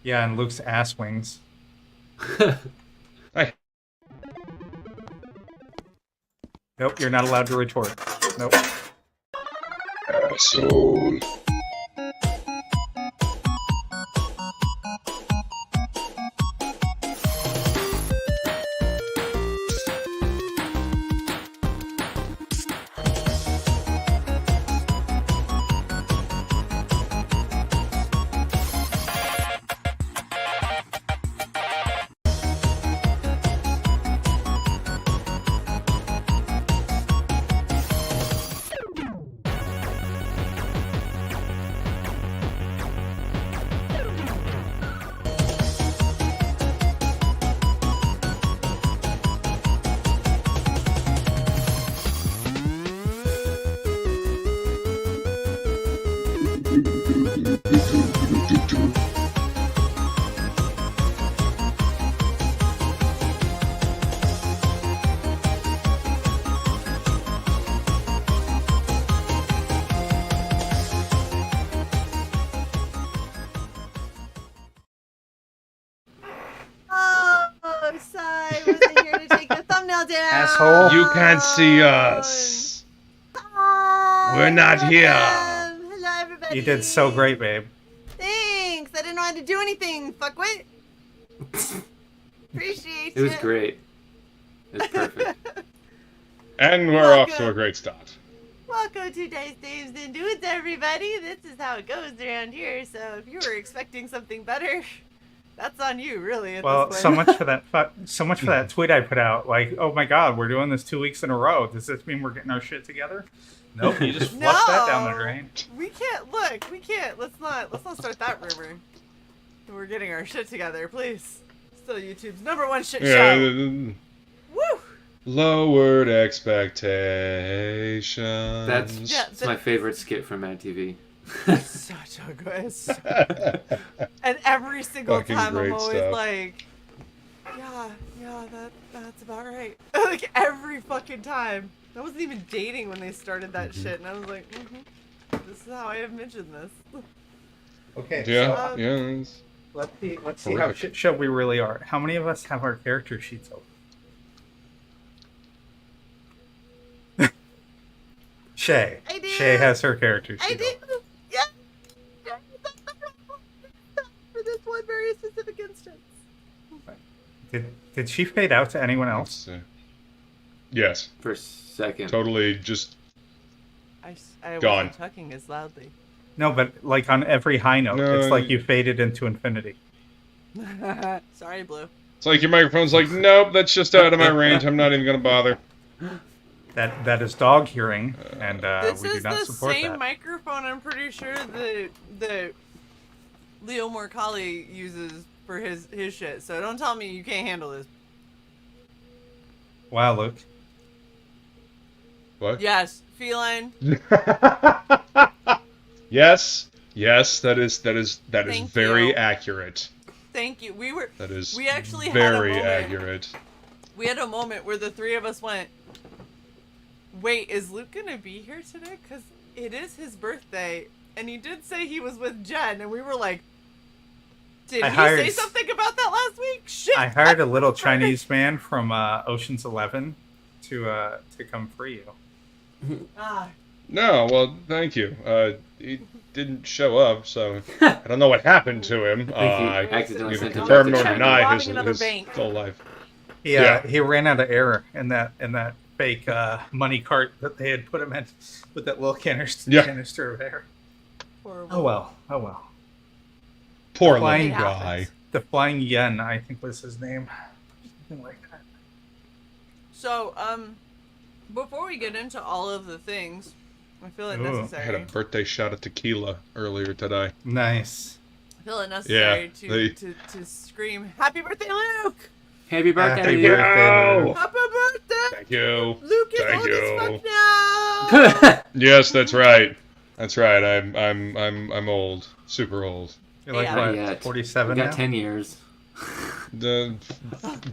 Yeah, and Luke's ass wings. Hey. Nope, you're not allowed to retort. Nope. Asshole. Oh, Sai wasn't here to take the thumbnail down. Asshole. You can't see us. Hi, We're not here. welcome. Hello, everybody. You did so great, babe. Thanks. I didn't know how to do anything. Fuckwit. Appreciate It was great. It was perfect. And we're off to a great start. Welcome to Dice Dames and Dudes, everybody. This is how it goes around here. So if you were expecting something better, that's on you, really. At Well, this so point. much for that. So much for that tweet I put out. Like, oh my God, we're doing this 2 weeks in a row. Does this mean we're getting our shit together? Nope. You just flushed that down the drain. We can't look. We can't. Let's not start that rumor. We're getting our shit together, please. Still YouTube's #1 shit show. Woo! Lowered expectations. That's my favorite skit from Mad TV. Such a good. And every single Fucking time I'm great always stuff. like, yeah, that's about right. Like every fucking time. I wasn't even dating when they started that shit, and I was like, this is how I have mentioned this. Okay. Yeah, So, yeah. let's see how shit show we really are. How many of us have our character sheets open? Shay. I do. Shay has her character sheet I do. open. Yeah. For this one very specific instance. Did she fade out to anyone Let's else? see. Yes, For a second. totally just I Gone. wasn't talking as loudly. No, but like on every high note, No, it's like you faded into infinity. Sorry, Blue. It's like your microphone's like, nope, that's just out of my range. I'm not even gonna bother. That is dog hearing, and This we do is not the support same that. microphone, I'm pretty sure, that Leo Morcali uses for his shit. So don't tell me you can't handle this. Wow, Luke. What? Yes, feline. Yes, that is Thank very you. accurate. Thank you. That is We actually had a very moment. accurate. We had a moment where the three of us went, wait, is Luke gonna be here today? Because it is his birthday, and he did say he was with Jen, and we were like, did I he hired say something about that last week? Shit. I hired a little Chinese man from Ocean's 11 to come free you. Ah, No, well, thank you. He didn't show up, so I don't know what happened to him. I think he I accidentally neither sent him confirm back nor to China. deny Robbing his another bank. still alive. Yeah, Yeah. he ran out of air in that fake money cart that they had put him in with that little canister of air. horrible. Oh well. Poor Flying little guy. happens. The Flying Yen, I think was his name. Something like that. So, before we get into all of the things, I feel it Ooh, I I had a necessary. birthday shot of tequila earlier today. Nice. I feel it necessary Yeah, to scream, "Happy birthday, Luke! Happy birthday, Happy Luke. birthday, Luke. Happy birthday! Thank you. Luke is Thank old you. as fuck now!" Yes, that's right. That's right. I'm old. Super old. You're like Yeah. Not what? yet. 47 We got now? 10 years. The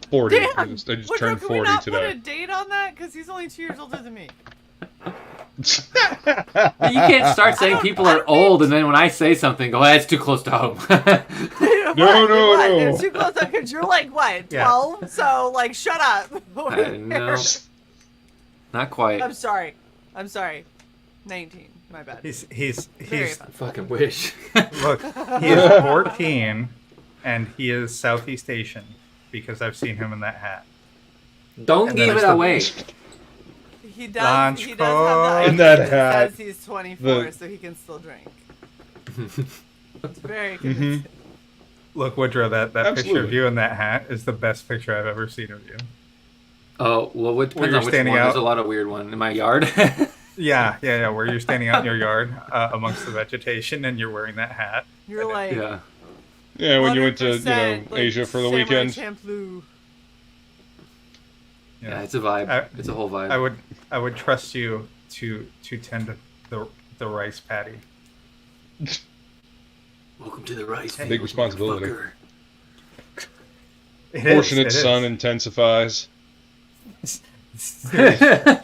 40. Damn! I just Woodrow, turned can we 40 not put a today. date on that? Because he's only 2 years older than me. You can't start saying people are old, and then when I say something, go, that's too close to home. No. It's too close because you're like, what, 12? Yeah. So, like, shut up. No. Not quite. I'm sorry. 19. My bad. He's I fucking wish. Look, he is 14, and he is Southeast Asian, because I've seen him in that hat. Don't give it away. He does have that. In that hat. Says he's 24, so he can still drink. It's very convincing. Look, Woodrow, that picture of you in that hat is the best picture I've ever seen of you. Oh, well, it depends on which one. There's a lot of weird ones in my yard. Yeah, where you're standing out in your yard amongst the vegetation and you're wearing that hat. You're like... Yeah, when you went to, Asia for the weekend. Yeah, it's a vibe. It's a whole vibe. I would trust you to tend the rice paddy. Welcome to the rice. Big responsibility. Fortunate son intensifies. Right.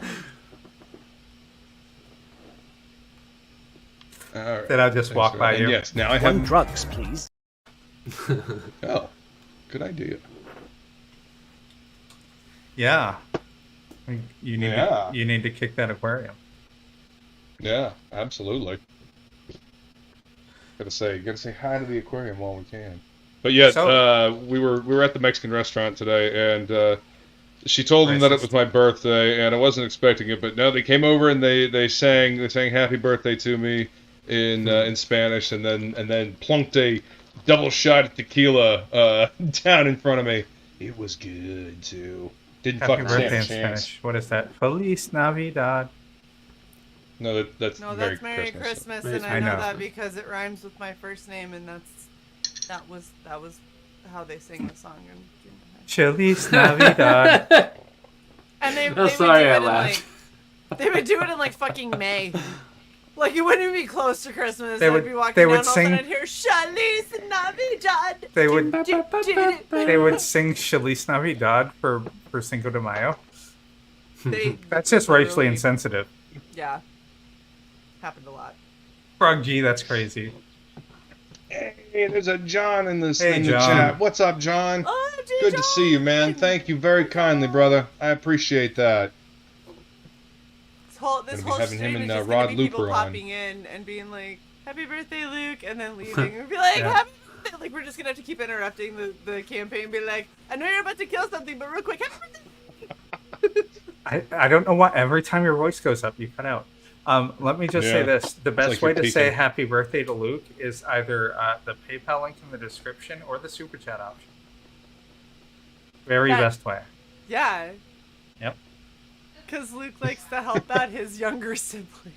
Then I'll just walk by you. Yes, now I have drugs, please. Oh, good idea. Yeah, you need to kick that aquarium. Yeah, absolutely. Gotta say hi to the aquarium while we can. But yet, we were at the Mexican restaurant today, and she told them that it was my birthday, and I wasn't expecting it. But no, they came over and they sang happy birthday to me in Spanish, and then plunked a double shot of tequila down in front of me. It was good too. Didn't happy fucking birthday stand a in chance. Spanish. What is that? Feliz Navidad. No, that's Merry Christmas, and I know that because it rhymes with my first name, and that was how they sing the song in junior high. Feliz Navidad. And they would do it in like fucking May. Like, it wouldn't even be close to Christmas. I'd be walking down, all of a sudden I'd hear Feliz Navidad. They would sing Feliz Navidad for Cinco de Mayo. That's just racially insensitive. Yeah. Happened a lot. Frog G, that's crazy. Hey, there's a John in the John. chat. What's up, John? OMG, Good to see you, man. Thank you very kindly, brother. I appreciate that. This whole stream is just gonna be people popping in and being like, "Happy birthday, Luke," and then leaving and be like, "Happy birthday!" Like, we're just gonna have to keep interrupting the campaign and be like, "I know you're about to kill something, but real quick, happy birthday!" I don't know why every time your voice goes up, you cut out. Let me just say this. The best way to say happy birthday to Luke is either the PayPal link in the description or the Super Chat option. Very best way. Yeah. Yep. Because Luke likes to help out his younger siblings.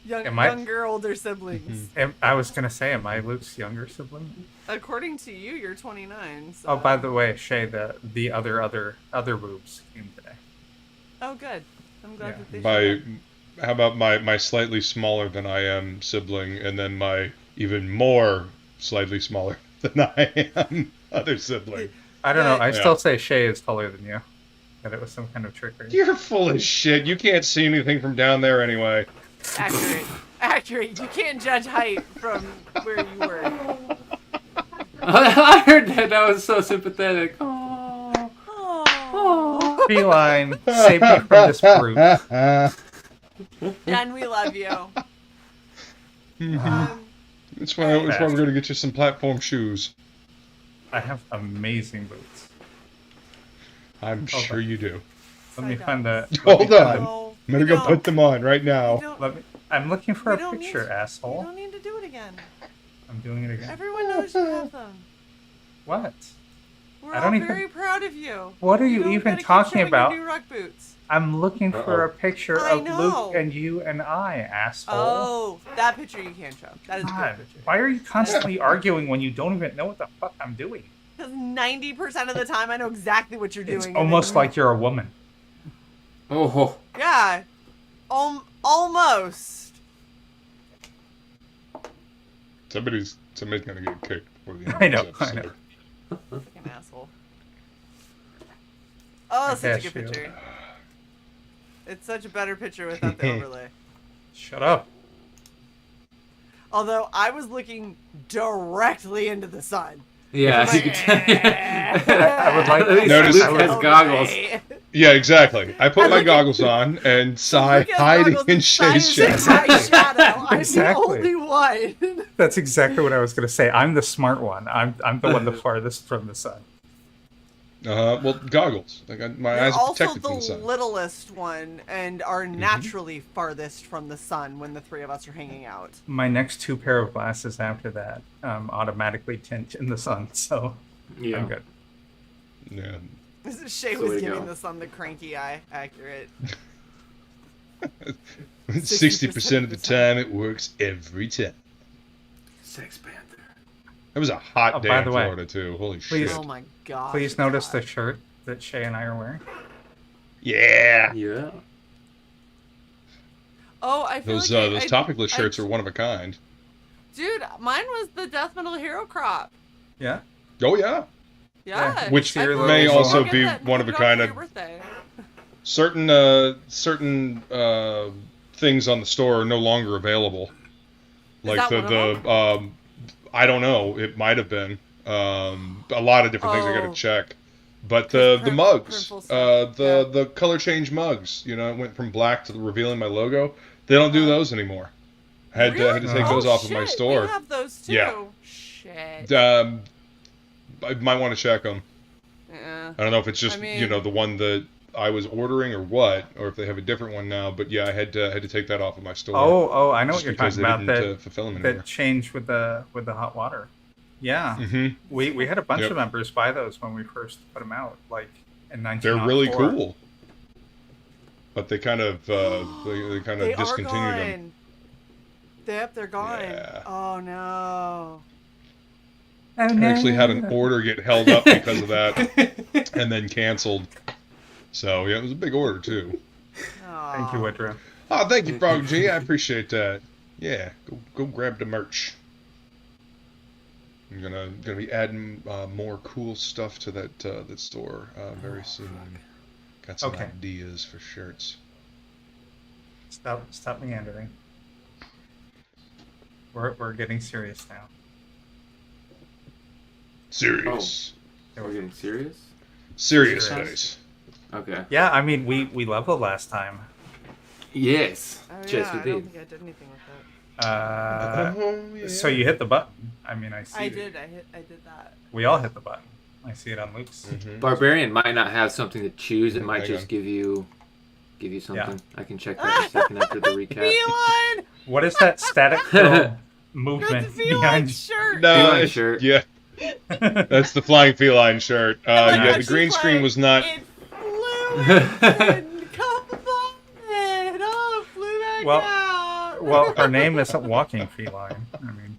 Younger, older siblings. I was going to say, am I Luke's younger sibling? According to you, you're 29. So. Oh, by the way, Shay, the other boobs came today. Oh, good. I'm glad that they How about my slightly smaller than I am sibling, and then my even more slightly smaller than I am other sibling? I don't know. I still say Shay is taller than you. That it was some kind of trickery. You're full of shit. You can't see anything from down there anyway. Accurate. You can't judge height from where you were. I heard that. That was so sympathetic. Aww. Feline, save me from this brute. Dan, we love you. That's why we're going to get you some platform shoes. I have amazing boots. I'm sure you do. Let me find that. Hold on. I'm going to go put them on right now. I'm looking for a picture, asshole. You don't need to do it again. I'm doing it again. Everyone knows you have them. What? We're all very proud of you. What are you even talking about? Your new rock boots. I'm looking for a picture of Luke and you and I, asshole. Oh, that picture you can't show. That is a good picture. Why are you constantly arguing when you don't even know what the fuck I'm doing? Because 90% of the time I know exactly what you're doing. It's almost like you're a woman. Oh. Yeah. Almost. Somebody's gonna get kicked. I know. Fucking asshole. Oh, that's such a good picture. It's such a better picture without the overlay. Shut up. Although I was looking directly into the sun. Yeah, you Like, could I would like At least Notice- Luke has goggles. Yeah, exactly. I put I my look at- goggles on and Sai Look at hiding goggles in and Shay's Sai is in shadow. my shadow. I'm Exactly. the only one. That's exactly what I was going to say. I'm the smart one. I'm the one the farthest from the sun. Well, goggles. My You're eyes are also protected the from the sun. littlest one and are naturally farthest from the sun when the three of us are hanging out. My next 2 pair of glasses after that automatically tint in the sun, so Yeah. I'm good. Yeah. Shay So was way to giving go. the sun the cranky eye. Accurate. 60% of the time, it works every time. Sex Panther. It was a hot Oh, day by in the way, Florida, too. Holy please- shit. Oh my god. Please notice the shirt that Shay and I are wearing. Yeah. Yeah. Oh, I feel Those like those topicless shirts are one of a kind. Dude, mine was the Death Metal Hero crop. Yeah? Oh, yeah. Yeah. Which I feel may you should also get be that and one put of it a on kind for of- your birthday. Certain things on the store are no longer available. Like that one I don't know. It might have been a lot of different things I got Oh. to check. But the mugs, printful stuff. the color change mugs, it went from black to revealing my logo. They don't do those anymore. Had to take those off of my store. We have those too. Yeah. Shit. I might want to check them. Yeah. I don't know if it's just I mean- the one that I was ordering or what, or if they have a different one now. But yeah, I had to take that off of my store. Oh, I know what just you're because talking they about. didn't That fulfill them anymore. that changed with the hot water. Yeah. Mm-hmm. We had a bunch Yep. of members buy those when we first put them out, like in 1904. They're really cool. But they kind of they kind of They discontinued are them. gone. Yep, they're gone. Yeah. Oh no. Oh, I actually had an order get held up because of that, and then canceled. So yeah, it was a big order too. Thank you, Woodrow. Oh, thank you, Frog G. I appreciate that. Yeah, go grab the merch. I'm gonna be adding more cool stuff to that store very soon. Got some Okay. ideas for shirts. Stop meandering. We're getting serious now. Serious, We're getting serious? serious Serious. face. Okay. Yeah, I mean we leveled last time. Yes. Oh, Yes, yeah, we I don't did. think I did anything with that. Yeah. So you hit the button. I mean, I see. I did. I did that. We all hit the button. I see it on Luke's. Mhm. Barbarian might not have something to choose. It might Hang just on. give you something. I can check that in a second after the recap. Feline! What is that static curl Got the movement feline behind? shirt. No, Feline it's- shirt. Yeah, that's the flying feline shirt. Yeah, the She's green screen like, was not. It flew in. Come on in. Oh, it flew back Well- out. Well, her name isn't Walking Feline. I mean,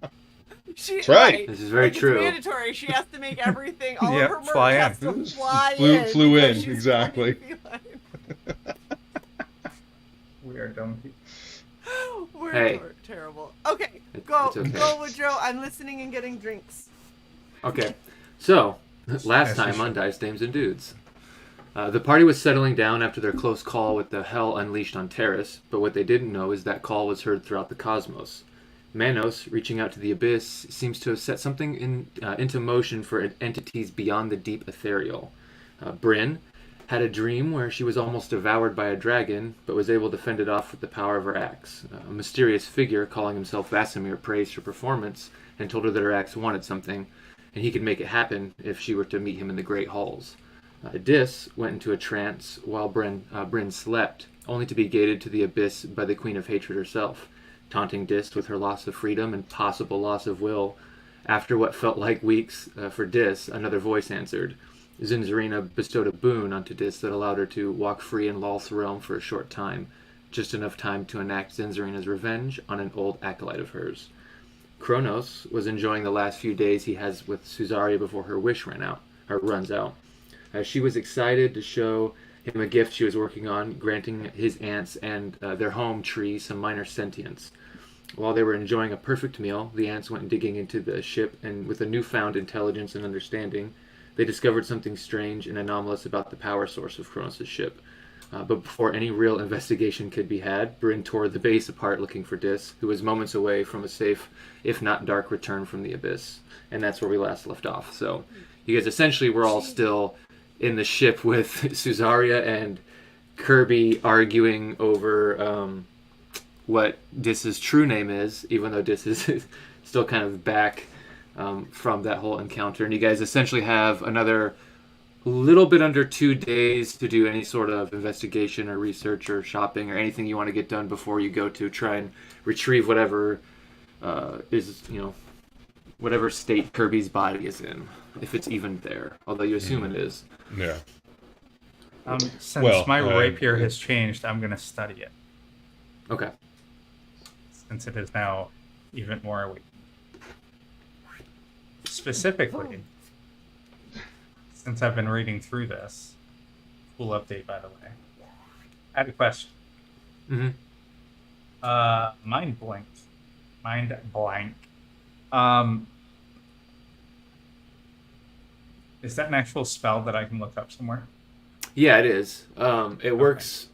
That's right. This is very It's true. mandatory. She has to make everything. All Yep, of her merch fly has in. to fly Flew in. in, because she's exactly. flying feline. we are dumb people. We're Hey. terrible. Okay, It- go, it's okay. go, Woodrow. I'm listening and getting drinks. Okay, so last As you time on should. Dice Dames and Dudes, the party was settling down after their close call with the hell unleashed on Terrace, but what they didn't know is that call was heard throughout the cosmos. Manos, reaching out to the abyss, seems to have set something into motion for entities beyond the deep ethereal. Bryn had a dream where she was almost devoured by a dragon, but was able to fend it off with the power of her axe. A mysterious figure calling himself Vasimir praised her performance and told her that her axe wanted something, and he could make it happen if she were to meet him in the Great Halls. Dis went into a trance while Bryn slept, only to be gated to the abyss by the Queen of Hatred herself, taunting Dis with her loss of freedom and possible loss of will. After what felt like weeks for Dis, another voice answered. Zinzarina bestowed a boon onto Dis that allowed her to walk free in Lolth's realm for a short time, just enough time to enact Zinzarina's revenge on an old acolyte of hers. Kronos was enjoying the last few days he has with Suzaria before her wish runs out. She was excited to show him a gift she was working on, granting his aunts and their home tree some minor sentience. While they were enjoying a perfect meal, the ants went digging into the ship, and with a newfound intelligence and understanding, they discovered something strange and anomalous about the power source of Kronos' ship. But before any real investigation could be had, Bryn tore the base apart looking for Dis, who was moments away from a safe, if not dark, return from the abyss. And that's where we last left off. So you guys essentially were all still in the ship with Suzaria and Kirby arguing over what Dis's true name is, even though Dis is still kind of back from that whole encounter. And you guys essentially have another little bit under 2 days to do any sort of investigation or research or shopping or anything you want to get done before you go to try and retrieve whatever is, whatever state Kirby's body is in, if it's even there, although you assume it is. Yeah. Since my rapier has changed, I'm going to study it. Okay. Since it is now even more awake. Specifically, since I've been reading through this, cool update by the way, I had a question. Mm-hmm. Mind blank. Is that an actual spell that I can look up somewhere? Yeah, it is. It works.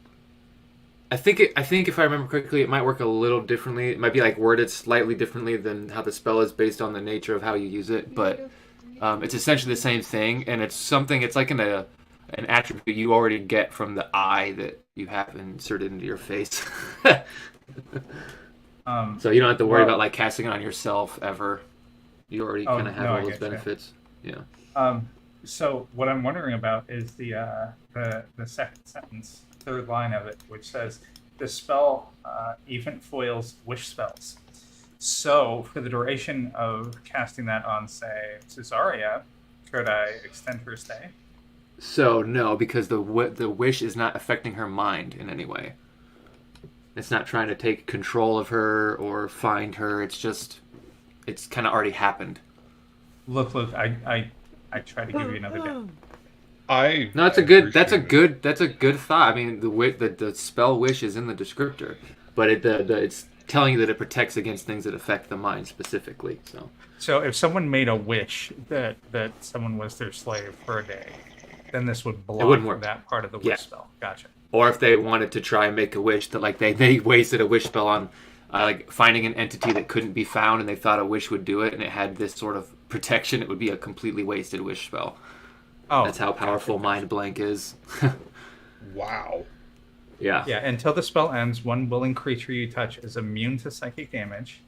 I think if I remember correctly, it might work a little differently. It might be like worded slightly differently than how the spell is based on the nature of how you use it, but it's essentially the same thing, and it's something. It's like an attribute you already get from the eye that you have inserted into your face. So you don't have to worry about like casting it on yourself ever. You already kind of have all those benefits. You. Yeah. So what I'm wondering about is the second sentence, third line of it, which says the spell even foils wish spells. So for the duration of casting that on, say, Suzaria, could I extend her stay? So no, because the wish is not affecting her mind in any way. It's not trying to take control of her or find her. It's kind of already happened. Look, I try to give you another day. That's a good thought. I mean, the spell wish is in the descriptor, but it's telling you that it protects against things that affect the mind specifically. So if someone made a wish that someone was their slave for a day, then this would block that part of the wish spell. Gotcha. Or if they wanted to try and make a wish that like they wasted a wish spell on like finding an entity that couldn't be found, and they thought a wish would do it, and it had this sort of protection, it would be a completely wasted wish spell. Oh, that's how powerful Mind Blank is. Wow. Yeah. Yeah. Until the spell ends, one willing creature you touch is immune to psychic damage,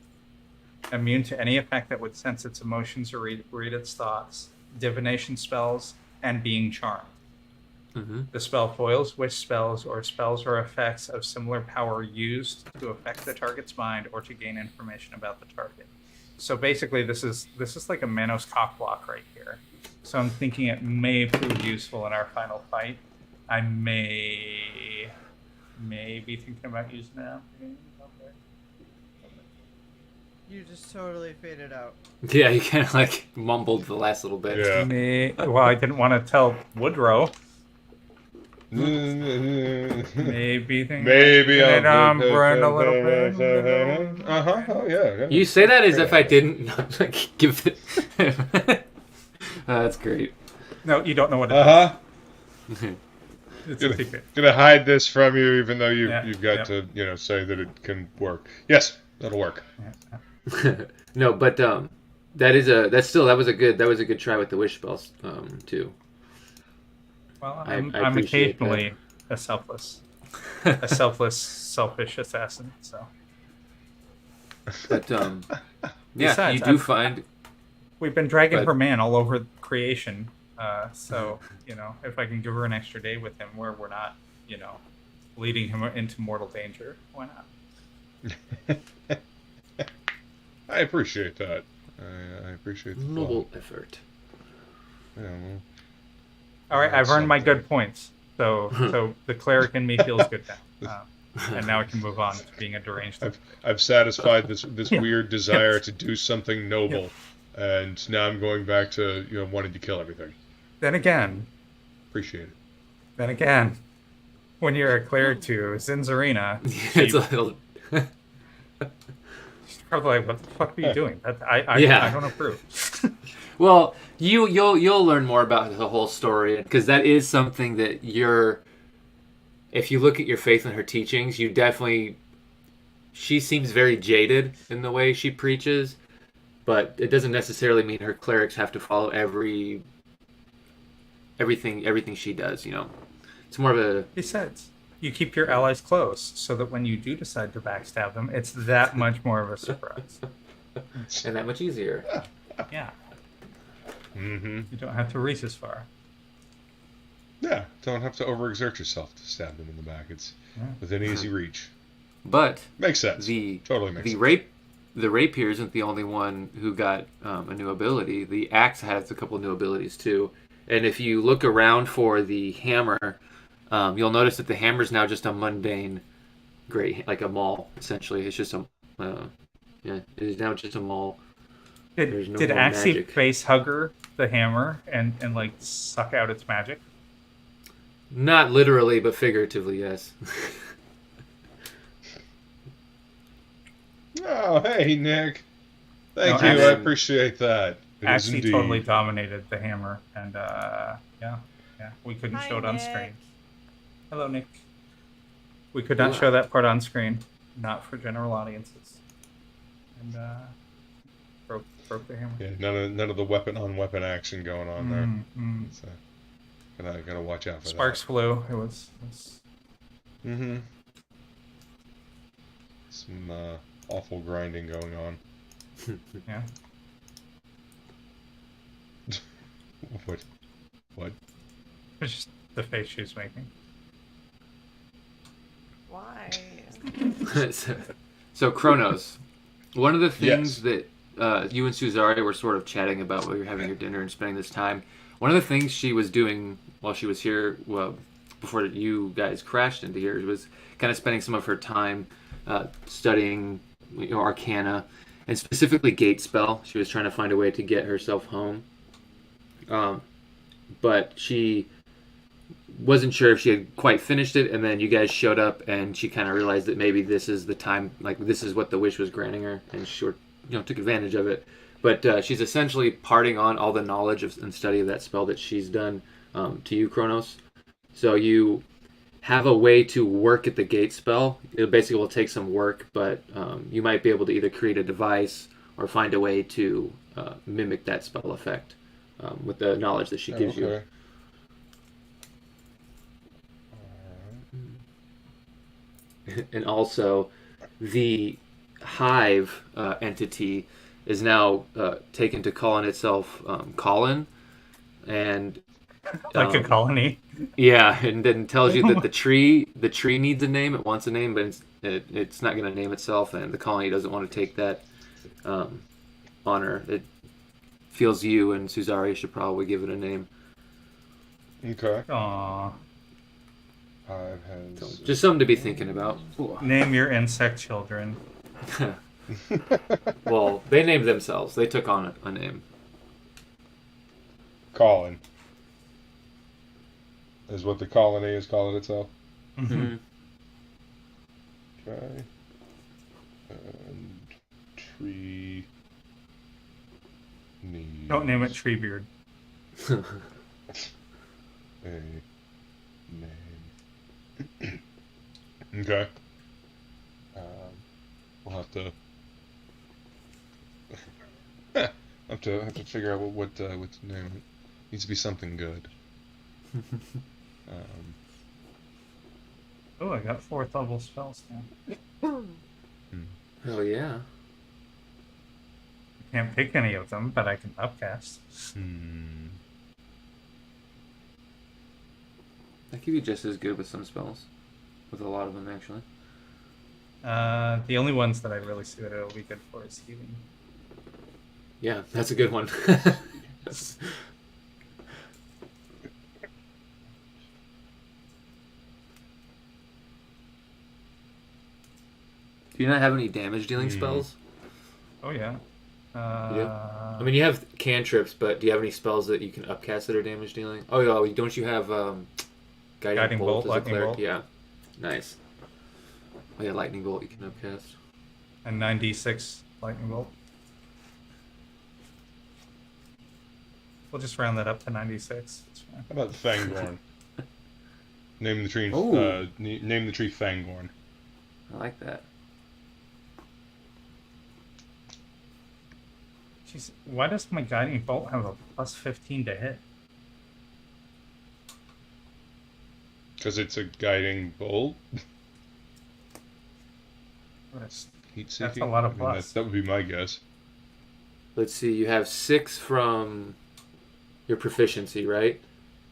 immune to any effect that would sense its emotions or read its thoughts, divination spells, and being charmed. Mm-hmm. The spell foils wish spells or effects of similar power used to affect the target's mind or to gain information about the target. So basically, this is like a Manos cock block right here. So I'm thinking it may prove useful in our final fight. I may be thinking about using it. You just totally faded out. Yeah, you kind of like mumbled the last little bit. Yeah. Well, I didn't want to tell Woodrow. Maybe I'll burn a little bit. Oh yeah. You say that as if I didn't like give it. That's great. No, you don't know what it is. It's a secret. Gonna hide this from you, even though you've got to say that it can work. Yes, that'll work. No, but that was a good try with the wish spells too. Well, I'm occasionally a selfish assassin. So, but besides, you do find we've been dragging her man all over creation. So if I can give her an extra day with him, where we're not, leading him into mortal danger, why not? I appreciate that. I appreciate the noble effort. Yeah. Well, all right, I've earned my good points, so the cleric in me feels good now, and now I can move on to being a deranged. I've satisfied this weird desire to do something noble, and now I'm going back to wanting to kill everything. Then again, appreciate it. Then again, when you're a cleric to Zinzarina, it's a little. She's probably like, "What the fuck are you doing?" I don't approve. Well, you'll learn more about the whole story because that is something that if you look at your faith in her teachings, you definitely. She seems very jaded in the way she preaches, but it doesn't necessarily mean her clerics have to follow everything she does. It's more of a. Besides, you keep your allies close so that when you do decide to backstab them, it's that much more of a surprise. And that much easier. Yeah. Mm-hmm. You don't have to reach as far. Yeah, don't have to overexert yourself to stab them in the back. It's within easy reach. But makes sense. Totally makes sense. The rapier isn't the only one who got a new ability. The axe has a couple new abilities too. And if you look around for the hammer, you'll notice that the hammer is now just a mundane, like a maul. Essentially, it's just it is now just a maul. Did Axie face hugger the hammer and like suck out its magic? Not literally, but figuratively, yes. Oh, hey, Nick. Thank you. I appreciate that. Axie totally dominated the hammer, and yeah, we couldn't show it on screen. Hello, Nick. We could not show that part on screen, not for general audiences, and broke the hammer. Yeah, none of the weapon-on-weapon action going on there. So, gotta watch out for Sparks flew. It was. Mm-hmm. Some awful grinding going on. Yeah. What? It's just the face she's making. Why? So Kronos, one of the things that you and Suzari were sort of chatting about while you were having your dinner and spending this time, one of the things she was doing while she was here, before you guys crashed into here, was kind of spending some of her time studying Arcana, and specifically Gate Spell. She was trying to find a way to get herself home. But she wasn't sure if she had quite finished it, and then you guys showed up, and she kind of realized that maybe this is the time, like this is what the wish was granting her, and she took advantage of it. But she's essentially parting on all the knowledge and study of that spell that she's done to you, Kronos. So you have a way to work at the Gate Spell. It basically will take some work, but you might be able to either create a device or find a way to mimic that spell effect with the knowledge that she gives you. And also, the Hive entity is now taken to calling itself Colin, and like a colony. Yeah, and then tells you that the tree needs a name. It wants a name, but it's not going to name itself, and the colony doesn't want to take that honor. It feels you and Suzari should probably give it a name. Okay. Aww. So, just something to be thinking about. Name your insect children. Well, they named themselves. They took on a name. Colin is what the colony is calling itself. Mm-hmm. Okay. And tree needs... Don't name it Treebeard. A name. Okay. We'll have to have to figure out what to name it. Needs to be something good. Oh, I got 4th level spells now. Hell yeah. I can't pick any of them, but I can upcast. That could be just as good with some spells. With a lot of them, actually. The only ones that I really see that it'll be good for is healing. Yeah, that's a good one. Do you not have any damage dealing spells? Oh yeah. I mean, you have cantrips, but do you have any spells that you can upcast that are damage dealing? Oh yeah, don't you have Guiding Bolt as a Lightning cleric? Bolt. Yeah, nice. Oh yeah, Lightning Bolt you can upcast. And 9d6 Lightning Bolt. We'll just round that up to 96. How about Fangborn? Name the tree. Ooh. Name the tree Fangorn. I like that. Jeez, why does my guiding bolt have a plus 15 to hit? Because it's a guiding bolt. Heat seeking. That's a lot of plus. That would be my guess. Let's see. You have 6 from your proficiency, right?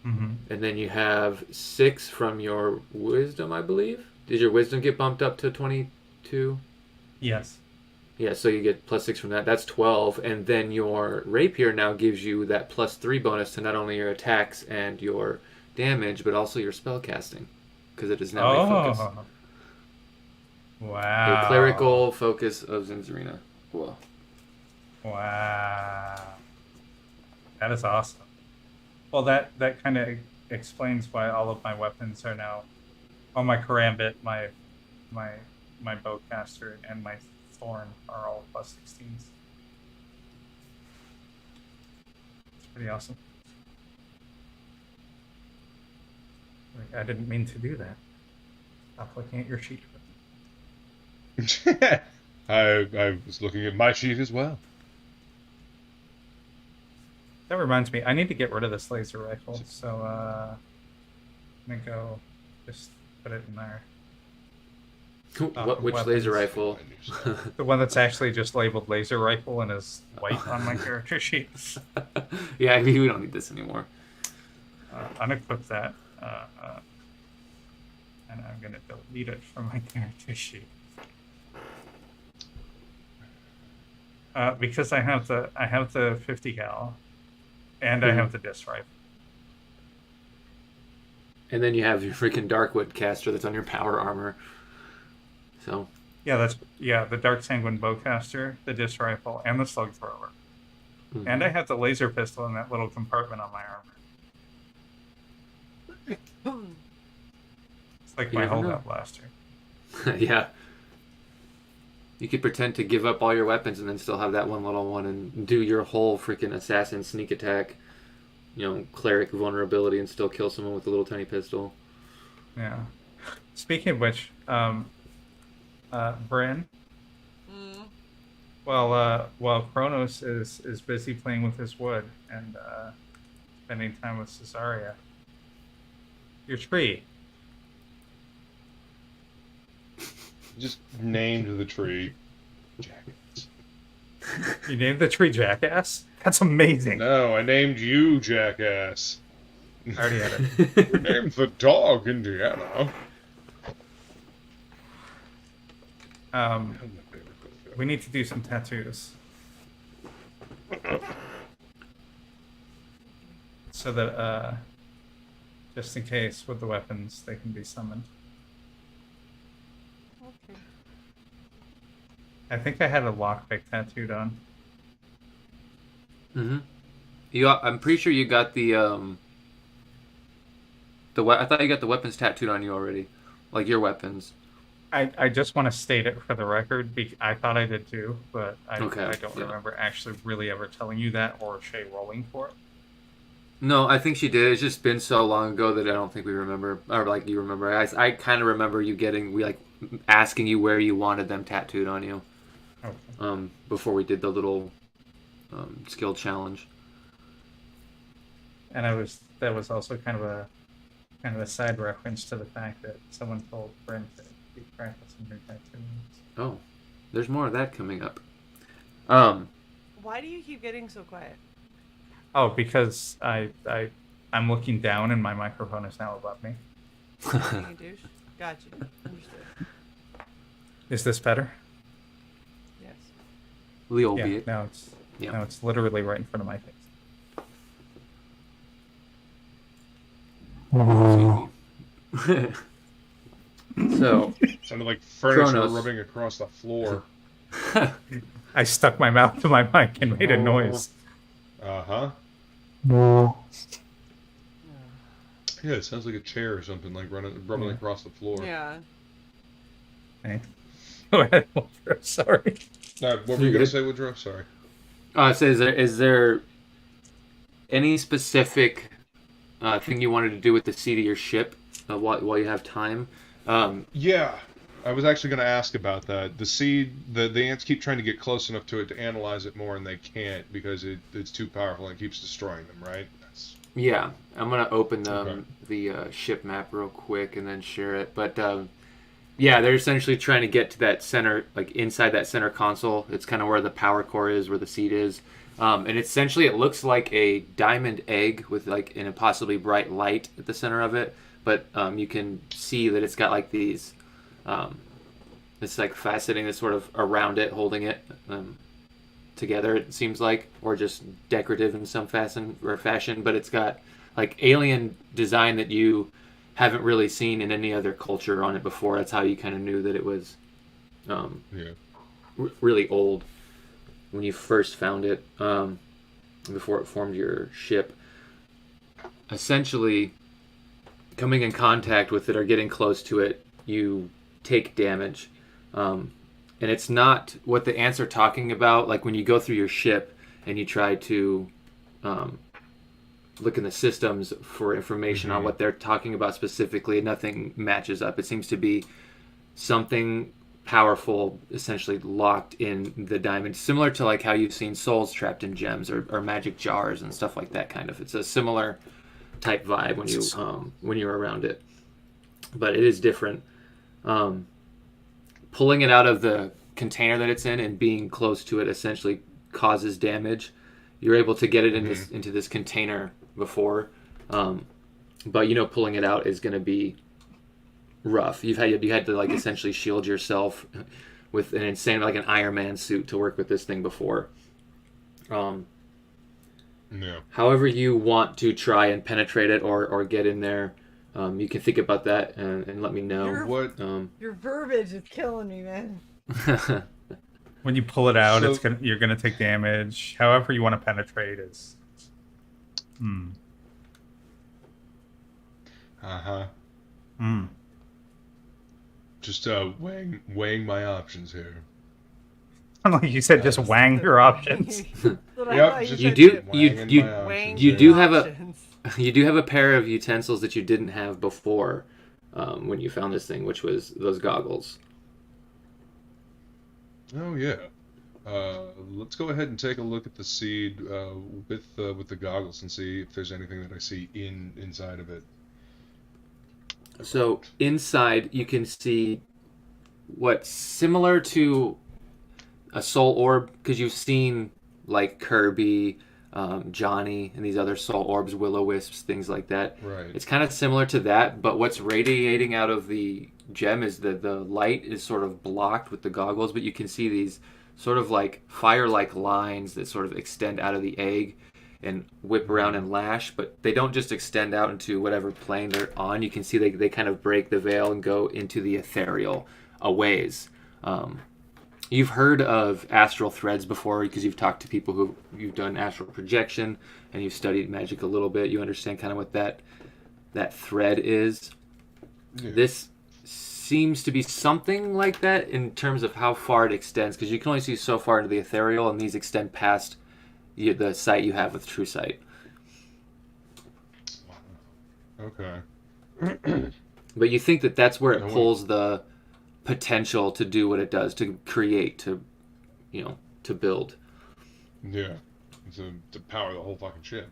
Mm-hmm. And then you have 6 from your wisdom, I believe. Did your wisdom get bumped up to 22? Yes. Yeah, so you get plus 6 from that. That's 12. And then your rapier now gives you that plus 3 bonus to not only your attacks and your damage, but also your spell casting. Because it is now a focus. Wow. A clerical focus of Zinzarina. Whoa. Wow. That is awesome. Well, that kind of explains why all of my weapons are now... Well, my karambit, my bowcaster, and my thorn are all plus 16s. It's pretty awesome. Like, I didn't mean to do that. Stop looking at your sheet. I was looking at my sheet as well. That reminds me, I need to get rid of this laser rifle, so I'm gonna go just put it in there. Which laser rifle? The one that's actually just labeled laser rifle and is white on my character sheet. Yeah, we don't need this anymore. Unequip that, and I'm gonna delete it from my character sheet. Because I have the 50 cal, and I have the disc rifle. And then you have your freaking Darkwood caster that's on your power armor. So. Yeah, the Dark Sanguine bowcaster, the disc rifle, and the slug thrower. Mm-hmm. And I have the laser pistol in that little compartment on my armor. It's like my holdout blaster. Yeah. You could pretend to give up all your weapons and then still have that one little one and do your whole freaking assassin sneak attack, cleric vulnerability and still kill someone with a little tiny pistol. Yeah. Speaking of which, Bryn. While Kronos is busy playing with his wood and spending time with Cesaria, your tree. Just named the tree Jackass. You named the tree Jackass? That's amazing. No, I named you Jackass. I already had it. You named the dog Indiana. We need to do some tattoos. So that, just in case with the weapons, they can be summoned. Okay. I think I had a lockpick tattooed on. Mm-hmm. I'm pretty sure you got the I thought you got the weapons tattooed on you already. Like your weapons. I just want to state it for the record. I thought I did too, but I don't Yeah. remember actually really ever telling you that or Shay rolling for it. No, I think she did. It's just been so long ago that I don't think we remember, or like you remember. I kind of remember you asking you where you wanted them tattooed on you. Okay. Before we did the little skill challenge. And that was also kind of a side reference to the fact that someone told Brent to keep practicing her tattoos. Oh, there's more of that coming up. Why do you keep getting so quiet? Oh, because I'm looking down and my microphone is now above me. Being a douche? Gotcha. Understood. Is this better? Yes. Leo, yeah, now it's literally right in front of my face. So sounded like furniture Kronos. rubbing across the floor. I stuck my mouth to my mic and made a noise. Uh-huh. Yeah, it sounds like a chair or something, like rubbing across the floor. Yeah. Hey. Go ahead, Woodrow, sorry. What were you going to say, Woodrow? Sorry. So is there any specific thing you wanted to do with the seat of your ship while you have time. Yeah, I was actually going to ask about that. The seed, the ants keep trying to get close enough to it to analyze it more, and they can't because it's too powerful and it keeps destroying them, right? Yeah, I'm gonna open Okay. the ship map real quick and then share it. But yeah, they're essentially trying to get to that center, like inside that center console. It's kind of where the power core is, where the seed is. And essentially, it looks like a diamond egg with like an impossibly bright light at the center of it. But you can see that it's got like these, it's like faceting that's sort of around it, holding it together. It seems like, or just decorative in some fashion. But it's got like alien design that you haven't really seen in any other culture on it before. That's how you kind of knew that it was Yeah. really old when you first found it, before it formed your ship. Essentially, coming in contact with it or getting close to it, you take damage. And it's not what the ants are talking about. Like when you go through your ship and you try to look in the systems for information on what they're talking about specifically, nothing matches up. It seems to be something powerful essentially locked in the diamond, similar to like how you've seen souls trapped in gems or magic jars and stuff like that. Kind of, it's a similar type vibe when you're around it, but it is different. Pulling it out of the container that it's in and being close to it essentially causes damage. You're able to get it into this container before, but you know pulling it out is going to be rough. You had to like essentially shield yourself with an insane, like an Iron Man suit to work with this thing before. Yeah. However you want to try and penetrate it or get in there, you can think about that and let me know. Your verbiage is killing me, man. When you pull it out, So- you're gonna take damage. However you want to penetrate is. Uh-huh. Hmm. Just weighing my options here. Like you said, just wang your options. Just You do- weighing you- my options you here. do have you do have a pair of utensils that you didn't have before when you found this thing, which was those goggles. Oh yeah. Let's go ahead and take a look at the seed with the goggles and see if there's anything that I see inside of it. So inside you can see what's similar to a soul orb, because you've seen like Kirby, Johnny, and these other soul orbs, will-o-wisps, things like that. Right. It's kind of similar to that, but what's radiating out of the gem is that the light is sort of blocked with the goggles, but you can see these sort of like fire-like lines that sort of extend out of the egg and whip around and lash, but they don't just extend out into whatever plane they're on. You can see they kind of break the veil and go into the ethereal a ways. You've heard of astral threads before because you've talked to people you've done astral projection and you've studied magic a little bit. You understand kind of what that thread is. Yeah. This seems to be something like that in terms of how far it extends, because you can only see so far into the ethereal, and these extend past the sight you have with true sight. Okay. But you think that that's where it And what- pulls the potential to do what it does, to create, to build. Yeah. To power the whole fucking ship.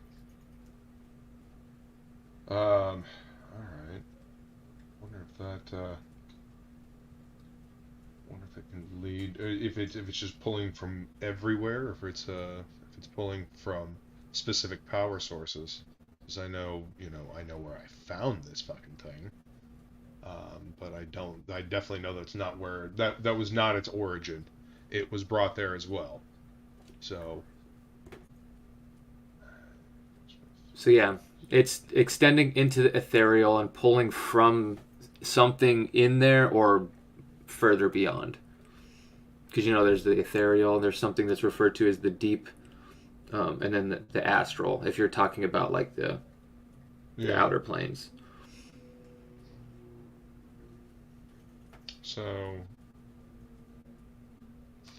All right. Wonder if it can lead, if it's just pulling from everywhere, or if it's pulling from specific power sources. Because I know where I found this fucking thing. But I definitely know that's not where, that was not its origin. It was brought there as well. So yeah, it's extending into the ethereal and pulling from something in there or further beyond. Because there's the ethereal, and there's something that's referred to as the deep, and then the astral, if you're talking about like the outer planes. So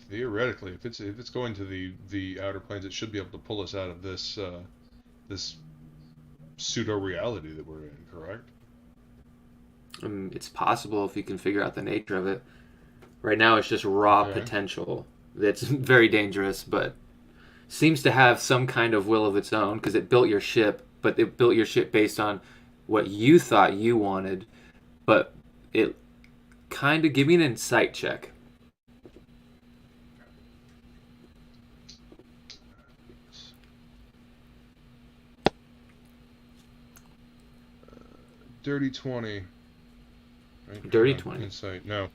theoretically, if it's going to the outer planes, it should be able to pull us out of this pseudo reality that we're in, correct? It's possible if you can figure out the nature of it. Right now, it's just raw potential. That's very dangerous, but seems to have some kind of will of its own because it built your ship, but it built your ship based on what you thought you wanted. But it kind of give me an insight check. Dirty 20. Right? Dirty 20. Insight. No,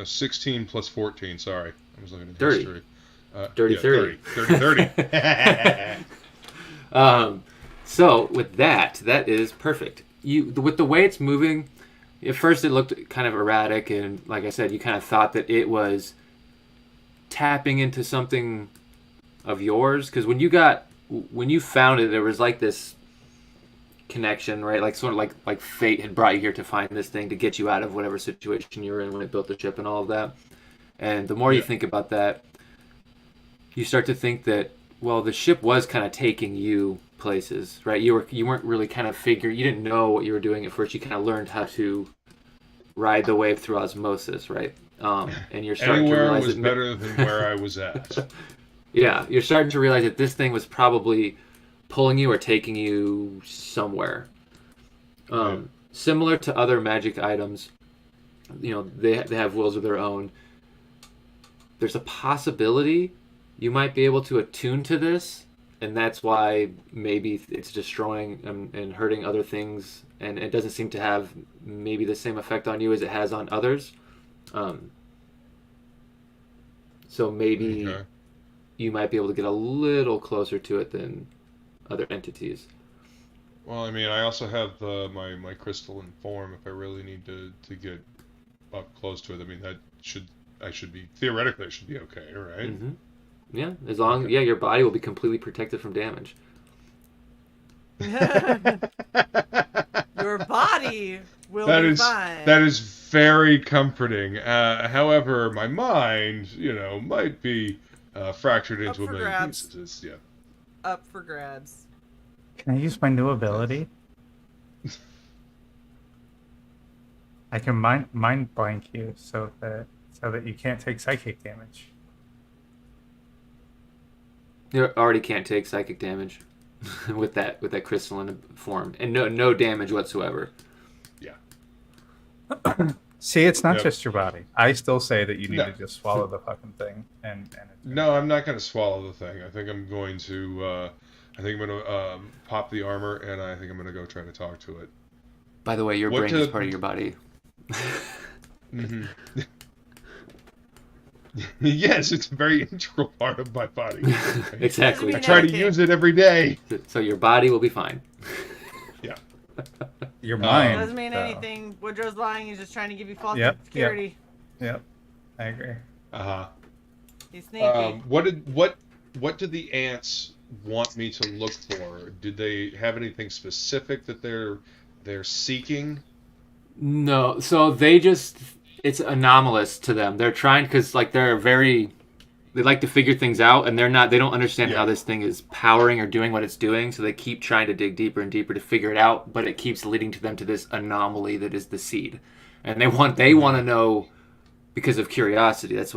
16 plus 14. Sorry, I was looking at Dirty. history. Dirty 30. 30. So with that is perfect. With the way it's moving, at first it looked kind of erratic, and like I said, you kind of thought that it was tapping into something of yours, because when you found it, there was like this connection, right? Like sort of like fate had brought you here to find this thing to get you out of whatever situation you were in when it built the ship and all of that. And the more you think about that, you start to think that, well, the ship was kind of taking you places, right? You weren't really kind of you didn't know what you were doing at first. You kind of learned how to ride the wave through osmosis, right? And you're starting Anywhere to realize was better than where I was at. Yeah, you're starting to realize that this thing was probably pulling you or taking you somewhere. Similar to other magic items, they have wills of their own. There's a possibility you might be able to attune to this, and that's why maybe it's destroying and hurting other things, and it doesn't seem to have maybe the same effect on you as it has on others. So maybe you might be able to get a little closer to it than other entities. Well, I mean, I also have my crystalline form if I really need to get up close to it. I mean, I should be okay, right? Mm-hmm. Yeah, as long your body will be completely protected from damage. Your body will be fine. That is very comforting. However, my mind, might be fractured into a million pieces. Yeah. Up for grabs. Can I use my new ability? I can mind blank you so that you can't take psychic damage. You already can't take psychic damage with that crystalline form, and no damage whatsoever. Yeah. See, it's not just your body. I still say that you need to just swallow the fucking thing. No, I'm not going to swallow the thing. I think I'm going to pop the armor, and I think I'm going to go try to talk to it. By the way, your brain is part of your body. Mm-hmm. Yes, it's a very integral part of my body. Exactly. I try to use it every day. So your body will be fine. Yeah. Your mind doesn't mean anything. Woodrow's lying. He's just trying to give you false security. Yep. I agree. He's sneaky. What did the ants want me to look for? Did they have anything specific that they're seeking? No. So it's anomalous to them. They're trying because they like to figure things out, and they don't understand how this thing is powering or doing what it's doing, so they keep trying to dig deeper and deeper to figure it out, but it keeps leading to them to this anomaly that is the seed. And they want to know because of curiosity. That's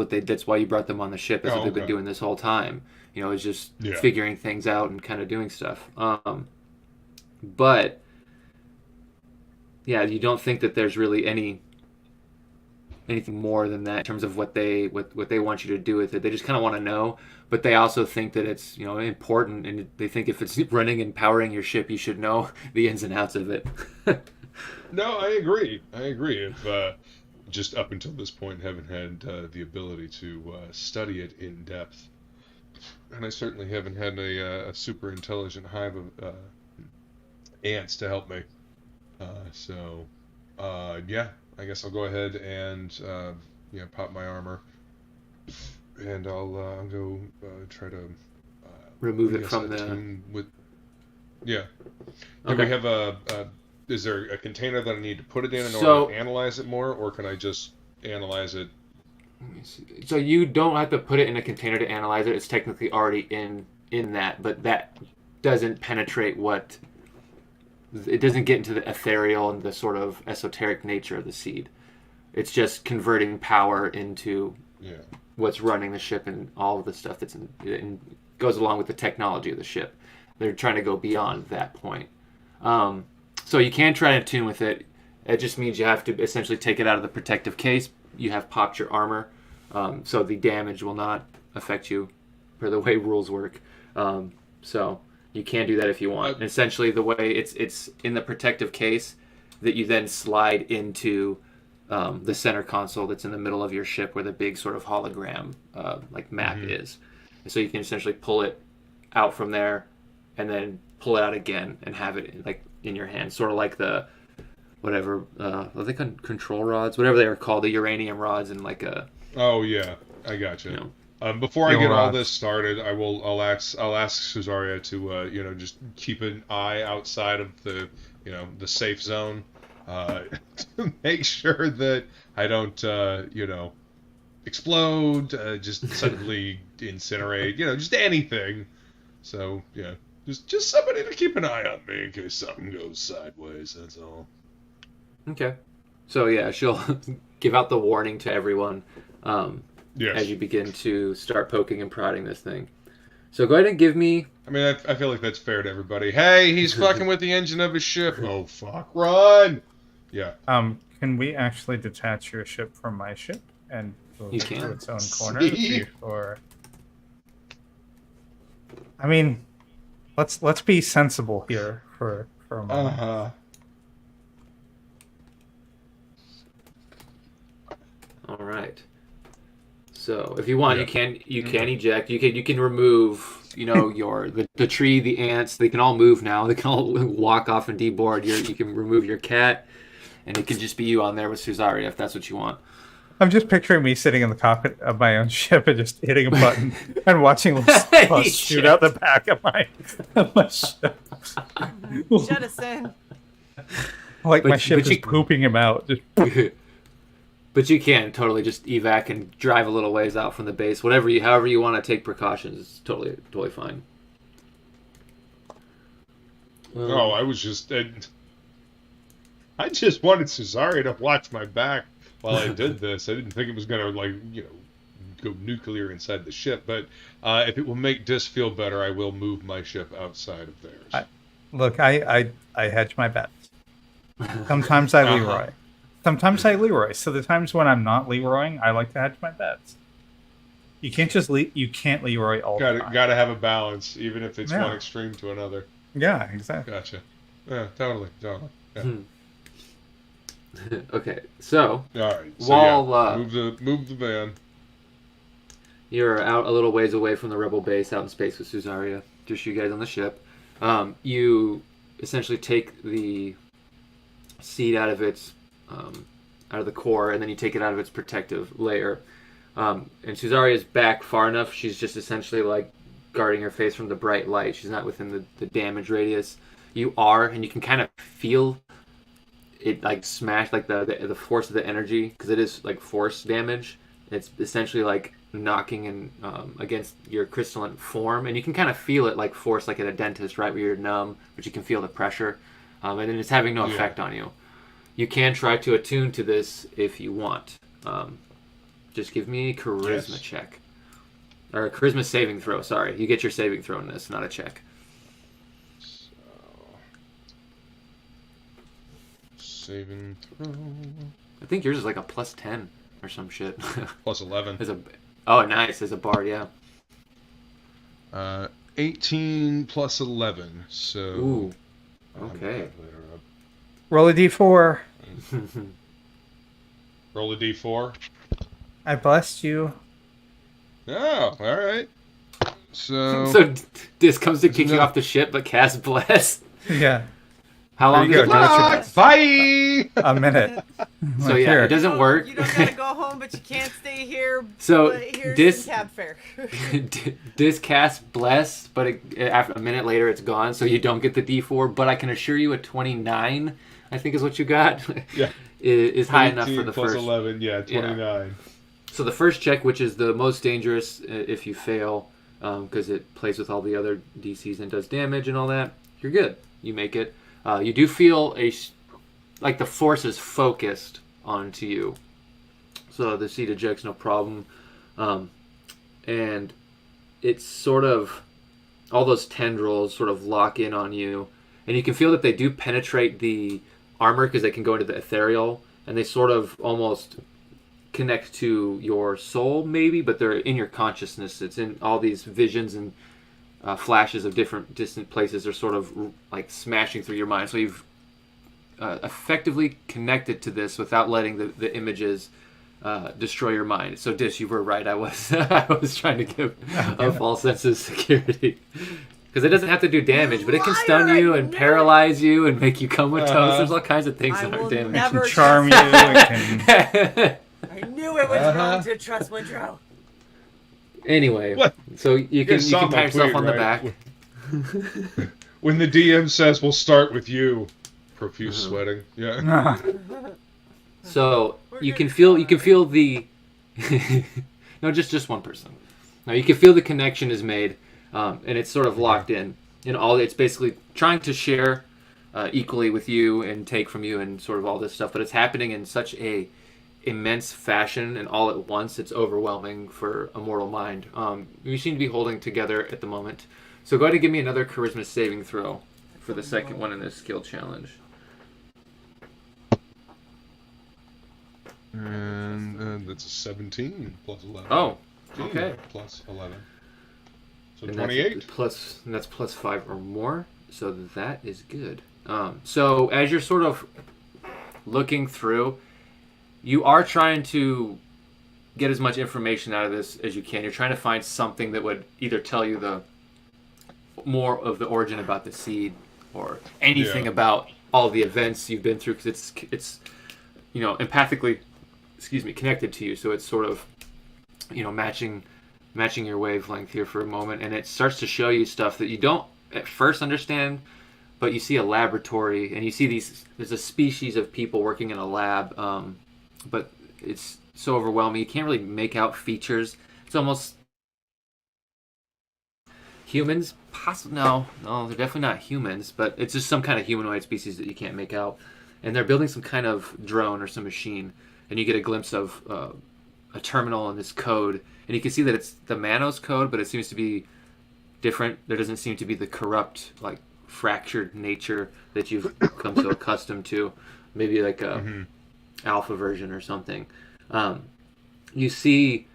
why you brought them on the ship. That's what they've been doing this whole time. Is just figuring things out and kind of doing stuff. But you don't think that there's really anything more than that in terms of what they want you to do with it. They just kind of want to know, but they also think that it's important, and they think if it's running and powering your ship, you should know the ins and outs of it. No, I agree. If just up until this point, haven't had the ability to study it in depth, and I certainly haven't had a super intelligent hive of ants to help me. I guess I'll go ahead and pop my armor, and I'll go try to remove it from the. Do Okay. we have is there a container that I need to put it in order to analyze it more, or can I just analyze it? Let me see. So you don't have to put it in a container to analyze it. It's technically already in that, but that doesn't penetrate what it doesn't get into the ethereal and the sort of esoteric nature of the seed. It's just converting power into what's running the ship and all of the stuff that's and goes along with the technology of the ship. They're trying to go beyond that point. So you can try to tune with it. It just means you have to essentially take it out of the protective case. You have popped your armor, so the damage will not affect you per the way rules work. So you can do that if you want. And essentially, the way it's in the protective case that you then slide into the center console that's in the middle of your ship, where the big sort of hologram like map is. And so you can essentially pull it out from there, and then pull it out again and have it like in your hand, sort of like the whatever are they control rods, whatever they are called, the uranium rods, and like a. Oh yeah, I gotcha. You know, before I get all this started, I'll ask Cesaria to just keep an eye outside of the the safe zone, to make sure that I don't explode, just suddenly incinerate, just anything. So just somebody to keep an eye on me in case something goes sideways. That's all. Okay. So yeah, she'll give out the warning to everyone yes. as you begin to start poking and prodding this thing. So go ahead and give me... I mean, I feel like that's fair to everybody. Hey, he's fucking with the engine of his ship. Oh, fuck. Run! Yeah. Can we actually detach your ship from my ship and move it to its own corner before... I mean, let's be sensible here for a moment. Uh-huh. All right. So if you want, you can eject. You can remove. The tree, the ants. They can all move now. They can all walk off and deboard. You can remove your cat, and it can just be you on there with Cesaria if that's what you want. I'm just picturing me sitting in the cockpit of my own ship and just hitting a button and watching little shoot out the back of my ship. Jettison. My ship is pooping him out. But you can totally just evac and drive a little ways out from the base. However you want to take precautions, it's totally fine. I was just... I just wanted Cesaria to watch my back while I did this. I didn't think it was going to, go nuclear inside the ship. But if it will make Dis feel better, I will move my ship outside of theirs. I hedge my bets. Sometimes I Leroy. Sometimes I Leroy. So the times when I'm not Leroying, I like to hedge my bets. You can't just you can't Leroy all the time. Got to have a balance, even if it's one extreme to another. Yeah, exactly. Gotcha. Yeah, totally. Yeah. Okay, so all right. So while move the van. You're out a little ways away from the rebel base, out in space with Cesaria. Just you guys on the ship. You essentially take the seed out of its out of the core, and then you take it out of its protective layer. And Cesaria's back far enough. She's just essentially like guarding her face from the bright light. She's not within the damage radius. You are, and you can kind of feel it like smash, like the force of the energy, because it is like force damage. It's essentially like knocking in against your crystalline form, and you can kind of feel it like force, like at a dentist, right, where you're numb, but you can feel the pressure, and then it's having no effect on you. You can try to attune to this if you want. Just give me a charisma check. Or a charisma saving throw, sorry. You get your saving throw in this, not a check. Saving throw. I think yours is like a plus 10 or some shit. Plus 11. Nice. As a bard, yeah. 18 plus 11, so... Ooh. Okay. Roll a d4. Roll a d4. I blessed you. Oh, all right. So Dis comes to kick you off the ship, but cast bless. Yeah. How long does it last? Bye. A minute. So it doesn't work. You don't gotta go home, but you can't stay here. So but here's some cab fare. Dis casts bless, but after a minute later it's gone, so you don't get the D4. But I can assure you, a 29, I think is what you got. Yeah. Is high enough for the plus first. 11, 29. Yeah. So the first check, which is the most dangerous if you fail, because it plays with all the other DCs and does damage and all that, you're good. You make it. You do feel like the force is focused onto you. So the seed ejects no problem. And it's sort of, all those tendrils sort of lock in on you. And you can feel that they do penetrate the armor because they can go into the ethereal. And they sort of almost connect to your soul, maybe, but they're in your consciousness. It's in all these visions and flashes of different distant places are sort of like smashing through your mind. So you've effectively connected to this without letting the images destroy your mind. So Dish, you were right. I was trying to give a false sense of security. Because it doesn't have to do damage, but it can stun you and paralyze you and make you comatose. There's all kinds of things that are damage. It can charm you. It can... I knew it was wrong to trust Woodrow. Anyway, so you can pat yourself on the back. When the DM says we'll start with you, profuse sweating. Yeah. So you can feel the no, just one person. Now you can feel the connection is made, and it's sort of locked in. And it's basically trying to share equally with you and take from you and sort of all this stuff, but it's happening in such a immense fashion and all at once. It's overwhelming for a mortal mind. You seem to be holding together at the moment. So go ahead and give me another charisma saving throw for the second one in this skill challenge. And that's a 17 plus 11. Oh, okay. Plus 11. So And 28. That's plus 5 or more. So that is good. So as you're sort of looking through, you are trying to get as much information out of this as you can. You're trying to find something that would either tell you the more of the origin about the seed or anything about all the events you've been through, because it's empathically connected to you. So it's sort of matching your wavelength here for a moment, and it starts to show you stuff that you don't at first understand, but you see a laboratory and you see there's a species of people working in a lab, but it's so overwhelming you can't really make out features. It's almost humans, no, they're definitely not humans, but it's just some kind of humanoid species that you can't make out. And they're building some kind of drone or some machine, and you get a glimpse of a terminal and this code, and you can see that it's the Manos code, but it seems to be different. There doesn't seem to be the corrupt, like fractured nature that you've come so accustomed to. Maybe like a alpha version or something. You see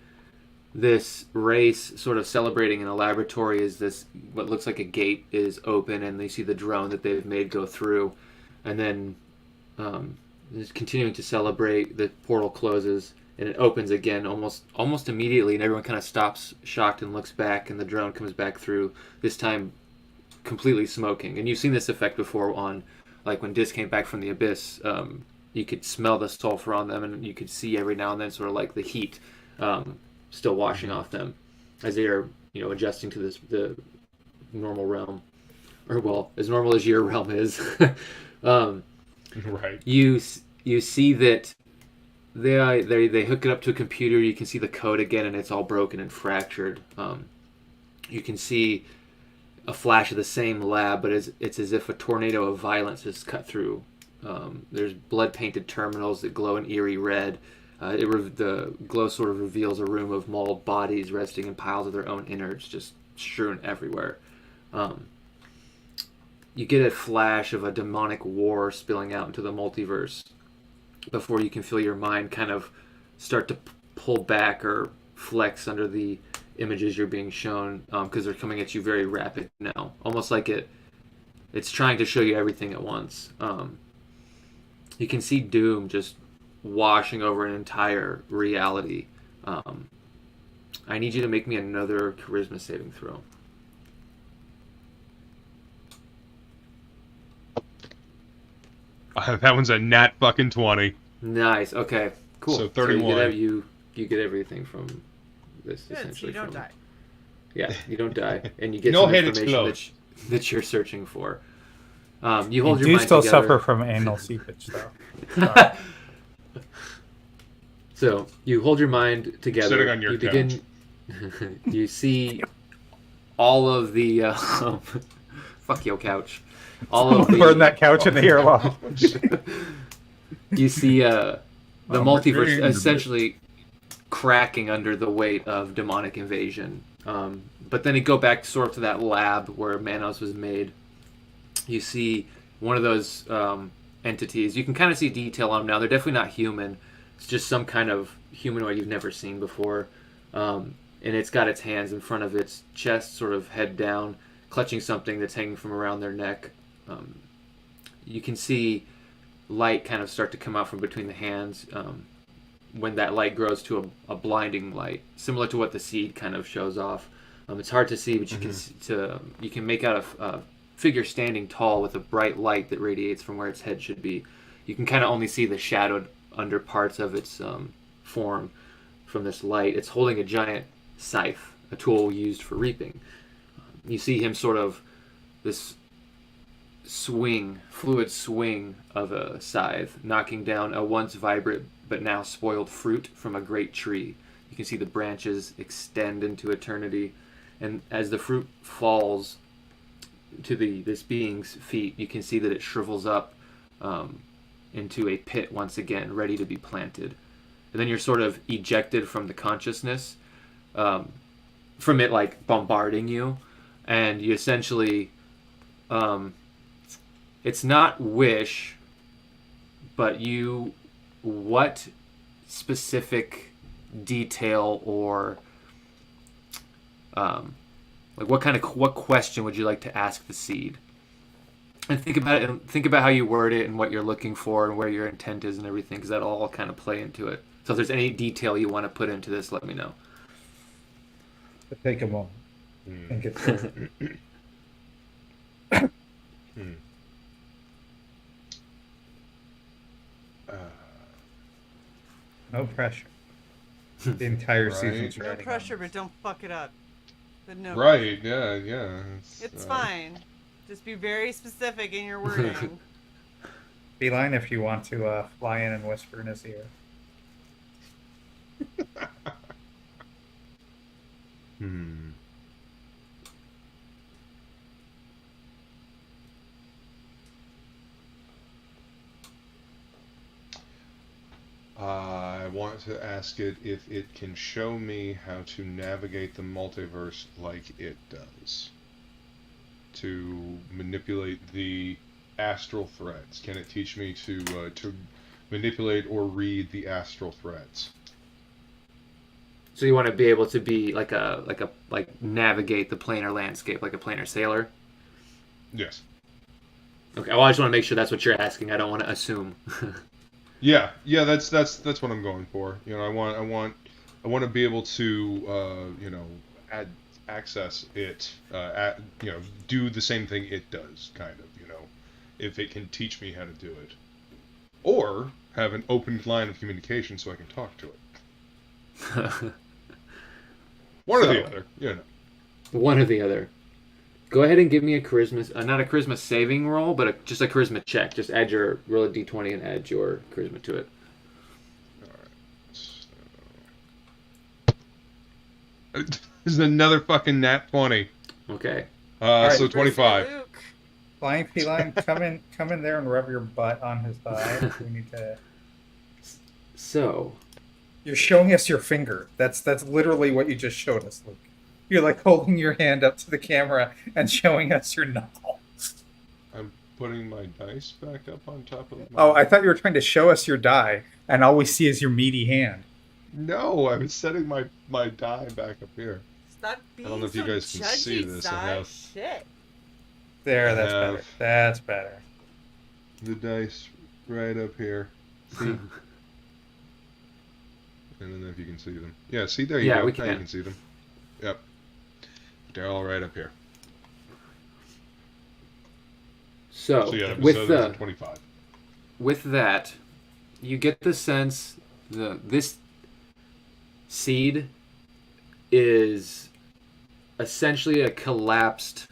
this race sort of celebrating in a laboratory as this, what looks like a gate is open, and they see the drone that they've made go through, and then just continuing to celebrate. The portal closes and it opens again almost immediately, and everyone kind of stops shocked and looks back, and the drone comes back through, this time completely smoking. And you've seen this effect before on, like when Dis came back from the abyss. You could smell the sulfur on them, and you could see every now and then sort of like the heat still washing off them as they are adjusting to the normal realm, or well, as normal as your realm is. Right. You see that they hook it up to a computer. You can see the code again, and it's all broken and fractured. You can see a flash of the same lab, but it's as if a tornado of violence has cut through. There's blood-painted terminals that glow an eerie red. The glow sort of reveals a room of mauled bodies resting in piles of their own innards, just strewn everywhere. You get a flash of a demonic war spilling out into the multiverse before you can feel your mind kind of start to pull back or flex under the images you're being shown, because they're coming at you very rapid now, almost like it's trying to show you everything at once. You can see doom just washing over an entire reality. I need you to make me another charisma saving throw. That one's a nat fucking 20. Nice. Okay. Cool. So 31. So you get everything from this. Good, so essentially you don't die. Yeah, you don't die, and you get No some head information that you're searching for. You hold You your do mind still together. suffer from anal seepage, though. Sorry. So you hold your mind together. Sitting on your you couch. You see all of the Fuck your couch. All of burn that couch in the airlock. You see the multiverse essentially cracking under the weight of demonic invasion. But then you go back sort of to that lab where Manos was made. You see one of those entities. You can kind of see detail on them now. They're definitely not human. It's just some kind of humanoid you've never seen before. And it's got its hands in front of its chest, sort of head down, clutching something that's hanging from around their neck. You can see light kind of start to come out from between the hands when that light grows to a blinding light, similar to what the seed kind of shows off. It's hard to see, but you can make out a figure standing tall with a bright light that radiates from where its head should be. You can kind of only see the shadowed under parts of its form from this light. It's holding a giant scythe, a tool used for reaping. You see him sort of this fluid swing of a scythe, knocking down a once vibrant but now spoiled fruit from a great tree. You can see the branches extend into eternity, and as the fruit falls to this being's feet, you can see that it shrivels up into a pit once again, ready to be planted. And then you're sort of ejected from the consciousness, from it like bombarding you, and you essentially, it's not wish, but what specific detail or what question would you like to ask the seed? And think about it, and think about how you word it and what you're looking for and where your intent is and everything, because that'll all kind of play into it. So if there's any detail you want to put into this, let me know. Take a moment. Think it through. No pressure. The entire season's No riding pressure, on but don't fuck it up. But no. Right, yeah. It's fine. Just be very specific in your wording. Beeline if you want to fly in and whisper in his ear. I want to ask it if it can show me how to navigate the multiverse like it does. To manipulate the astral threads. Can it teach me to manipulate or read the astral threads? So you want to be able to be like navigate the planar landscape like a planar sailor? Yes. Okay. Well, I just want to make sure that's what you're asking. I don't want to assume. Yeah. That's what I'm going for. You know, I want to be able to access it. Do the same thing it does, kind of. You know, if it can teach me how to do it, or have an open line of communication so I can talk to it. One or the other. You know. One or the other. Go ahead and give me a charisma, not a charisma saving roll, but just a charisma check. Just roll a d20 and add your charisma to it. Alright. This is another fucking nat 20. Okay. So 25. Flying feline, come in there and rub your butt on his thigh. We need to. So. You're showing us your finger. That's literally what you just showed us, Luke. You're like holding your hand up to the camera and showing us your knuckles. I'm putting my dice back up on top of my... Oh, I thought you were trying to show us your die, and all we see is your meaty hand. No, I was setting my die back up here. Stop being I don't know if you guys can see this. Shit. There, that's better. That's better. The dice right up here. See? I don't know if you can see them. Yeah, see, there you go. We can. Now you can see them. Yep. They're all right up here. So yeah, with 25. With that, you get the sense this seed is essentially a collapsed.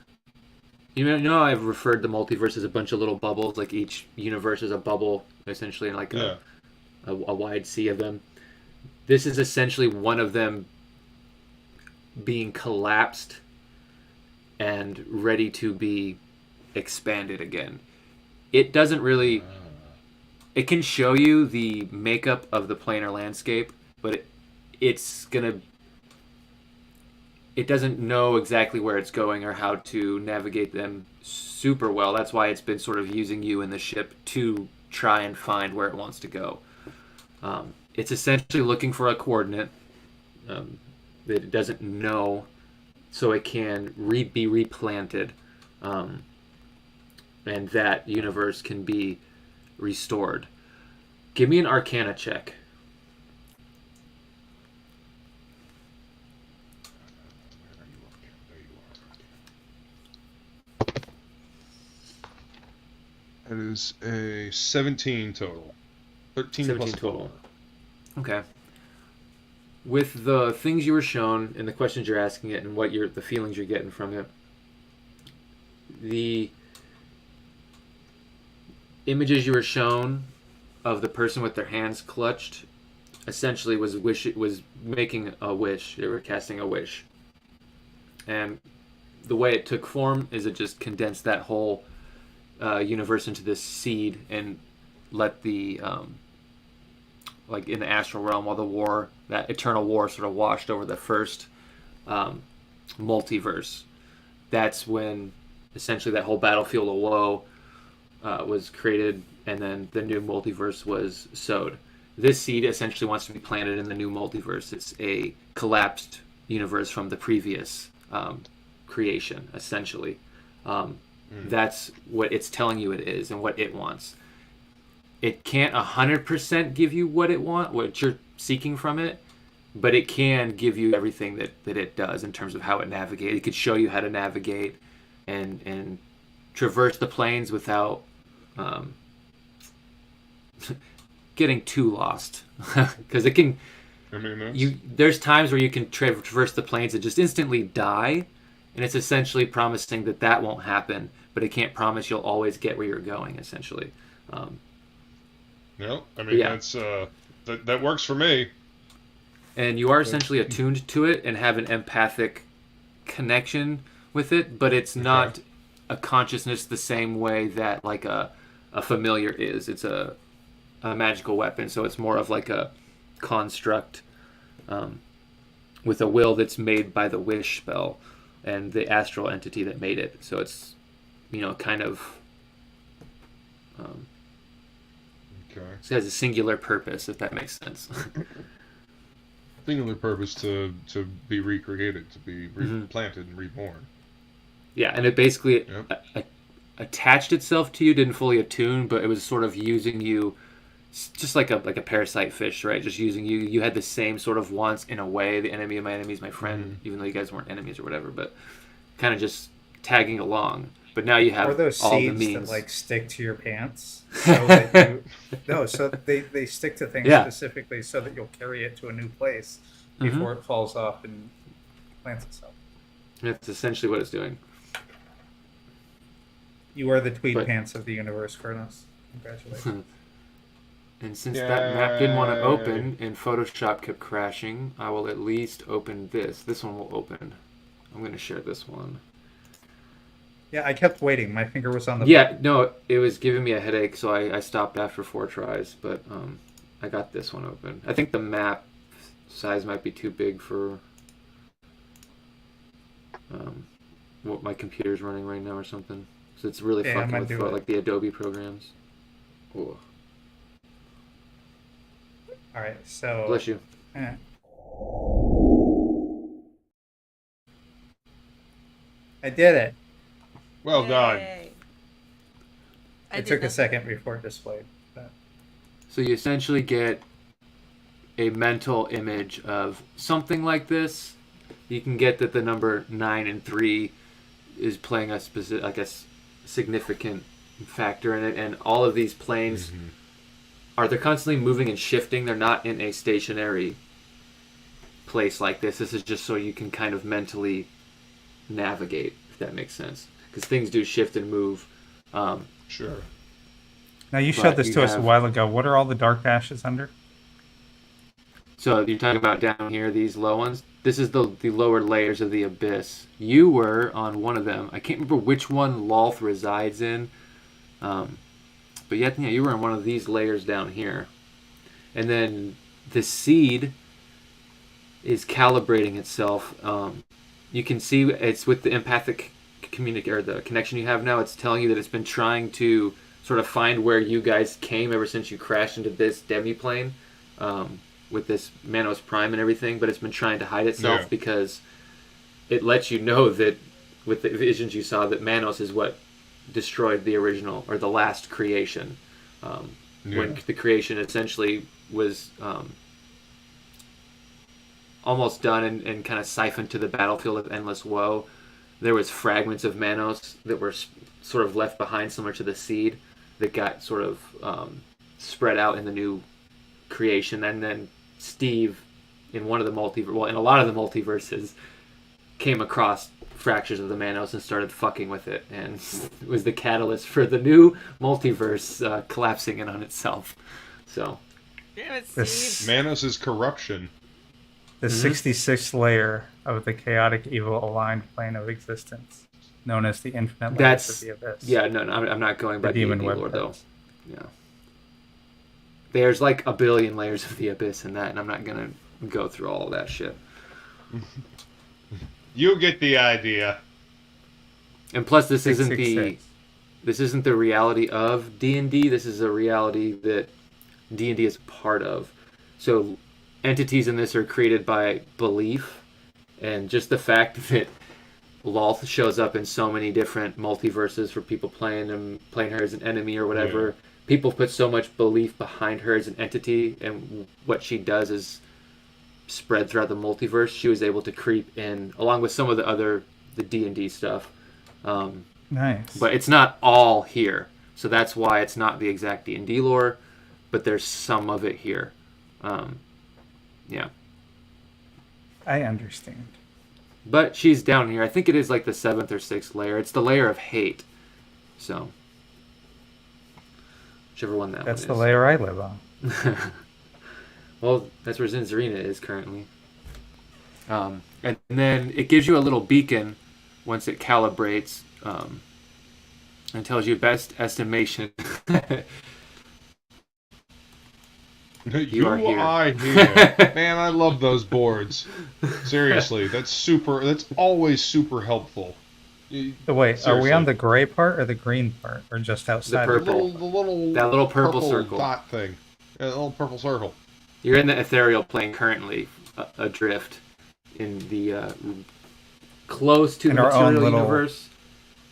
You know, I've referred to multiverse as a bunch of little bubbles. Like each universe is a bubble, essentially, like a wide sea of them. This is essentially one of them being collapsed and ready to be expanded again. It doesn't really. It can show you the makeup of the planar landscape, but it doesn't know exactly where it's going or how to navigate them super well. That's why it's been sort of using you in the ship to try and find where it wants to go. It's essentially looking for a coordinate that it doesn't know, so it can be replanted, and that universe can be restored. Give me an Arcana check. That is a 17 total. 13 17 plus total. 4. Okay. With the things you were shown and the questions you're asking it and the feelings you're getting from it, the images you were shown of the person with their hands clutched essentially was making a wish. They were casting a wish. And the way it took form is it just condensed that whole universe into this seed and let the like in the astral realm, while that eternal war sort of washed over the first multiverse. That's when essentially that whole battlefield of woe was created, and then the new multiverse was sowed. This seed essentially wants to be planted in the new multiverse. It's a collapsed universe from the previous creation, essentially. That's what it's telling you it is and what it wants. It can't 100% give you what you're seeking from it, but it can give you everything that it does in terms of how it navigates. It could show you how to navigate and traverse the planes without getting too lost. Because it can... there's times where you can traverse the planes and just instantly die, and it's essentially promising that won't happen, but it can't promise you'll always get where you're going, essentially. No, that's that works for me. And you are essentially attuned to it and have an empathic connection with it, but it's not a consciousness the same way that like a familiar is. It's a magical weapon, so it's more of like a construct with a will that's made by the wish spell and the astral entity that made it. So it's kind of it has a singular purpose, if that makes sense. Singular purpose to be recreated, to be replanted and reborn. Yeah, and it basically attached itself to you, didn't fully attune, but it was sort of using you just like a parasite fish, right? Just using you. You had the same sort of wants in a way. The enemy of my enemy is my friend, even though you guys weren't enemies or whatever, but kind of just tagging along. But now you have those all the seeds means that like stick to your pants, so that so they stick to things specifically so that you'll carry it to a new place before it falls off and plants itself. That's essentially what it's doing. You are the tweed pants of the universe, Kronos. Congratulations. And since that map didn't want to open and Photoshop kept crashing, I will at least open this. This one will open. I'm going to share this one. Yeah, I kept waiting. My finger was on the button. No, it was giving me a headache, so I stopped after 4 tries, but I got this one open. I think the map size might be too big for what my computer's running right now or something. So it's really fucking with like the Adobe programs. Ooh. All right, so... Bless you. I did it. Well done. It took a second before it displayed. But... So you essentially get a mental image of something like this. You can get that the number 9 and 3 is playing a specific, like a significant factor in it, and all of these planes they're constantly moving and shifting. They're not in a stationary place like this. This is just so you can kind of mentally navigate, if that makes sense. Because things do shift and move. Sure. Now, you showed this to us a while ago. What are all the dark ashes under? So you're talking about down here, these low ones. This is the lower layers of the abyss. You were on one of them. I can't remember which one Lolth resides in. But yeah, you were in one of these layers down here. And then the seed is calibrating itself. You can see it's with the empathic or the connection you have now. It's telling you that it's been trying to sort of find where you guys came ever since you crashed into this demiplane with this Manos Prime and everything. But it's been trying to hide itself because it lets you know that with the visions you saw that Manos is what destroyed the original or the last creation. When the creation essentially was almost done and kind of siphoned to the battlefield of endless woe, there was fragments of Manos that were sort of left behind, similar to the seed, that got sort of spread out in the new creation. And then Steve, in one of the in a lot of the multiverses, came across fractures of the Manos and started fucking with it, and it was the catalyst for the new multiverse collapsing in on itself. So, damn it, Steve. Manos is corruption. The 66th layer of the chaotic evil aligned plane of existence, known as the infinite layers of the abyss. Yeah, no, I'm not going by demon D&D web lore, though. Yeah. There's like a billion layers of the abyss in that, and I'm not going to go through all of that shit. You get the idea. And plus, this isn't the reality of D&D. This is a reality that D&D is part of. So entities in this are created by belief, and just the fact that Lolth shows up in so many different multiverses for people playing her as an enemy or whatever. Yeah. People put so much belief behind her as an entity, and what she does is spread throughout the multiverse. She was able to creep in along with some of the D&D stuff. Nice. But it's not all here, so that's why it's not the exact D&D lore, but there's some of it here. Yeah. I understand. But she's down here. I think it is like the 7th or 6th layer. It's the layer of hate. So, whichever one that's the layer I live on. Well, that's where Zinzarina is currently. And then it gives you a little beacon once it calibrates and tells you best estimation. You are here. Man, I love those boards. Seriously, that's always super helpful. Wait, seriously. Are we on the gray part or the green part, or just outside? The purple. That little purple circle. Dot thing. Yeah, that little purple circle. You're in the ethereal plane currently, adrift in the close to the material universe.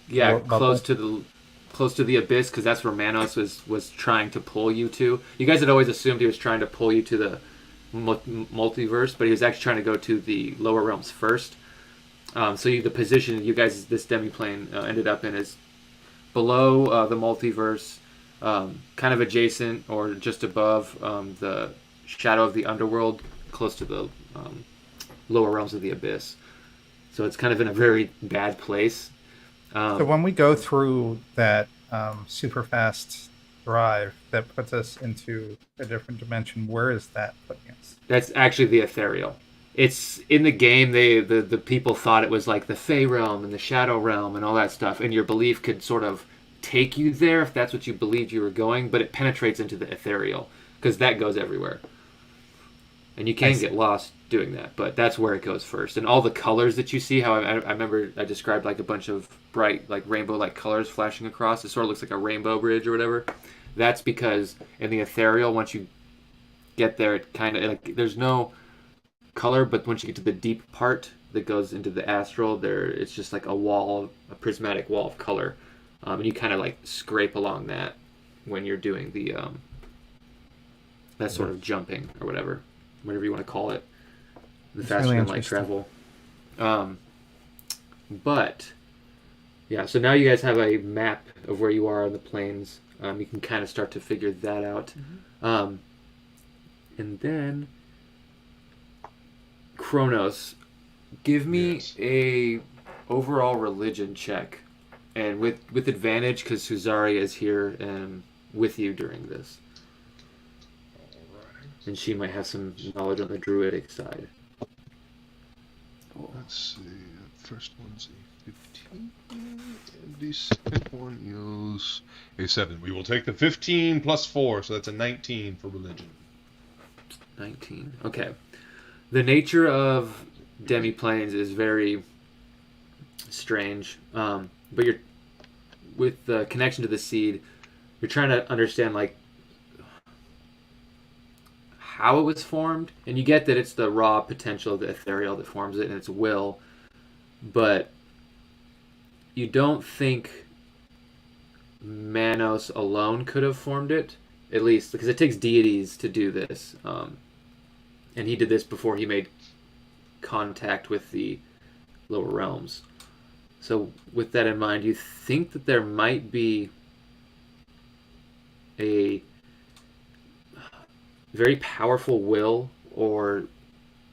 Yeah, close to the abyss, because that's where Manos was trying to pull you to. You guys had always assumed he was trying to pull you to the multiverse, but he was actually trying to go to the lower realms first. So the position you guys, this demiplane ended up in, is below the multiverse, kind of adjacent or just above the shadow of the underworld, close to the lower realms of the abyss. So it's kind of in a very bad place. So when we go through that super fast drive that puts us into a different dimension, where is that putting us? That's actually the ethereal. It's in the game. The people thought it was like the Fey realm and the Shadow realm and all that stuff, and your belief could sort of take you there if that's what you believed you were going, but it penetrates into the ethereal because that goes everywhere. And you can get lost doing that, but that's where it goes first. And all the colors that you see, how I remember I described like a bunch of bright, like rainbow-like colors flashing across. It sort of looks like a rainbow bridge or whatever. That's because in the ethereal, once you get there, it kind of like there's no color, but once you get to the deep part that goes into the astral, it's just like a prismatic wall of color, and you kind of like scrape along that when you're doing the that sort of jumping or whatever you want to call it, the faster than light travel. But yeah, so now you guys have a map of where you are on the planes. You can kind of start to figure that out. Mm-hmm. And then Kronos, give me a overall religion check, and with advantage because Suzari is here and with you during this. Alright. and she might have some knowledge on the druidic side. Let's see. The first one's a 15, and the second one is a 7. We will take the 15 plus 4, so that's a 19 for religion. 19. Okay. The nature of demiplanes is very strange, but you're with the connection to the seed, you're trying to understand like how it was formed, and you get that it's the raw potential of the ethereal that forms it and its will, but you don't think Manos alone could have formed it, at least because it takes deities to do this, and he did this before he made contact with the lower realms. So with that in mind, you think that there might be a very powerful will or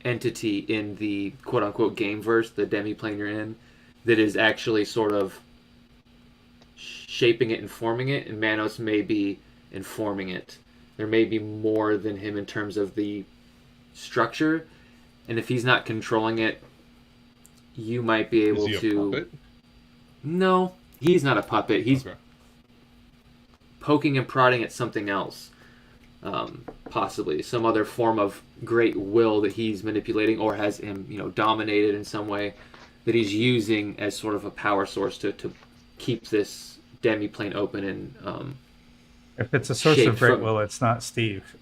entity in the quote-unquote gameverse, the demiplane you're in, that is actually sort of shaping it and forming it, and Manos may be informing it. There may be more than him in terms of the structure, and if he's not controlling it, you might be able Is he a to... puppet? No, he's not a puppet. He's Okay. poking and prodding at something else. Possibly some other form of great will that he's manipulating or has him, dominated in some way that he's using as sort of a power source to keep this demiplane open and If it's a source of great will, it's not Steve.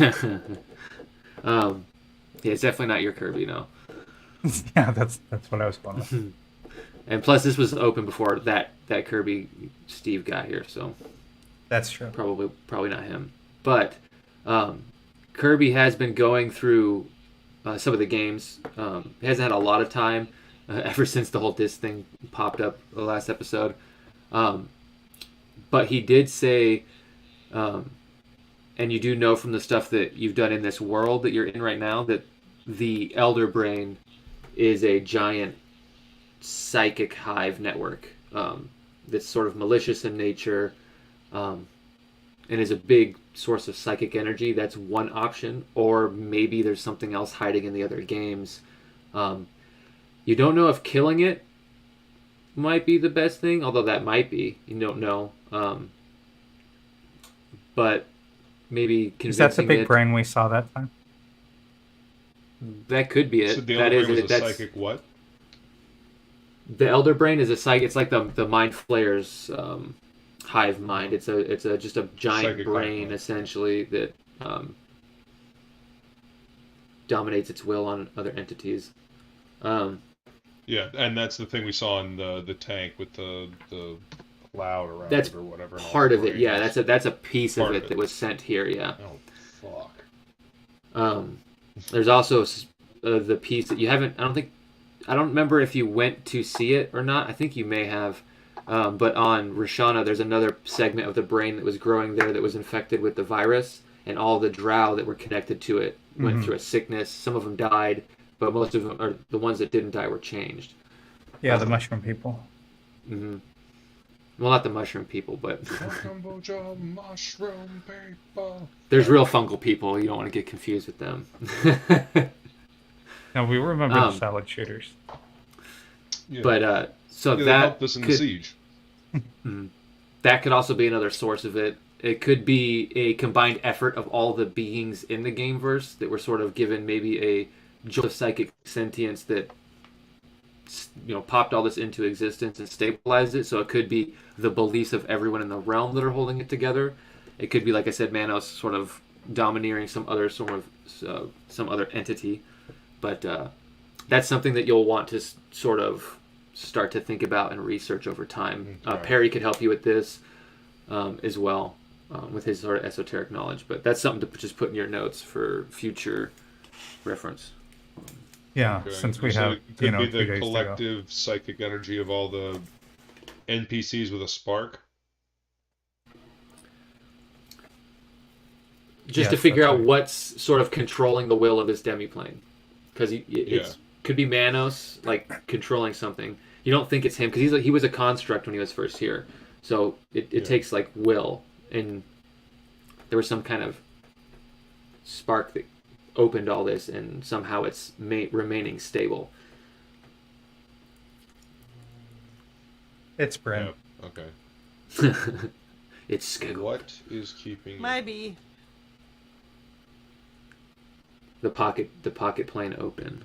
yeah, it's definitely not your Kirby, no. Yeah, that's what I was going with. And plus, this was open before that Kirby Steve got here, so That's true. probably not him. But Kirby has been going through some of the games. He hasn't had a lot of time ever since the whole disc thing popped up the last episode. But he did say, and you do know from the stuff that you've done in this world that you're in right now, that the Elder Brain is a giant psychic hive network that's sort of malicious in nature, and is a big source of psychic energy. That's one option, or maybe there's something else hiding in the other games. You don't know if killing it might be the best thing, although that might be. You don't know. But maybe convincing Is that the big it, brain we saw that time? that could be it. So the That other is brain it. was a That's psychic what? the Elder Brain is a psychic. It's like the Mind Flayer's hive mind. It's just a giant Psychic hive brain mind. essentially that dominates its will on other entities. Yeah, and that's the thing we saw in the tank with the cloud around That's it or whatever. and all part the of it. Yeah, brains. that's a piece of Part it of it. that was sent here. Yeah. Oh fuck. There's also the piece that you haven't. I don't remember if you went to see it or not. I think you may have. But on Rishana, there's another segment of the brain that was growing there that was infected with the virus, and all the drow that were connected to it went through a sickness. Some of them died, but most of them, or the ones that didn't die, were changed. Yeah, the mushroom people. Hmm. Well, not the mushroom people, but Kombucha mushroom people. there's real fungal people. You don't want to get confused with them. Now we remember the salad shooters. Yeah. But so they that helped us in the could, siege. that could also be another source of it. It could be a combined effort of all the beings in the gameverse that were sort of given maybe a jolt of psychic sentience that popped all this into existence and stabilized it. So it could be the beliefs of everyone in the realm that are holding it together. It could be, like I said, Manos sort of domineering some other entity. But that's something that you'll want to sort of start to think about and research over time. Right. Perry could help you with this as well, with his sort of esoteric knowledge. But that's something to just put in your notes for future reference. Yeah, Okay. since we So have it could be 2 the days to go. collective psychic energy of all the NPCs with a spark. Just Yes, to figure that's out right. what's sort of controlling the will of this demiplane. Because it could be Manos, like, controlling something. You don't think it's him, because he was a construct when he was first here. So it takes, like, will. And there was some kind of spark that opened all this, and somehow it's remaining stable. It's Bryn. Yeah. Okay. It's Skiggle. What is keeping Maybe. the pocket plane open?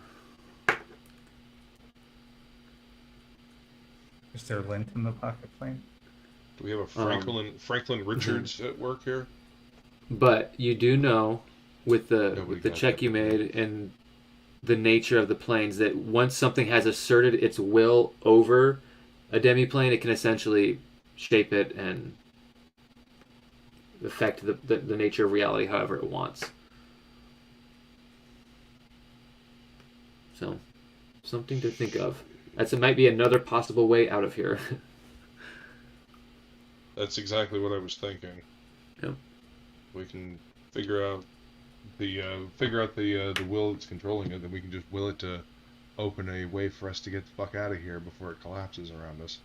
Is there lint in the pocket plane? Do we have a Franklin Richards at work here? But you do know, with the check you made and the nature of the planes, that once something has asserted its will over a demiplane, it can essentially shape it and affect the nature of reality however it wants. So, something to think of. It might be another possible way out of here. That's exactly what I was thinking. Yep. We can figure out the will that's controlling it, then we can just will it to open a way for us to get the fuck out of here before it collapses around us.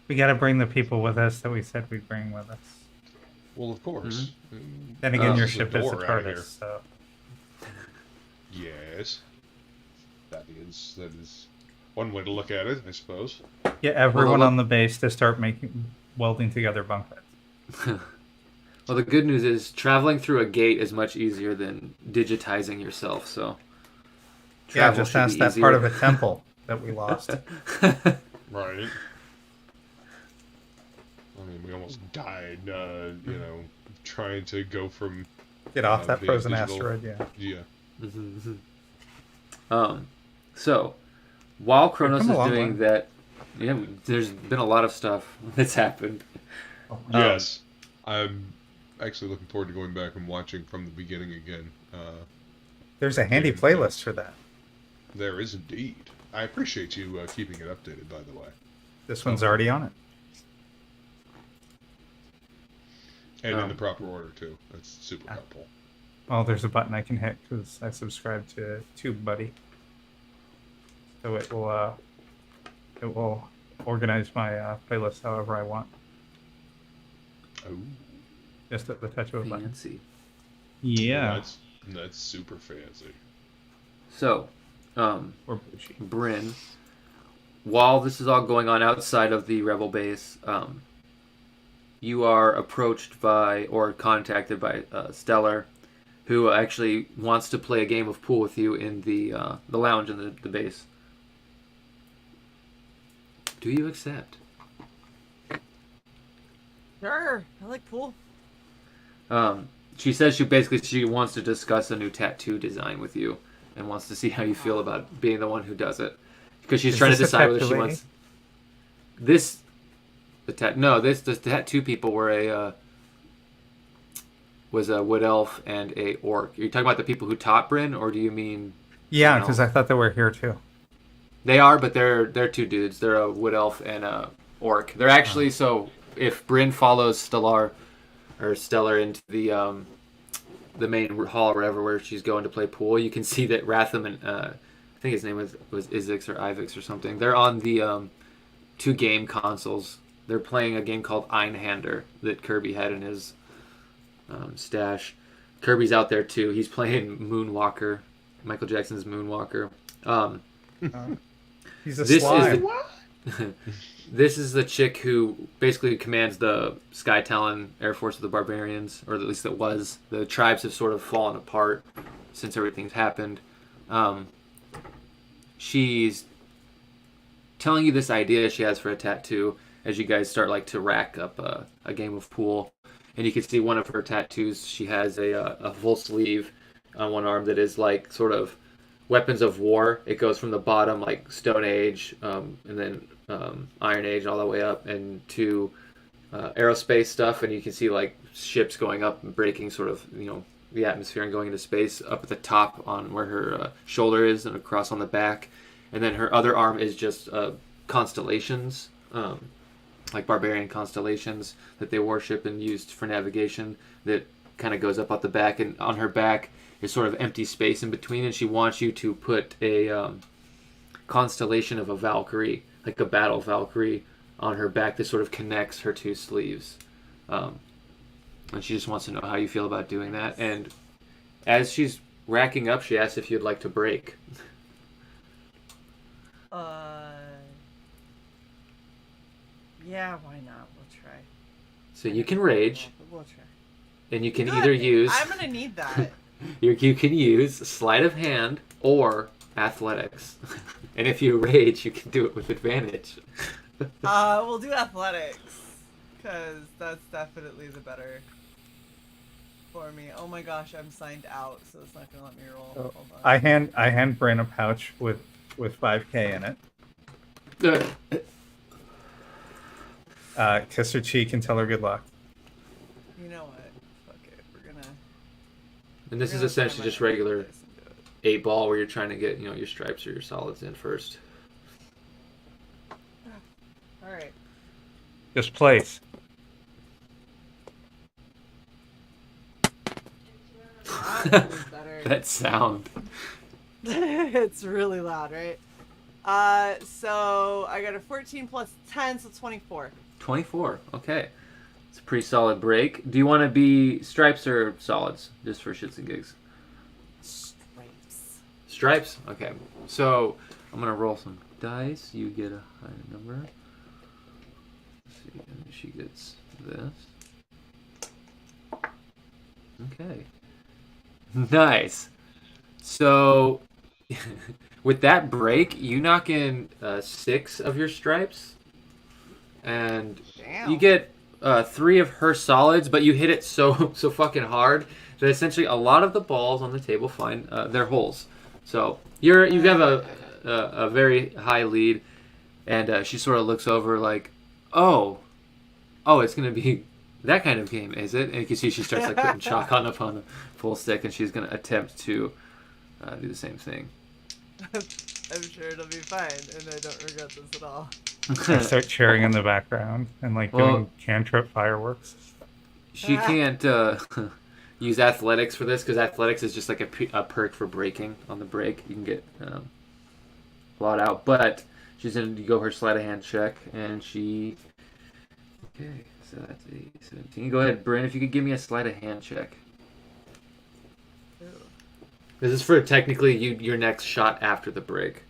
We got to bring the people with us that we said we'd bring with us. Well, of course. Mm-hmm. Then again, your ship is a TARDIS, so. Yes. That is one way to look at it, I suppose. Yeah, everyone on the base to start welding together bunk beds. Well, the good news is traveling through a gate is much easier than digitizing yourself, so... Yeah, just ask that part of a temple that we lost. Right. I mean, we almost died, trying to go from... Get off that frozen asteroid, yeah. Yeah. So, while Kronos is doing that, there's been a lot of stuff that's happened. Yes. I'm actually looking forward to going back and watching from the beginning again. There's a handy playlist for that. There is indeed. I appreciate you keeping it updated, by the way. This one's already on it. And in the proper order, too. That's super helpful. Well, there's a button I can hit because I subscribe to TubeBuddy. So it will organize my playlist however I want. Oh. Just at the touch of a button. Fancy. Yeah. Well, that's super fancy. So, Bryn, while this is all going on outside of the Rebel base, you are approached by or contacted by Stellar, who actually wants to play a game of pool with you in the lounge in the base. Do you accept? Sure, I like pool. She says she wants to discuss a new tattoo design with you and wants to see how you feel about being the one who does it, because she's trying to decide whether she wants this. The tattoo people were was a wood elf and a orc. Are you talking about the people who taught Bryn, or do you mean? Yeah, because I thought they were here too. They are, but they're two dudes. They're a wood elf and a orc. They're actually so. If Bryn follows Stellar into the main hall or wherever where she's going to play pool, you can see that Ratham and I think his name was Izix or Ivix or something. They're on the two game consoles. They're playing a game called Einhander that Kirby had in his stash. Kirby's out there too. He's playing Moonwalker, Michael Jackson's Moonwalker. He's a slime. This is the chick who basically commands the Sky Talon Air Force of the Barbarians, or at least it was. The tribes have sort of fallen apart since everything's happened. She's telling you this idea she has for a tattoo as you guys start to rack up a game of pool. And you can see one of her tattoos. She has a full sleeve on one arm that is sort of weapons of war. It goes from the bottom Stone Age and then Iron Age all the way up and to aerospace stuff, and you can see ships going up and breaking sort of the atmosphere and going into space up at the top on where her shoulder is and across on the back. And then her other arm is just constellations, barbarian constellations that they worship and used for navigation, that kind of goes up the back, and on her back is sort of empty space in between, and she wants you to put a constellation of a Valkyrie, like a battle Valkyrie, on her back that sort of connects her two sleeves. and she just wants to know how you feel about doing that. And as she's racking up, she asks if you'd like to break. Yeah, why not? We'll try. So you can rage, We'll try. and you can Good. either use I'm gonna need that. you can use sleight of hand or athletics. And if you rage, you can do it with advantage. We'll do athletics, because that's definitely the better for me. Oh my gosh, I'm signed out, so it's not gonna let me roll. Oh, Hold on. I hand Bryn a pouch with 5K in it. Kiss her cheek and tell her good luck. You know what? Fuck it. We're gonna. And this we're is gonna essentially try just my regular best and do it. 8-ball where you're trying to get, your stripes or your solids in first. All right. Just place. That was better. That sound. It's really loud, right? So I got a 14 plus 10, so 24. 24. Okay. It's a pretty solid break. Do you want to be stripes or solids? Just for shits and gigs. Stripes. Stripes? Okay. So I'm going to roll some dice. You get a higher number. Let's see. And she gets this. Okay. Nice. So with that break, you knock in 6 of your stripes. And Damn. you get 3 of her solids, but you hit it so fucking hard that essentially a lot of the balls on the table find their holes. So you have a very high lead, and she sort of looks over like, oh, it's gonna be that kind of game, is it? And you can see she starts like putting chalk on the full stick, and she's gonna attempt to do the same thing. I'm sure it'll be fine, and I don't regret this at all. I start cheering in the background and doing cantrip fireworks. She can't use athletics for this because athletics is just like a perk for breaking on the break. You can get blot out, but she's going to go her sleight of hand check, and she. Okay, so that's a 17. Go ahead, Bryn. If you could give me a sleight of hand check. This is for technically your next shot after the break.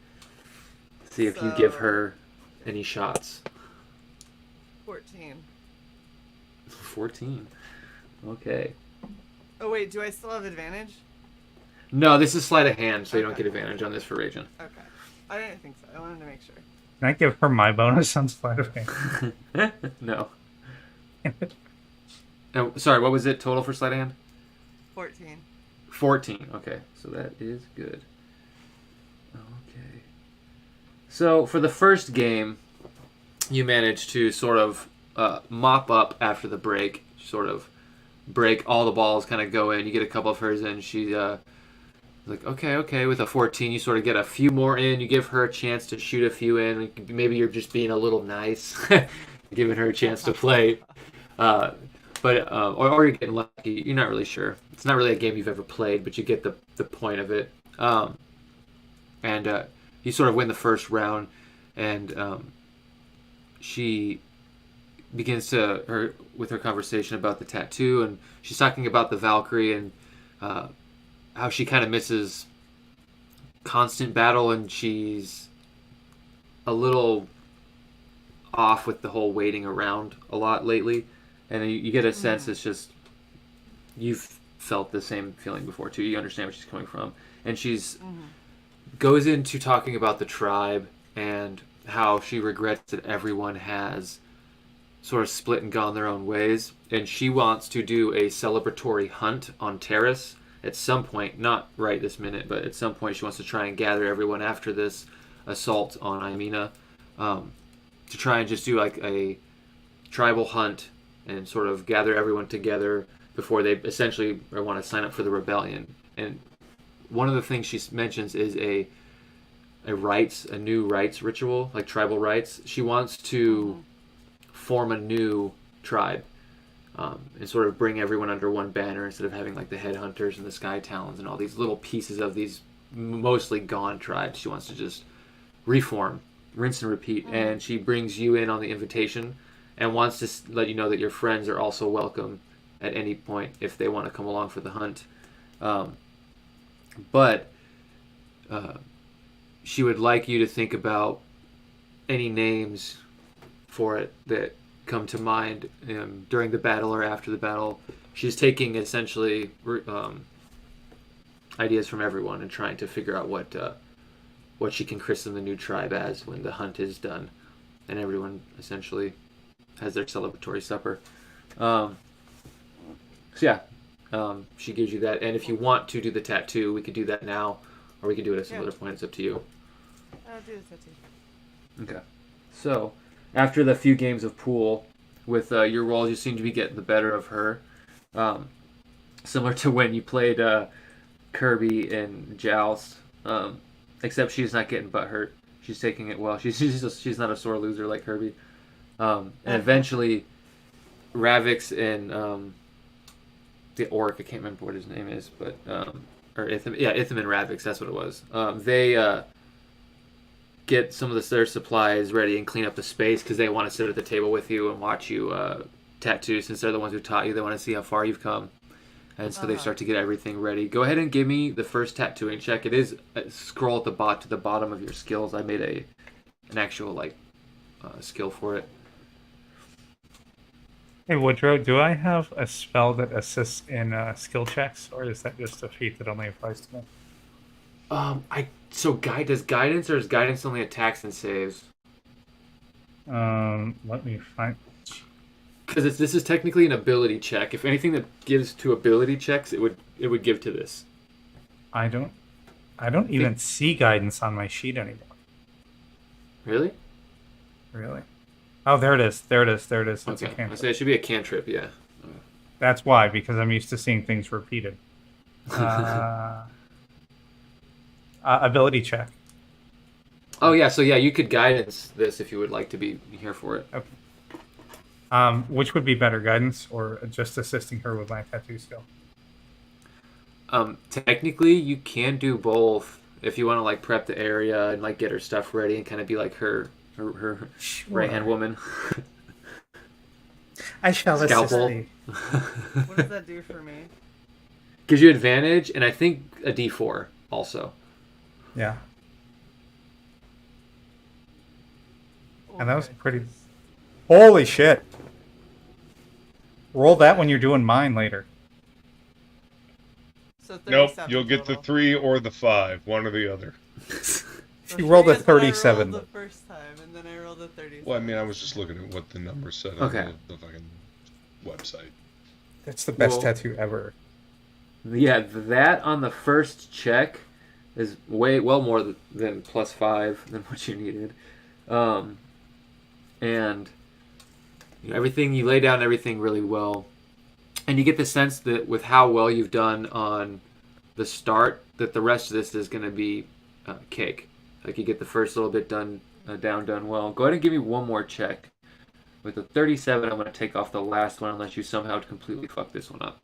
See if you give her any shots. 14. 14. Okay. Oh wait, do I still have advantage? No, this is sleight of hand, so you don't get advantage on this for raging. Okay. I didn't think so. I wanted to make sure. Can I give her my bonus on sleight of hand? No. Oh, sorry, what was it total for sleight of hand? 14. 14. Okay, so that is good. Okay. So for the first game, you managed to sort of mop up after the break, sort of break all the balls, kind of go in. You get a couple of hers in. She like, okay. With a 14, you sort of get a few more in. You give her a chance to shoot a few in. Maybe you're just being a little nice, giving her a chance to play. Or you're getting lucky. You're not really sure. It's not really a game you've ever played, but you get the point of it. And you sort of win the first round, and she begins with her conversation about the tattoo, and she's talking about the Valkyrie and how she kind of misses constant battle, and she's a little off with the whole waiting around a lot lately. And you get a sense it's just you've felt the same feeling before too. You understand where she's coming from, and she's goes into talking about the tribe and how she regrets that everyone has sort of split and gone their own ways, and she wants to do a celebratory hunt on Terrace at some point, not right this minute, but at some point she wants to try and gather everyone after this assault on Imena, to try and just do like a tribal hunt and sort of gather everyone together before they essentially want to sign up for the rebellion. And one of the things she mentions is a new rites ritual, like tribal rites. She wants to form a new tribe, and sort of bring everyone under one banner instead of having like the headhunters and the sky talons and all these little pieces of these mostly gone tribes. She wants to just reform, rinse and repeat. And she brings you in on the invitation and wants to let you know that your friends are also welcome at any point if they want to come along for the hunt. But she would like you to think about any names for it that come to mind during the battle or after the battle. She's taking essentially ideas from everyone and trying to figure out what she can christen the new tribe as when the hunt is done and everyone essentially has their celebratory supper. She gives you that, and if you want to do the tattoo, we could do that now, or we could do it at some other point. It's up to you. I'll do the tattoo. Okay. So, after the few games of pool, with your rolls, you seem to be getting the better of her. Similar to when you played Kirby in Joust, except she's not getting butt hurt. She's taking it well. She's not a sore loser like Kirby. And eventually, Ravix and the orc, I can't remember what his name is, but or Itham and Ravix, that's what it was. They get some of their supplies ready and clean up the space because they want to sit at the table with you and watch you tattoo. Since they're the ones who taught you, they want to see how far you've come, and so they start to get everything ready. Go ahead and give me the first tattooing check. It is scroll at to the bottom of your skills. I made an actual skill for it. Hey Woodrow, do I have a spell that assists in skill checks, or is that just a feat that only applies to me? Does guidance, or is guidance only attacks and saves? Let me find. Because this is technically an ability check. If anything that gives to ability checks, it would give to this. I don't even see guidance on my sheet anymore. Really? Really? Oh, there it is. That's okay. a cantrip. I say it should be a cantrip, yeah. That's why, because I'm used to seeing things repeated. Ability check. Oh yeah, so yeah, you could guidance this if you would like to be here for it. Okay. Which would be better, guidance or just assisting her with my tattoo skill? Technically, you can do both if you want to prep the area and get her stuff ready and kind of be like her right hand woman. I shall Scalpel. assist thee. What does that do for me? Gives you advantage, and I think a D4 also. Yeah. And that was pretty... Holy shit! Roll that when you're doing mine later. So nope, you'll get the 3 or the 5, one or the other. She rolled a 37. I rolled the first time, and then I rolled a 37. Well, I mean, I was just looking at what the numbers said on the fucking website. That's the best tattoo ever. Yeah, that on the first check is well more than +5 than what you needed. And everything, you lay down everything really well. And you get the sense that with how well you've done on the start, that the rest of this is going to be cake. You get the first little bit done well. Go ahead and give me one more check. With the 37, I'm going to take off the last one unless you somehow completely fuck this one up.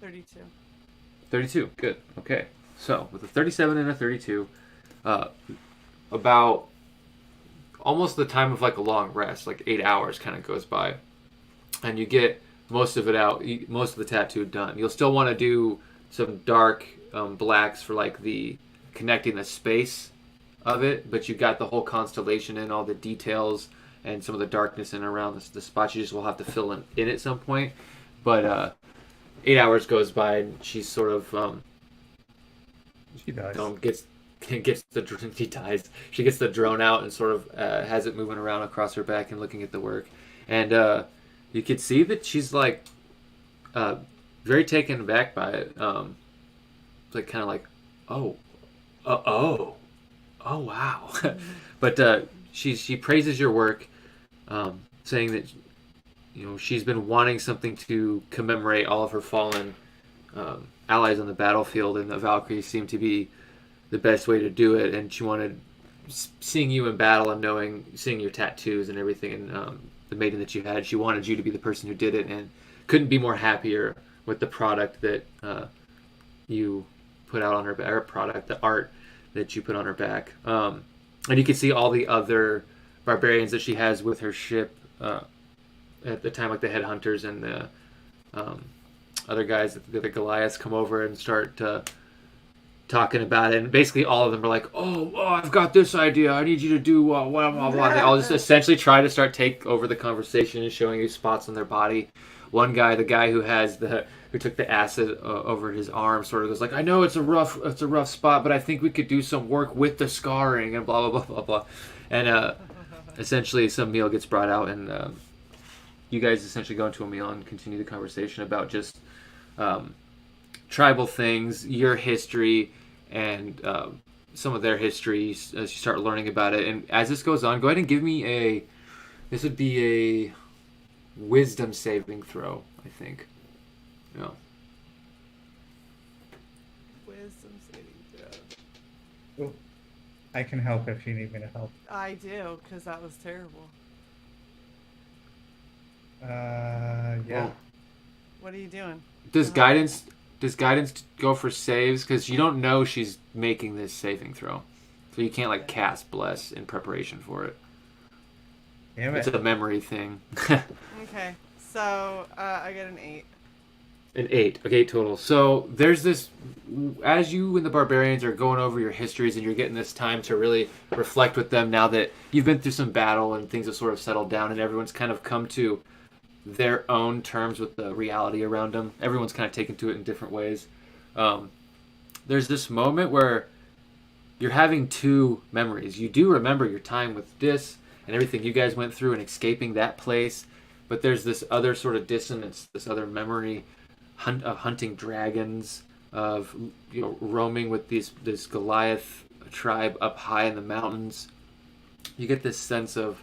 32. 32, good. Okay. So, with a 37 and a 32, about almost the time of a long rest, 8 hours kind of goes by. And you get most of it out, most of the tattoo done. You'll still want to do some dark blacks for the connecting the space of it, but you got the whole constellation and all the details and some of the darkness in around the spots. You just will have to fill in at some point. But 8 hours goes by and she's sort of she dies. She dies. She gets the drone out and sort of has it moving around across her back and looking at the work. And you could see that she's very taken aback by it. Oh wow. But she praises your work, saying that she's been wanting something to commemorate all of her fallen allies on the battlefield, and the Valkyrie seemed to be the best way to do it. And she wanted, seeing you in battle and seeing your tattoos and everything, and the mating that you had, she wanted you to be the person who did it, and couldn't be more happier with the product that you put out on her back, the art that you put on her back. And you can see all the other barbarians that she has with her ship at the time, like the headhunters and the other guys, the Goliaths, come over and start talking about it. And basically all of them are like, oh, I've got this idea. I need you to do blah, blah, blah. They all just essentially try to take over the conversation and showing you spots on their body. One guy, the guy who took the acid over his arm, sort of goes like, I know it's a rough spot, but I think we could do some work with the scarring and blah, blah, blah, blah, blah. And essentially some meal gets brought out, and you guys essentially go into a meal and continue the conversation about just tribal things, your history, and some of their history as you start learning about it. And as this goes on, go ahead and give me this would be a wisdom saving throw, I think. No. Wisdom saving throw. Ooh. I can help if you need me to help. I do, because that was terrible. Yeah. What are you doing? Does guidance go for saves? Because you don't know she's making this saving throw, so you can't like cast bless in preparation for it. Damn it. It's a memory thing. Okay, so I get an 8. An 8. Okay, total. So there's this, as you and the barbarians are going over your histories and you're getting this time to really reflect with them now that you've been through some battle and things have sort of settled down and everyone's kind of come to their own terms with the reality around them. Everyone's kind of taken to it in different ways. There's this moment where you're having two memories. You do remember your time with Dis and everything you guys went through and escaping that place, but there's this other sort of dissonance, this other memory of hunting dragons, of roaming with this Goliath tribe up high in the mountains. You get this sense of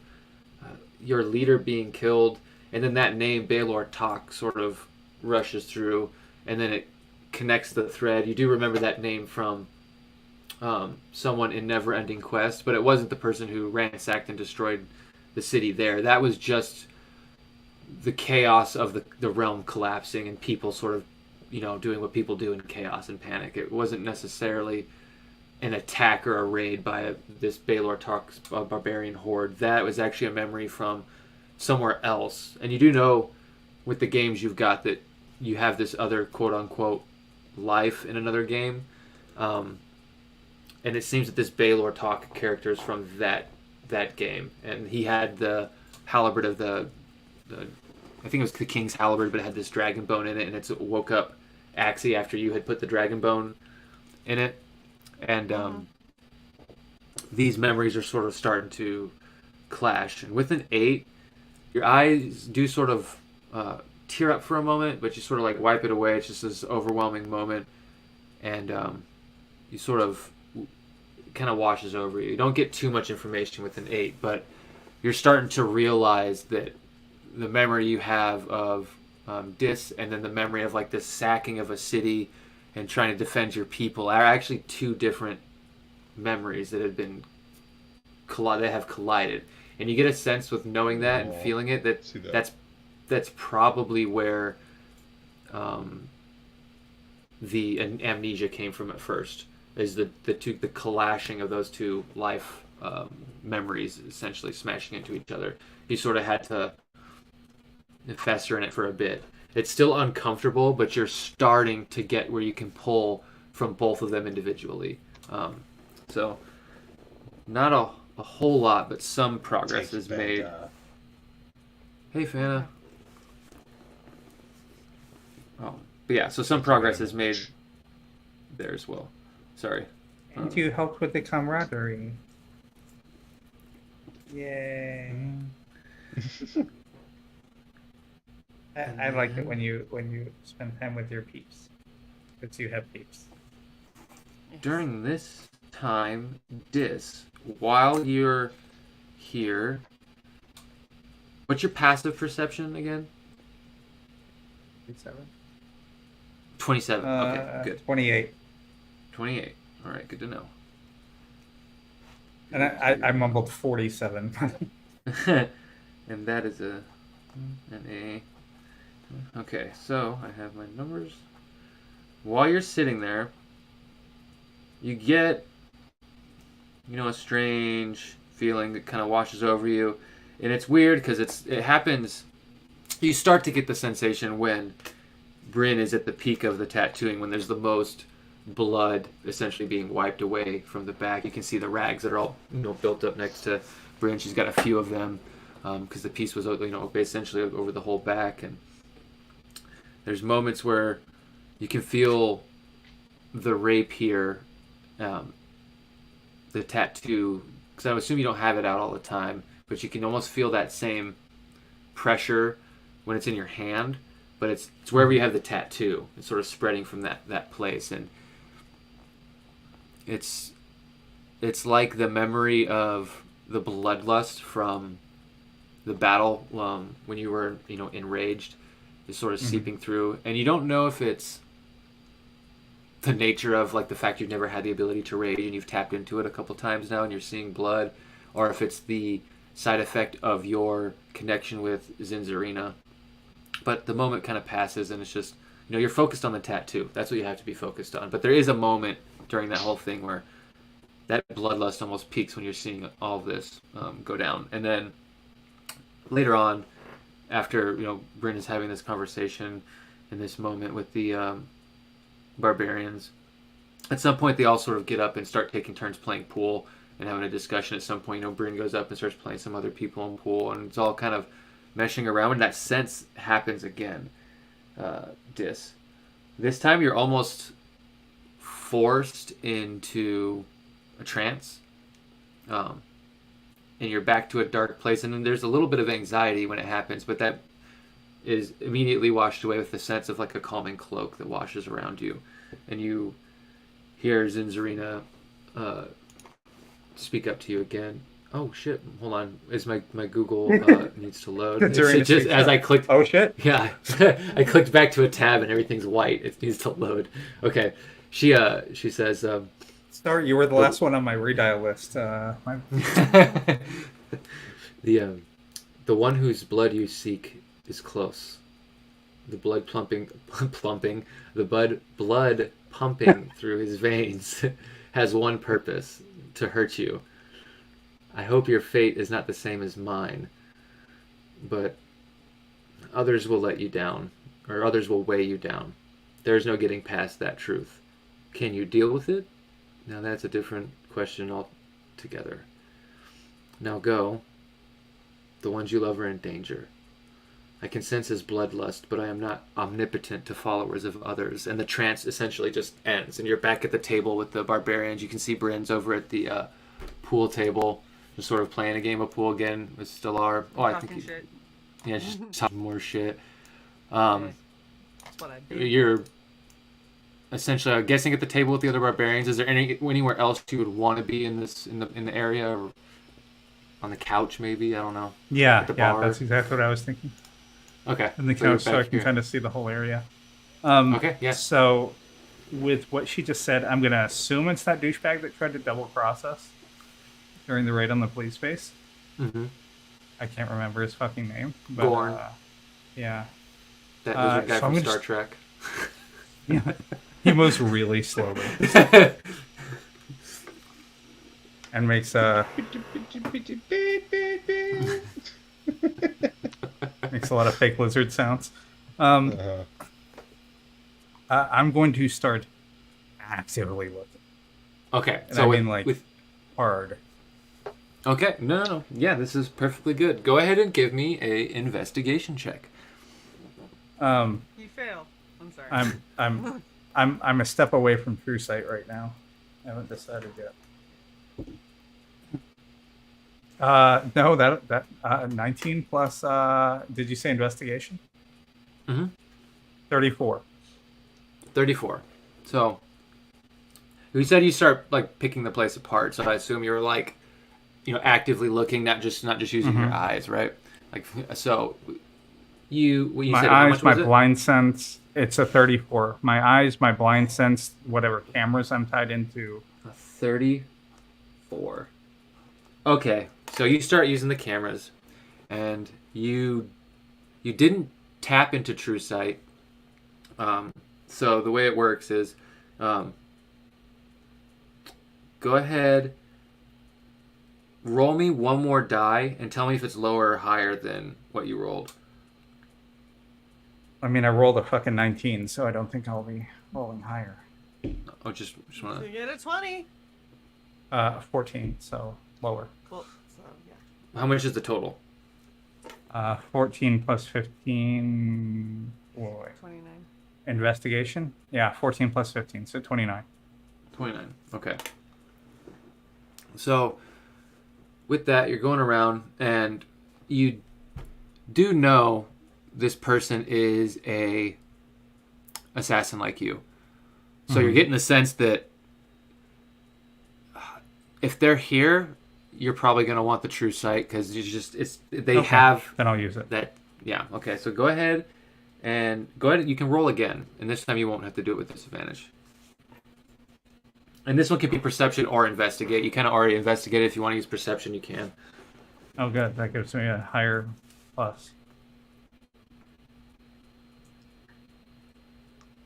your leader being killed, and then that name Baelor Talk sort of rushes through, and then it connects the thread. You do remember that name from someone in Never-Ending Quest, but it wasn't the person who ransacked and destroyed the city there. That was just the chaos of the realm collapsing and people sort of, doing what people do in chaos and panic. It wasn't necessarily an attack or a raid by this Baelor Talk's barbarian horde. That was actually a memory from somewhere else. And you do know with the games you've got that you have this other quote-unquote life in another game. And it seems that this Baelor Talk character is from that game. And he had the halberd of the I think it was the King's Halberd, but it had this dragon bone in it, and it woke up Axie after you had put the dragon bone in it. And these memories are sort of starting to clash. And with an 8, your eyes do sort of tear up for a moment, but you sort of like wipe it away. It's just this overwhelming moment. And you sort of kind of washes over you. You don't get too much information with an 8, but you're starting to realize that the memory you have of Dis and then the memory of like this sacking of a city and trying to defend your people are actually two different memories that have been collided. And you get a sense with knowing that and feeling it that's probably where the amnesia came from at first, is the clashing of those two life memories essentially smashing into each other. You sort of had to fester in it for a bit. It's still uncomfortable, but you're starting to get where you can pull from both of them individually. So not a whole lot, but some progress is made. Hey, Fana. Oh, but yeah, so some progress is made there as well. Sorry. And you helped with the camaraderie. Yay. I like it when you spend time with your peeps. Because you have peeps. During this time, Dis, while you're here, what's your passive perception again? 27. Okay, good. 28. 28. All right, good to know. And I mumbled 47. And that is an A. Okay, so I have my numbers. While you're sitting there, you get, a strange feeling that kind of washes over you. And it's weird because it happens. You start to get the sensation when Bryn is at the peak of the tattooing, when there's the most blood essentially being wiped away from the back. You can see the rags that are all built up next to Bryn. She's got a few of them because the piece was essentially over the whole back. And there's moments where you can feel the rape here, the tattoo, because I assume you don't have it out all the time, but you can almost feel that same pressure when it's in your hand, but it's wherever you have the tattoo. It's sort of spreading from that place, and it's like the memory of the bloodlust from the battle when you were enraged is sort of seeping through, and you don't know if it's the nature of like the fact you've never had the ability to rage and you've tapped into it a couple times now and you're seeing blood, or if it's the side effect of your connection with Zinzarina. But the moment kind of passes and it's just, you're focused on the tattoo. That's what you have to be focused on. But there is a moment during that whole thing where that bloodlust almost peaks when you're seeing all of this go down. And then later on, after, Bryn is having this conversation in this moment with the barbarians, at some point they all sort of get up and start taking turns playing pool and having a discussion. At some point, Bryn goes up and starts playing some other people in pool, and it's all kind of meshing around, and that sense happens again. This time you're almost forced into a trance, and you're back to a dark place, and then there's a little bit of anxiety when it happens, but that is immediately washed away with the sense of like a calming cloak that washes around you, and you hear Zinzarina speak up to you again. Oh shit! Hold on, is my Google needs to load? It's just as I clicked. Oh shit! Yeah, I clicked back to a tab and everything's white. It needs to load. Okay, she says. Sorry, you were the last one on my redial list. The one whose blood you seek is close. The blood blood pumping through his veins has one purpose: to hurt you. I hope your fate is not the same as mine, but others will let you down, or others will weigh you down. There's no getting past that truth. Can you deal with it? Now that's a different question altogether. Now go. The ones you love are in danger. I can sense his bloodlust, but I am not omnipotent to followers of others. And the trance essentially just ends, and you're back at the table with the barbarians. You can see Bryn's over at the pool table, just sort of playing a game of pool again with Stellar. Oh, I think shit. Yeah, just talking more shit. That's what I do. You're essentially guessing at the table with the other barbarians. Is there anywhere else you would want to be in the area, or on the couch maybe? I don't know. Yeah, that's exactly what I was thinking. Okay. In the couch, so I can kind of see the whole area. Okay. Yeah. So, with what she just said, I'm gonna assume it's that douchebag that tried to double cross us during the raid on the police base. Mm-hmm. I can't remember his fucking name. But, Gorn. Yeah. That lizard guy from Star Trek. Yeah. He moves really slowly. And makes makes a lot of fake lizard sounds. I'm going to start actively looking. Okay. And so I mean, hard. Okay. No. Yeah, this is perfectly good. Go ahead and give me a investigation check. You fail. I'm sorry. I'm a step away from true sight right now. I haven't decided yet. No, that 19 plus. Did you say investigation? Mm-hmm. 34. 34. So, you said you start like picking the place apart. So I assume you're like, actively looking, not just using your eyes, right? Like, so you my said, eyes, my blind sense. It's a 34. My eyes, my blind sense, whatever cameras I'm tied into. A 34. Okay, so you start using the cameras, and you didn't tap into true sight. So the way it works is, go ahead roll me one more die and tell me if it's lower or higher than what you rolled. I mean, I rolled a fucking 19, so I don't think I'll be rolling higher. Oh, just want You to... get a 20. 14, so lower. Well, so yeah. How much is the total? 14 plus 15. Whoa, wait. 29. Investigation? Yeah, 14 plus 15, so 29. 29. Okay. So, with that, you're going around, and you do know this person is a assassin like you. So you're getting the sense that if they're here, you're probably going to want the true sight because they have. Then I'll use it. That. Yeah. Okay. So go ahead. You can roll again, and this time you won't have to do it with disadvantage. And this one can be perception or investigate. You kind of already investigated. If you want to use perception, you can. Oh, good. That gives me a higher plus.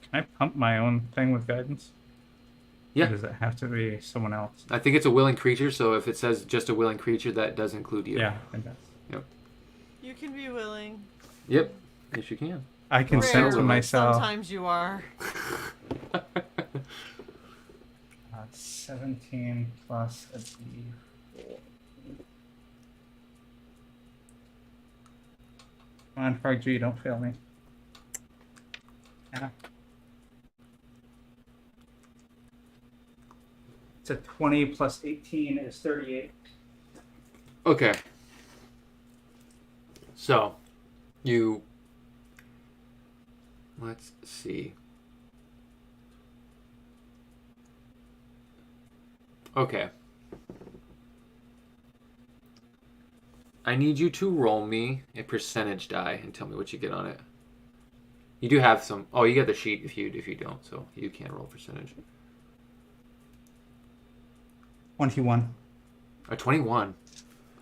Can I pump my own thing with guidance? Yeah. Or does it have to be someone else? I think it's a willing creature, so if it says just a willing creature, that does include you. Yeah, it does. Yep. You can be willing. Yep. Yes, you can. I consent to Rarely, myself. Sometimes you are. 17 plus a D4. Come on, Frog G, don't fail me. Yeah. It's a 20 plus 18 is 38. Okay. So, let's see. Okay. I need you to roll me a percentage die and tell me what you get on it. You do have some. Oh, you got the sheet if you don't, so you can't roll percentage. 21. 21.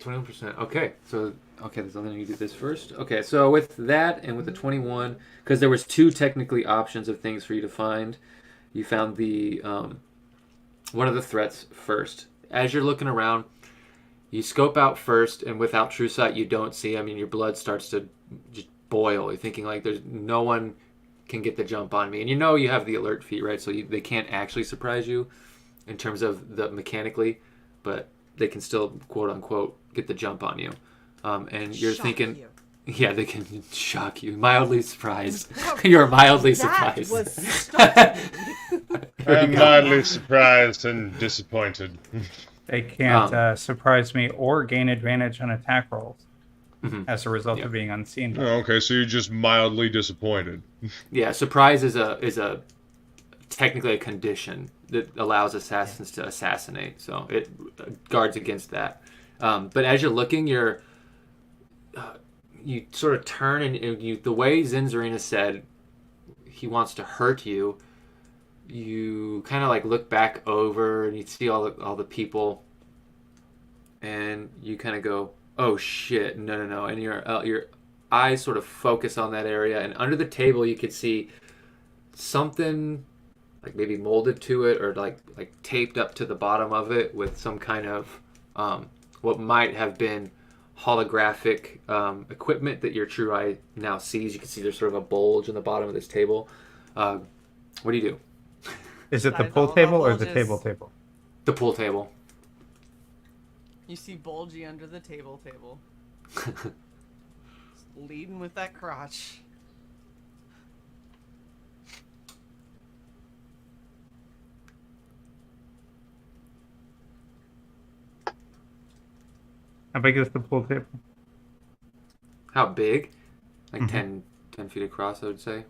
21%. Okay, so then you do this first. Okay, so with that and with the 21, because there was two technically options of things for you to find, you found the one of the threats first. As you're looking around, you scope out first, and without true sight, you don't see. I mean, your blood starts to just boil. You're thinking like, there's no one can get the jump on me, and you know you have the alert feat, right? So they can't actually surprise you in terms of the mechanically, but they can still quote unquote get the jump on you. And you're thinking, yeah, they can shock you, mildly surprised. You're mildly surprised. That was stunning. I'm mildly surprised and disappointed. They can't surprise me or gain advantage on attack rolls as a result of being unseen. Oh, okay, so you're just mildly disappointed. Yeah, surprise is a technically a condition that allows assassins to assassinate, so it guards against that. But as you're looking, you sort of turn, and the way Zinzarina said he wants to hurt you, you kind of like look back over and you see all the people, and you kind of go, oh shit, no, and your eyes sort of focus on that area, and under the table you could see something like maybe molded to it or like taped up to the bottom of it with some kind of what might have been holographic equipment that your true eye now sees. You can see there's sort of a bulge in the bottom of this table. What do you do? Is it the pool table or the table? The pool table. You see Bulgy under the table. Leading with that crotch. How big is the pool table? How big? Like 10 feet across, I would say.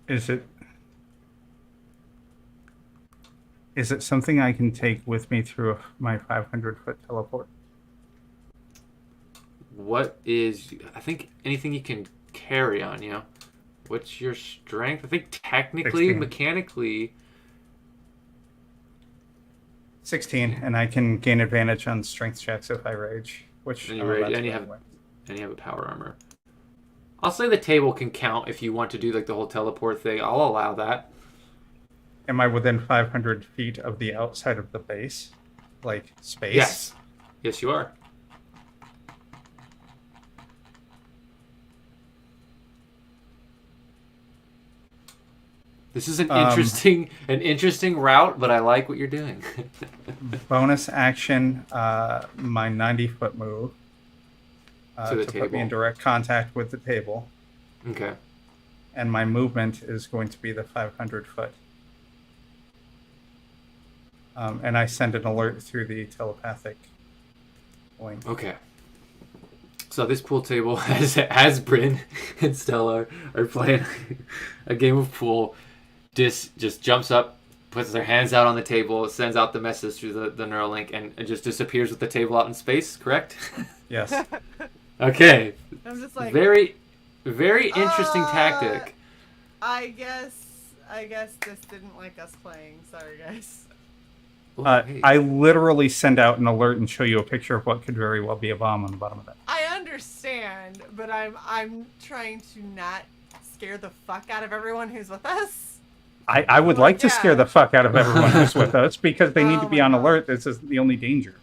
Is it something I can take with me through my 500-foot teleport? I think anything you can carry on you. What's your strength? I think technically, 16. mechanically... 16, and I can gain advantage on strength checks if I rage. Which and you have a power armor. I'll say the table can count if you want to do like the whole teleport thing. I'll allow that. Am I within 500 feet of the outside of the base? Like, space? Yes. Yes, you are. This is an interesting route, but I like what you're doing. Bonus action, my 90-foot move to put me in direct contact with the table. Okay. And my movement is going to be the 500-foot. And I send an alert through the telepathic link. Okay. So this pool table, as Bryn and Stella are playing a game of pool, Dis just jumps up, puts their hands out on the table, sends out the message through the Neuralink, and just disappears with the table out in space, correct? Yes. Okay. I'm just like... Very, very interesting tactic. I guess this didn't like us playing. Sorry, guys. I literally send out an alert and show you a picture of what could very well be a bomb on the bottom of it. I understand, but I'm trying to not scare the fuck out of everyone who's with us. I would like to scare the fuck out of everyone who's with us because they need to be on alert. This is the only danger.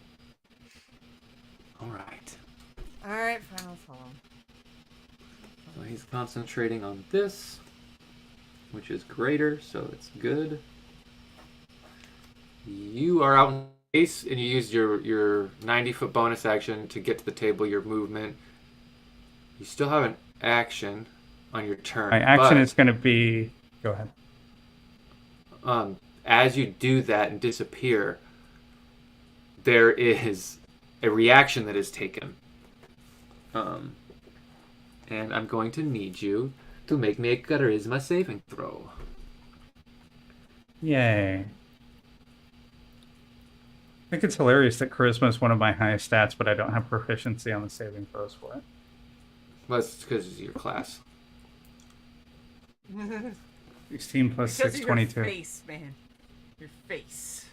All right. All right, fine, I'll follow him. So he's concentrating on this, which is greater, so it's good. You are out in space, and you used your 90-foot bonus action to get to the table, your movement. You still have an action on your turn. My action is going to be... Go ahead. As you do that and disappear, there is a reaction that is taken. And I'm going to need you to make me a charisma saving throw. Yay. I think it's hilarious that charisma is one of my highest stats, but I don't have proficiency on the saving throws for it. Well, that's because it's your class. 16 plus 6, 22. Your face, man. Your face.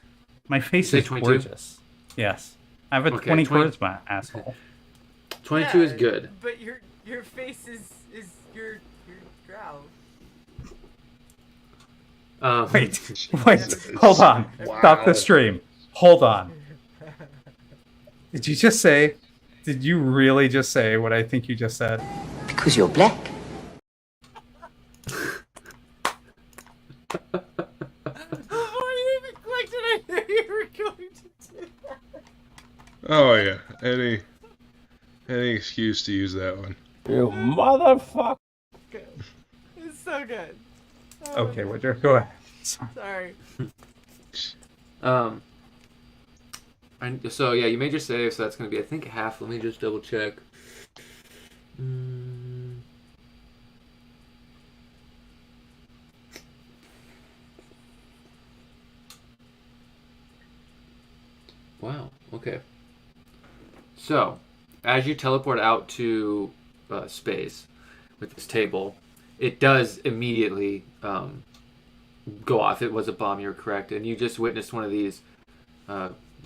My face is 22? gorgeous. Yes. I have a 20 charisma, asshole. 22 is good. But your face is your drow. Wait, hold on. Wow. Stop the stream. Hold on. Did you really just say what I think you just said? Because you're black. Before you even clicked it, I knew you were going to do that. Oh yeah, any excuse to use that one. You motherfucker! Good. It's so good. Okay, Woodrow, go ahead. Sorry. So yeah, you made your save, so that's going to be, I think, half. Let me just double check. Wow, okay. So, as you teleport out to space with this table, it does immediately go off. It was a bomb, you're correct. And you just witnessed one of these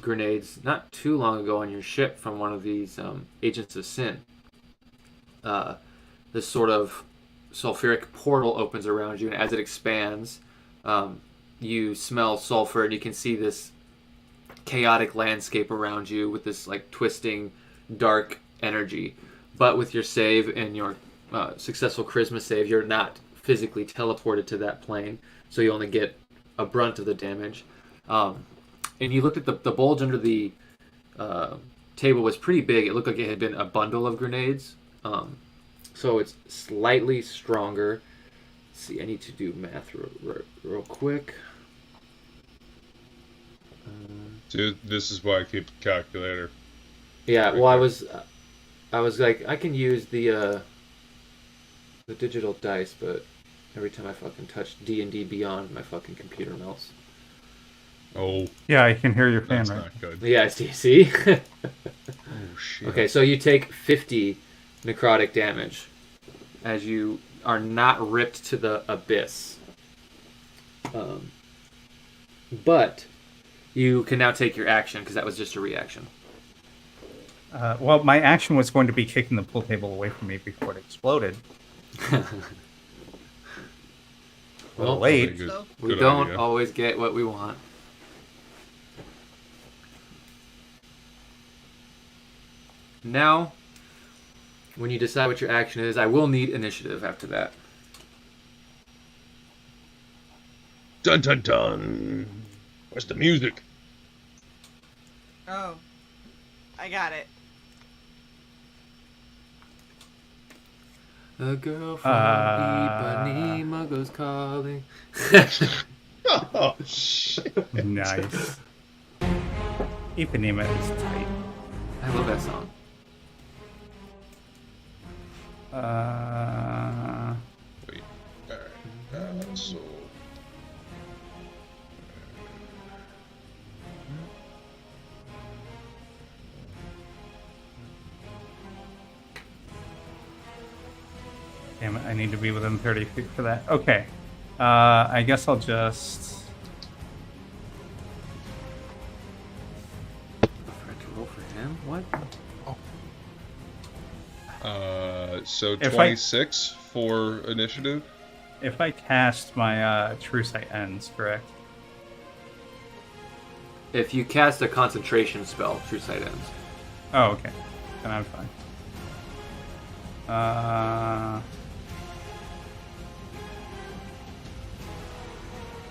grenades not too long ago on your ship from one of these agents of sin. This sort of sulfuric portal opens around you, and as it expands, you smell sulfur, and you can see this chaotic landscape around you with this like twisting dark energy. But with your save and your successful charisma save, you're not physically teleported to that plane, so you only get a brunt of the damage. And you looked at the bulge under the table was pretty big. It looked like it had been a bundle of grenades. So it's slightly stronger. Let's see, I need to do math real quick. Dude, this is why I keep a calculator. Yeah, well, I was like, I can use the digital dice, but every time I fucking touch D&D Beyond, my fucking computer melts. Oh. Yeah, I can hear your fan, That's right? not good. Yeah, see? Oh, shit. Okay, so you take 50 necrotic damage as you are not ripped to the abyss. But you can now take your action, because that was just a reaction. Well, my action was going to be kicking the pool table away from me before it exploded. Well, late. Good, So- We good don't idea. always get what we want. Now, when you decide what your action is, I will need initiative after that. Dun dun dun. Where's the music? Oh. I got it. A girl from Ipanema goes calling. Oh shit. Nice. Ipanema is tight. I love that song. Wait. Alright. So. Damn it, I need to be within 30 feet for that. Okay. I guess I'll just... I forgot to roll for him? What? So If 26 for initiative. If I cast my True Sight ends, correct? If you cast a concentration spell, True Sight ends. Oh, okay. Then I'm fine.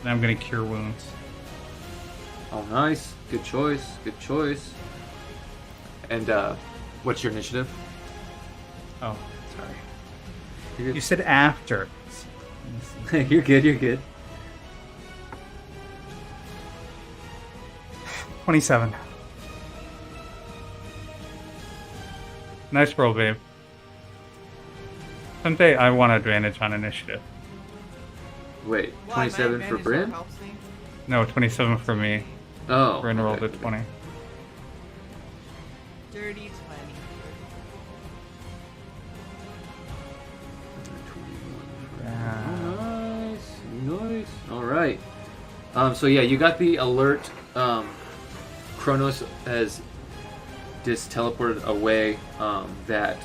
Then I'm gonna Cure Wounds. Oh, nice. Good choice. Good choice. And, what's your initiative? Oh, sorry. You're You good. said after. You're good, you're good. 27. Nice roll, babe. Someday I want advantage on initiative. Wait, Why, my 27 for advantage Bryn? helps me. No, 27 for me. Oh. Bryn rolled okay. a 20. Dirty 20. Oh, nice. Nice. Alright. So yeah, you got the alert. Kronos has just teleported away. That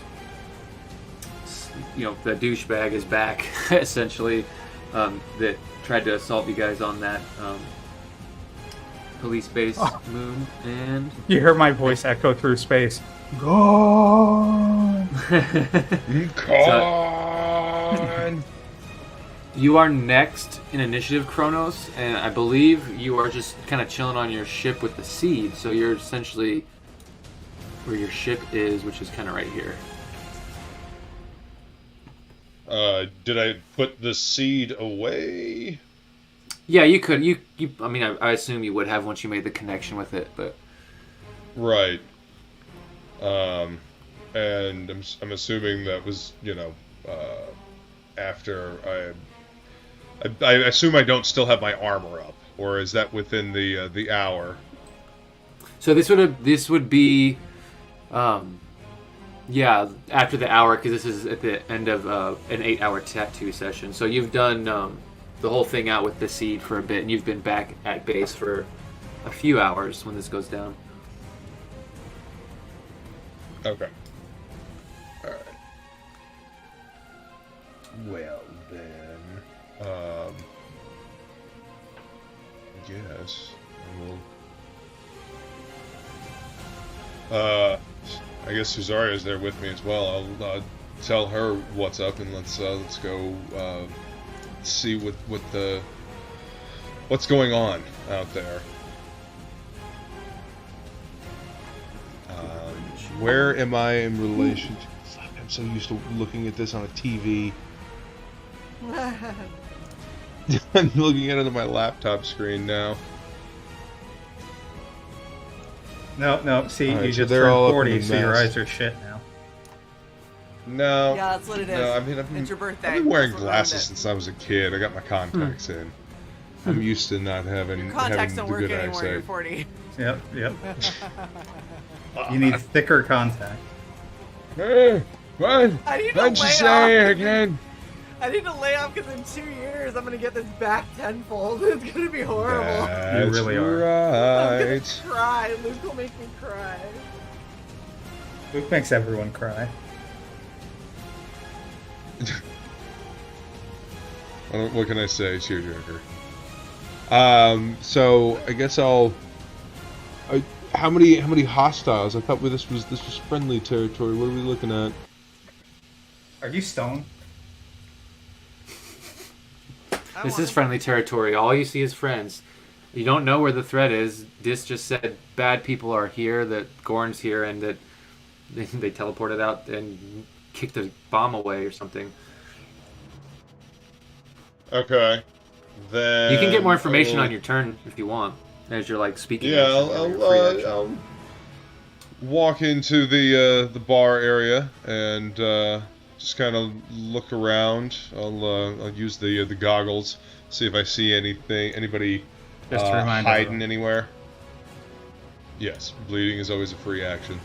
the douchebag is back, essentially. That tried to assault you guys on that police base moon, and You hear my voice echo through space. Gone! Con. you are next in initiative, Kronos, and I believe you are just kind of chilling on your ship with the seed. So you're essentially where your ship is, which is kind of right here. Did I put the seed away? Yeah, you could. You I mean, I assume you would have once you made the connection with it, but Right. And I'm assuming that was, after I assume I don't still have my armor up, or is that within the hour? so this would be, yeah, after the hour, because this is at the end of an 8-hour tattoo session. So you've done the whole thing out with the seed for a bit, and you've been back at base for a few hours when this goes down. Okay. All right. Well then, yes, I will. I guess Susaria's there with me as well. I'll tell her what's up, and let's go see what's going on out there. Where am I in relation to... Fuck, I'm so used to looking at this on a TV. I'm looking at it on my laptop screen now. No, see, Alright, you so just they're turned all up in 40, the so your mess. eyes are shit now. No. Yeah, that's what it is. No, I mean, It's your birthday. I've been wearing That's what glasses ruined it. since I was a kid. I got my contacts in. I'm used to not having, Your contacts having don't the work good anymore. You're eyesight. 40. Yep. You need thicker contact. Hey, what? I need to What'd you lay say off. again? I need to lay off because in 2 years I'm gonna get this back tenfold. It's gonna be horrible. That's really are. I'm gonna right. cry. Luke will make me cry. Luke makes everyone cry. What can I say, tearjerker? So I guess how many hostiles? I thought this was friendly territory. What are we looking at? Are you stoned? This is friendly territory. All you see is friends. You don't know where the threat is. Dis just said bad people are here, that Gorn's here, and that they teleported out and kicked the bomb away or something. Okay. Then You can get more information on your turn if you want, as you're like speaking. Yeah, I'll walk into the bar area and just kind of look around. I'll use the goggles, see if I see anybody Just to remind hiding everyone. anywhere. Yes, bleeding is always a free action.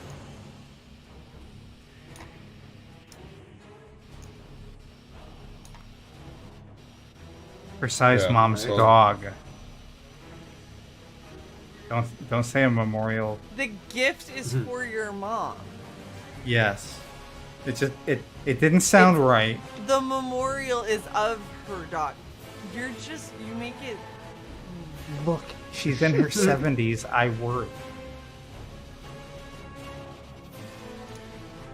Precise Yeah, mom's well- dog. Don't say a memorial. The gift is for your mom. Yes. It didn't sound right. The memorial is of her dog. You make it. Look, she's in her 70s. I worry.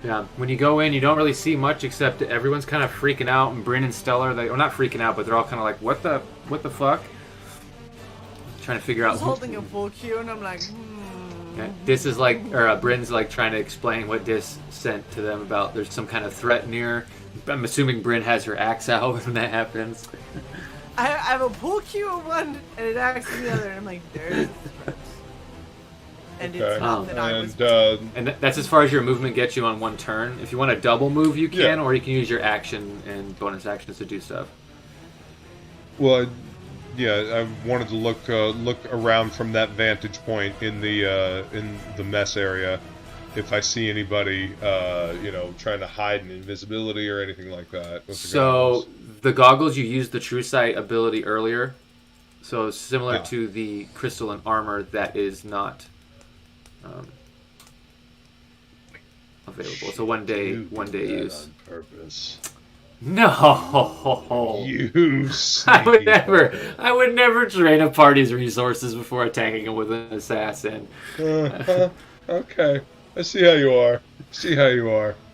Yeah, when you go in, you don't really see much except everyone's kind of freaking out, and Bryn and Stellar, they're not freaking out, but they're all kind of like, what the fuck? Trying to figure I out. was holding a full cue, and I'm like, Yeah, Dis is like, or Bryn's like trying to explain what Dis sent to them about there's some kind of threat near. I'm assuming Bryn has her axe out when that happens. I have a pull cue of one and an axe in the other, and I'm like, there's the threat. And Okay. it's not that I was. And that's as far as your movement gets you on one turn. If you want to double move, you can, Yeah. or you can use your action and bonus actions to do stuff. Well, yeah, I wanted to look around from that vantage point in the mess area. If I see anybody, trying to hide in invisibility or anything like that. With the So goggles. the goggles, you used the True Sight ability earlier. So similar Ah. to the crystal and armor, that is not available. So one day You did that use. on purpose. No, You I would sneaky I would never drain a party's resources before attacking them with an assassin. Okay, I see how you are.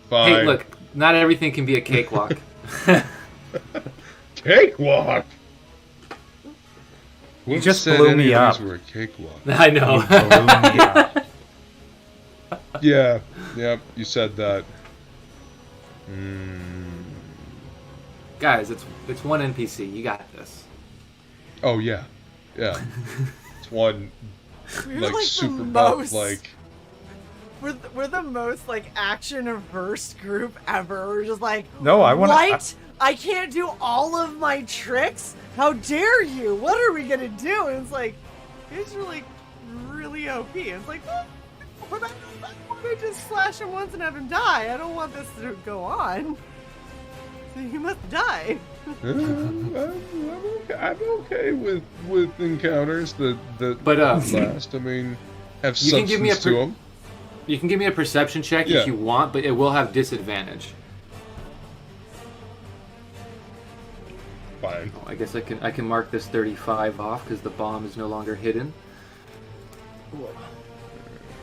Fine. Hey, look, not everything can be a cakewalk. Cakewalk. Who just said blew any me of these up. were a cakewalk? I know. Yeah, yep, you said that. Guys, it's one NPC. You got this. Oh yeah. It's one We're like like super the buff, most. like We're the most like action averse group ever. We're just like, No, I wanna- What? I can't do all of my tricks? How dare you? What are we gonna do? And it's like, it's really, really OP. It's like, why don't I just slash him once and have him die? I don't want this to go on. So he must die. I'm okay with encounters that But, last. I mean, have You can give me a substance to them. You can give me a perception check Yeah. if you want, but it will have disadvantage. Fine. I guess I can mark this 35 off because the bomb is no longer hidden.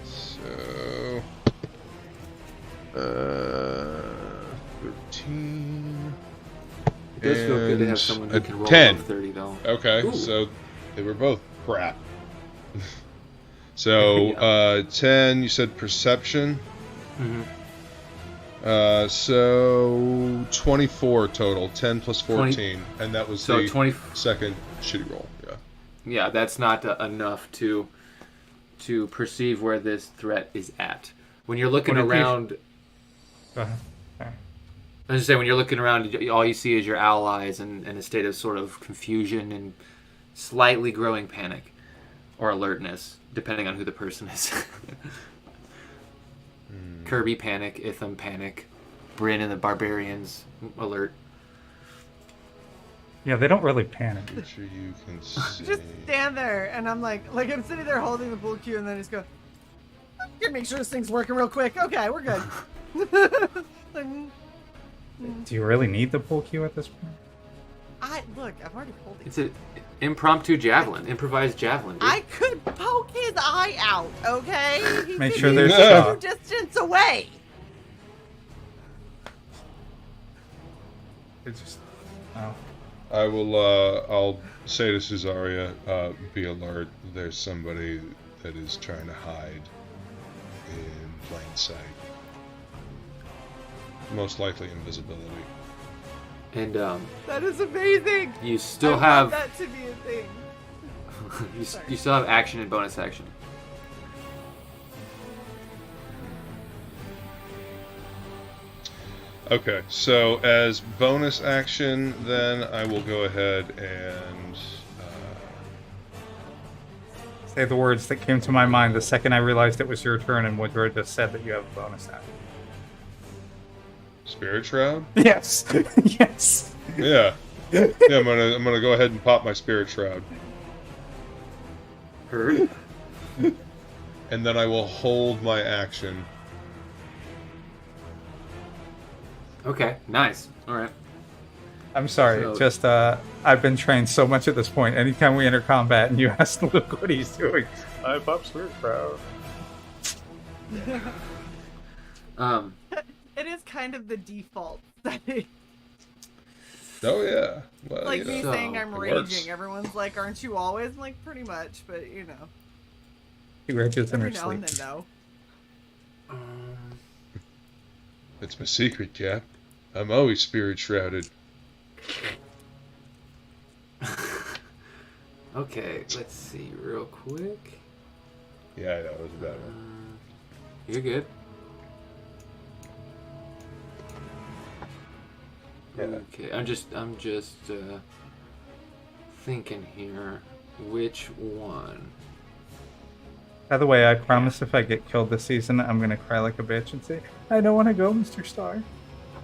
So, 13. It does feel good to have And someone who a can roll 10. above 30 though. Okay, Ooh. so they were both crap. So, Yeah. 10, you said perception. Mm-hmm. So 24 total, 10 plus 14, and that was So the 20. second shitty roll. Yeah. Yeah, that's not enough to perceive where this threat is at. When you're looking What if you- around, Go ahead. Sorry. I was just saying, when you're looking around, all you see is your allies in a state of sort of confusion and slightly growing panic or alertness, depending on who the person is. Kirby panic, Itham panic, Bryn and the barbarians alert. Yeah, they don't really panic. Picture you can see. Just stand there, and I'm like I'm sitting there holding the pool cue, and then just go, "Gotta make sure this thing's working real quick." Okay, we're good. Like, Do you really need the pull queue at this point? Look, I'm already holding. It's an impromptu javelin, improvised javelin. Dude. I could poke his eye out, okay? He Make could sure be there's some distance away. It's just. Oh. I will. I'll say to Cesaria, be alert. There's somebody that is trying to hide in plain sight. Most likely invisibility. And That is amazing. you still I have want that to be a thing. you still have action and bonus action. Okay, so as bonus action, then I will go ahead and Say the words that came to my mind the second I realized it was your turn and Woodrow just said that you have a bonus action. Spirit Shroud. Yes. Yes. Yeah, I'm gonna go ahead and pop my Spirit Shroud, Heard. and then I will hold my action. Okay, nice. All right. I'm sorry. So- Just I've been trained so much at this point. Anytime we enter combat and you ask Luke what he's doing, I pop Spirit Shroud. It is kind of the default setting. Oh yeah, well, Like you me know, saying I'm it raging. works. Everyone's like, "Aren't you always?" I'm like, pretty much, but you know, He rages in her every now and sleep. then, no. It's my secret, Cap. I'm always Spirit Shrouded. Okay, let's see real quick. Yeah, I know, it was a bad one. You're good. Yeah. Okay, I'm just thinking here, which one? By the way, I promise if I get killed this season, I'm gonna cry like a bitch and say, "I don't want to go, Mr. Star."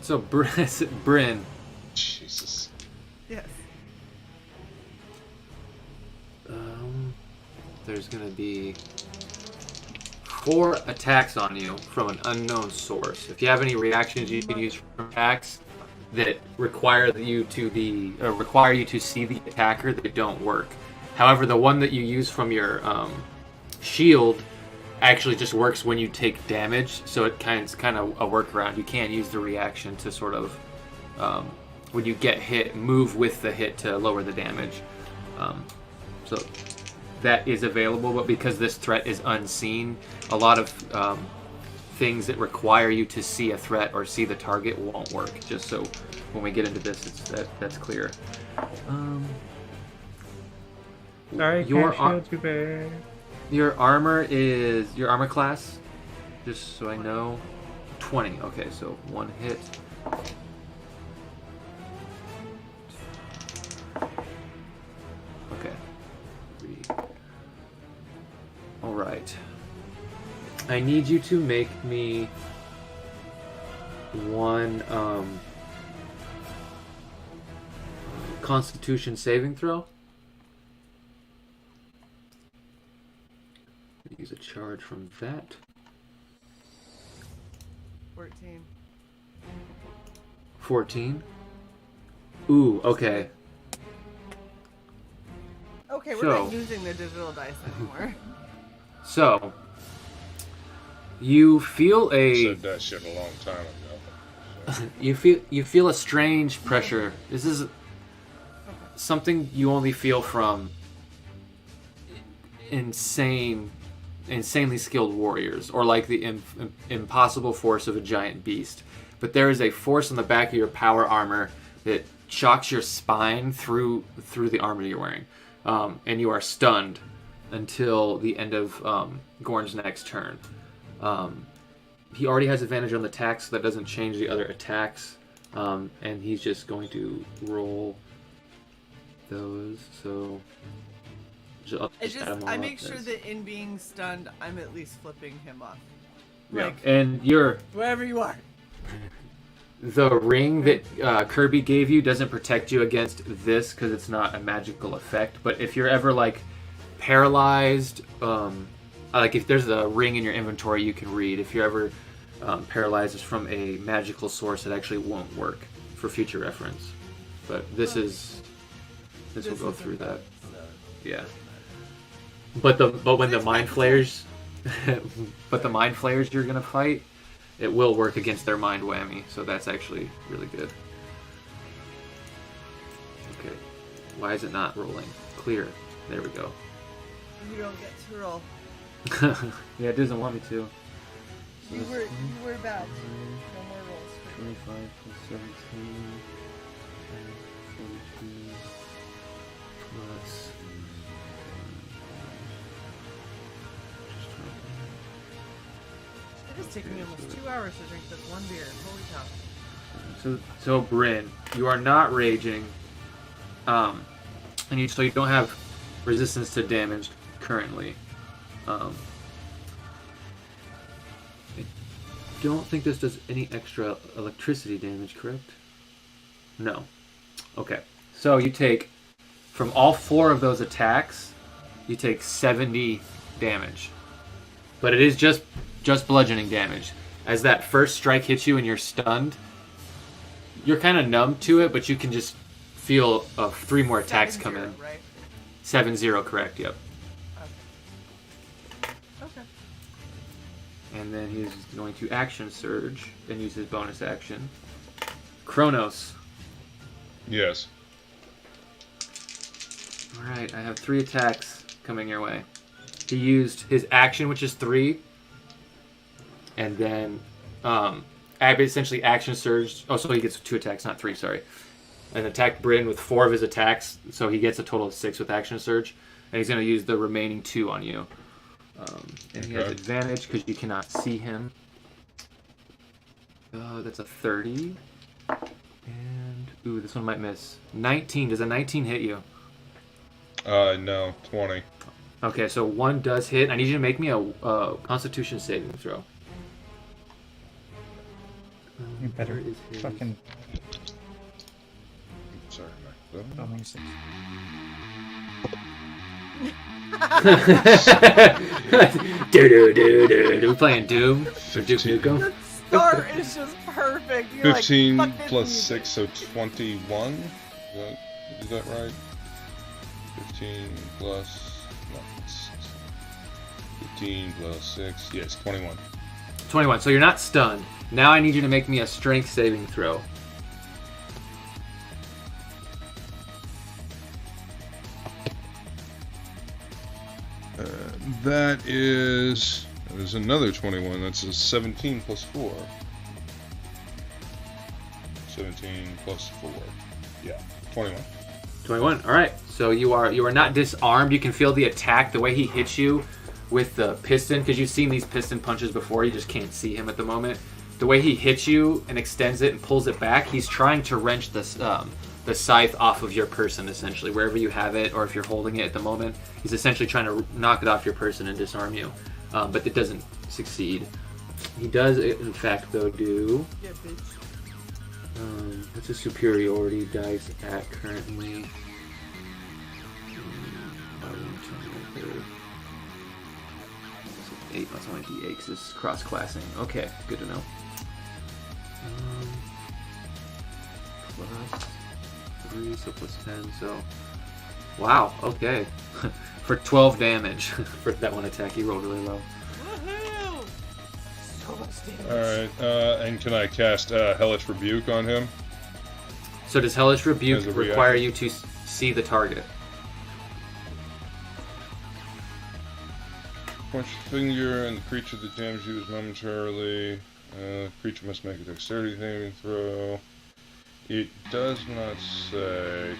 So Bryn, Jesus. Yes. there's gonna be 4 attacks on you from an unknown source. If you have any reactions you can use from attacks that require you to see the attacker, they don't work. However, the one that you use from your shield actually just works when you take damage, so it's kind of a workaround. You can't use the reaction to sort of when you get hit, move with the hit to lower the damage. So that is available, but because this threat is unseen, a lot of things that require you to see a threat or see the target won't work. Just so when we get into this, that's clear. Sorry, Your can't shield you, babe. Your armor class, just so I know, 20. Okay, so 1 hit. Okay. 3. All right. I need you to make me one Constitution saving throw. Use a charge from that. 14. 14. Ooh, okay. Okay, we're So- not using the digital dice anymore. So, you feel Said that shit a long time ago. you feel a strange pressure. This is something you only feel from insanely skilled warriors, or like the impossible force of a giant beast. But there is a force on the back of your power armor that shocks your spine through the armor you're wearing, and you are stunned until the end of Gorn's next turn. He already has advantage on the attacks, so that doesn't change the other attacks, and he's just going to roll those. So I make sure that in being stunned, I'm at least flipping him off. Yeah. Like, And wherever you are. the ring that Kirby gave you doesn't protect you against this because it's not a magical effect. But if you're ever like paralyzed, like if there's a ring in your inventory you can read. If you're ever paralyzed from a magical source, it actually won't work for future reference. But this is This will go isn't through that. So. Yeah. But when the mind flayers, but the mind flayers you're gonna fight, it will work against their mind whammy. So that's actually really good. Okay. Why is it not rolling? Clear. There we go. You don't get to roll. Yeah, it doesn't want me to. So You were bad. No more rolls. 25 plus 17 42 plus It is taking me almost 2 hours to drink this one beer. Holy cow. So Bryn, you are not raging, and you don't have resistance to damage currently. I don't think this does any extra electricity damage, correct? No. Okay. So you take, from all 4 of those attacks, you take 70 damage. But it is just bludgeoning damage. As that first strike hits you and you're stunned, you're kind of numb to it, but you can just feel 3 more attacks come in. Right? 7-0, correct, yep. Okay. And then he's going to action surge and use his bonus action. Kronos. Yes. Alright, I have 3 attacks coming your way. He used his action, which is 3, and then essentially action surge. Oh, so he gets 2 attacks, not 3, sorry. And attacked Bryn with 4 of his attacks, so he gets a total of 6 with action surge. And he's going to use the remaining 2 on you. And he has advantage because you cannot see him. That's a 30. And, ooh, this one might miss. 19. Does a 19 hit you? No, 20. Okay, so 1 does hit. I need you to make me a Constitution saving throw. You better Where is his- fucking. Sorry, Mike. Oh, let me see. We playing Doom or Duke 15. Nukem? The start is just perfect. You're 15 like, fuck plus this 6, so 21. Is that right? 15 plus... No, it's 15 plus 6. Yes, 21. 21. So you're not stunned. Now I need you to make me a strength saving throw. There's another 21. That's a 17 plus 4. 17 plus 4. Yeah, 21. 21. All right. So you are not disarmed. You can feel the attack, the way he hits you with the piston, because you've seen these piston punches before. You just can't see him at the moment. The way he hits you and extends it and pulls it back, he's trying to wrench the scythe off of your person, essentially, wherever you have it, or if you're holding it at the moment. He's essentially trying to knock it off your person and disarm you, but it doesn't succeed. He does, in fact, though, do... Yeah, bitch. What's his superiority dice at currently? It's 8. That's only D8 because it's cross-classing. Okay, good to know. Plus 3, so plus 10, so... Wow, okay. For 12 damage for that one attack, he rolled really low. Woohoo! So much damage. Alright, and can I cast Hellish Rebuke on him? So does Hellish Rebuke As a require reaction. you to see the target? Punch finger and the creature that jams you is momentarily. Creature must make a dexterity saving throw. It does not say.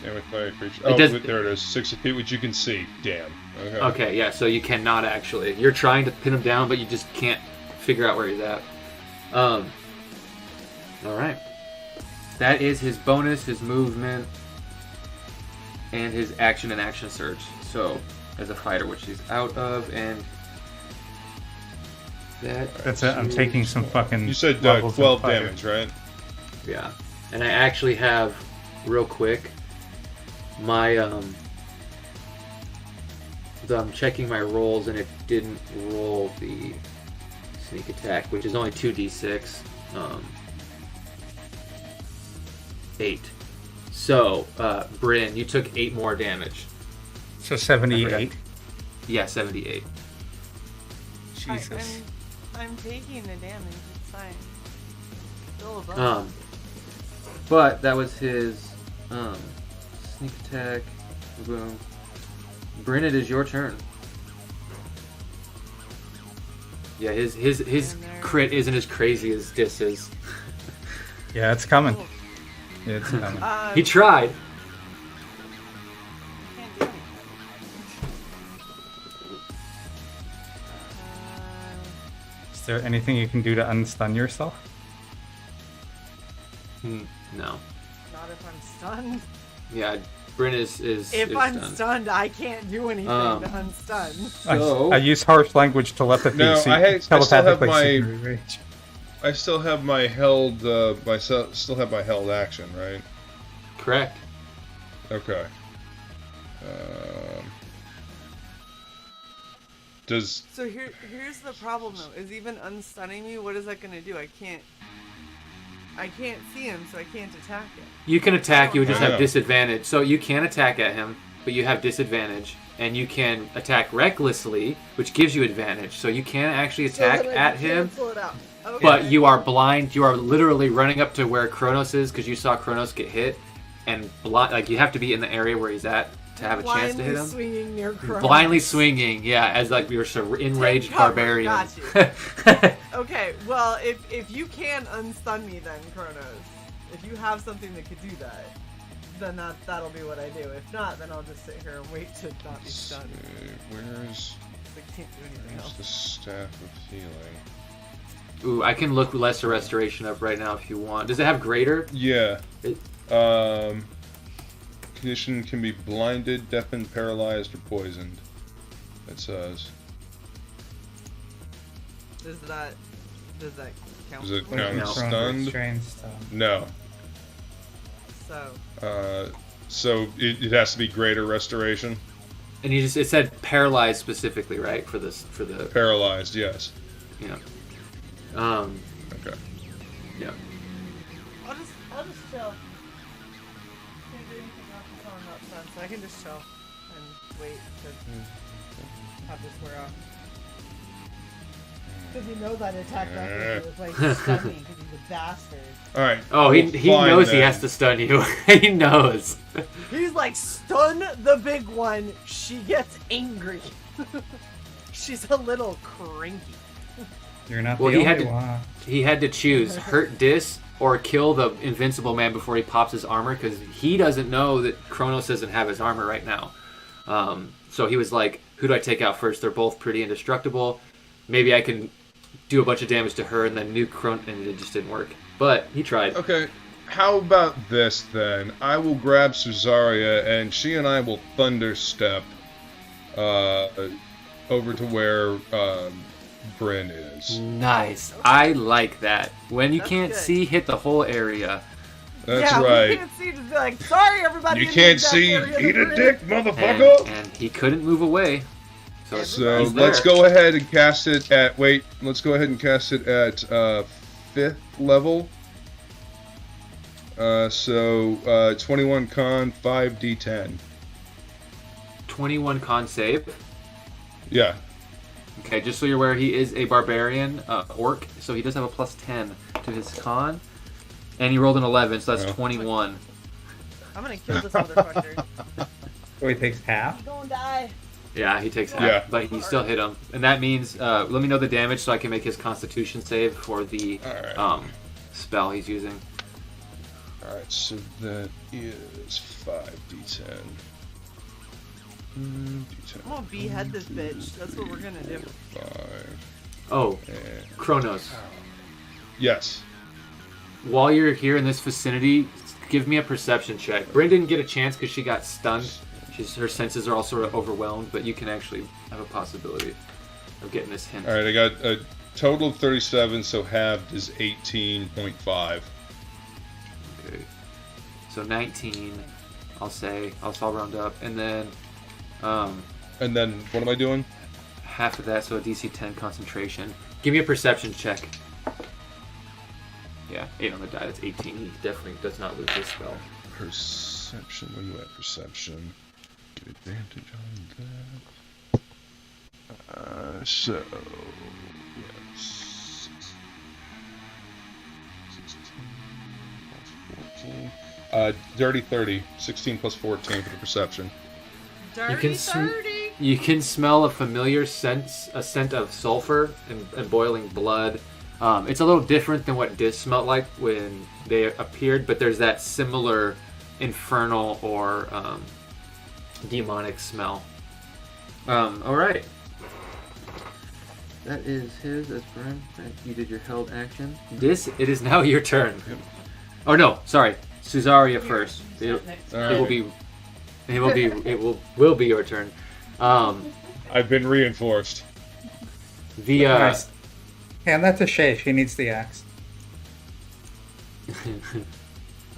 Damage by a creature. Oh, does- there it is. 60 feet, which you can see. Damn. Okay. Okay, yeah, so you cannot actually. You're trying to pin him down, but you just can't figure out where he's at. Alright. That is his bonus, his movement, and his action and action surge. So, as a fighter, which he's out of, and That's it. I'm taking some fucking. You said levels of 12 fighter. damage, right? Yeah. And I actually have, real quick, my, I'm checking my rolls, and it didn't roll the sneak attack, which is only 2d6. 8. So, Bryn, you took 8 more damage. So 78. Yeah, 78. Jesus. I'm taking the damage. It's fine. Still above. But that was his sneak attack. Boom. Bryn, it is your turn. Yeah, his crit isn't as crazy as Dis is. Yeah, it's coming. It's coming. He tried. Can't do anything. Is there anything you can do to unstun yourself? No. Not if I'm stunned. Yeah, Bryn is If I'm stunned, I can't do anything to unstun. So I use harsh language telepathy. No, so I still have telepathically my- see your rage. I still have my held still have my held action, right? correct. Okay. Does So here's the problem though. Is even unstunning me? What is that gonna do? I can't see him, so I can't attack him. You can attack, you would just I have know. disadvantage. So you can attack at him, but you have disadvantage. And you can attack recklessly, which gives you advantage. So you can actually attack So then I at can him, cancel it out. Okay. but you are blind. You are literally running up to where Kronos is because you saw Kronos get hit. And like you have to be in the area where he's at to have a chance to hit Blindly him. swinging near Kronos. Blindly swinging, yeah, as like you're so enraged Take cover, barbarian. got Okay, well, if you can unstun me then, Kronos, if you have something that could do that, then that'll be what I do. If not, then I'll just sit here and wait to not be stunned. where's I can't do anything the else. staff of healing? Ooh, I can look Lesser Restoration up right now if you want. Does it have greater? Yeah. It- Condition can be blinded, deafened, paralyzed, or poisoned. It says. Does that count? Does it for count me? No. as stunned? Restrained stun. No. So So it has to be greater restoration. And it said paralyzed specifically, right? For the Paralyzed, yes. yeah. Okay. Yeah. I'll just chill. Can't do anything else until I'm not stunned, so I can just chill and wait to have this wear off. Because you know that attack record was like stun me because he's a bastard. Alright. Oh, he fine knows he then. has to stun you. He knows. He's like, stun the big one. She gets angry. She's a little cranky. You're not Well, the he had only to- one. He had to choose hurt Dis or kill the invincible man before he pops his armor because he doesn't know that Kronos doesn't have his armor right now. So he was like, who do I take out first? They're both pretty indestructible. Maybe I can do a bunch of damage to her and then nuke Kronos, and it just didn't work. But he tried. Okay. How about this then? I will grab Suzaria and she and I will thunder step over to where Bryn is. Nice. I like that. When you That's can't good. see, hit the whole area. That's yeah, right. We can't see to be like, sorry everybody. You in can't the see. exact area Eat that a we're in." dick, motherfucker! And he couldn't move away. So He's let's there. go ahead and cast it at. Wait, let's go ahead and cast it at 5th level. 21 con, 5d10. 21 con save. Yeah. Okay, just so you're aware, he is a barbarian orc, so he does have a plus 10 to his con. And he rolled an 11, so that's Oh. 21. I'm gonna kill this motherfucker. So he takes half? He's gonna die. Yeah, he takes half, Yeah. but he still hit him. And that means, let me know the damage so I can make his constitution save for the Alright. spell he's using. Alright, so that is 5d10. I'm gonna behead this bitch. That's what we're gonna do. 5. Oh, And Kronos. yes. While you're here in this vicinity, give me a perception check. Bryn didn't get a chance because she got stunned. Her senses are all sort of overwhelmed, but you can actually have a possibility of getting this hint. Alright, I got a total of 37, so halved is 18.5. Okay. So 19, I'll say. I'll round up. And then And then, what am I doing? half of that, so a DC 10 concentration. Give me a perception check. Yeah, 8 on the die. That's 18. He definitely does not lose his spell. Perception. Perception. Where you at? Perception. Get advantage on that. So yes. 16 plus 14. Dirty 30. 16 plus 14 for the perception. Dirty 30. You can smell a familiar scent, a scent of sulfur and boiling blood. It's a little different than what Dis smelled like when they appeared, but there's that similar infernal or demonic smell. All right. That is his. That's Brian. You did your held action. Dis, it is now your turn. Oh no, sorry, Suzaria first. It will be your turn. I've been reinforced. Nice. Hand that to Shay. She needs the axe.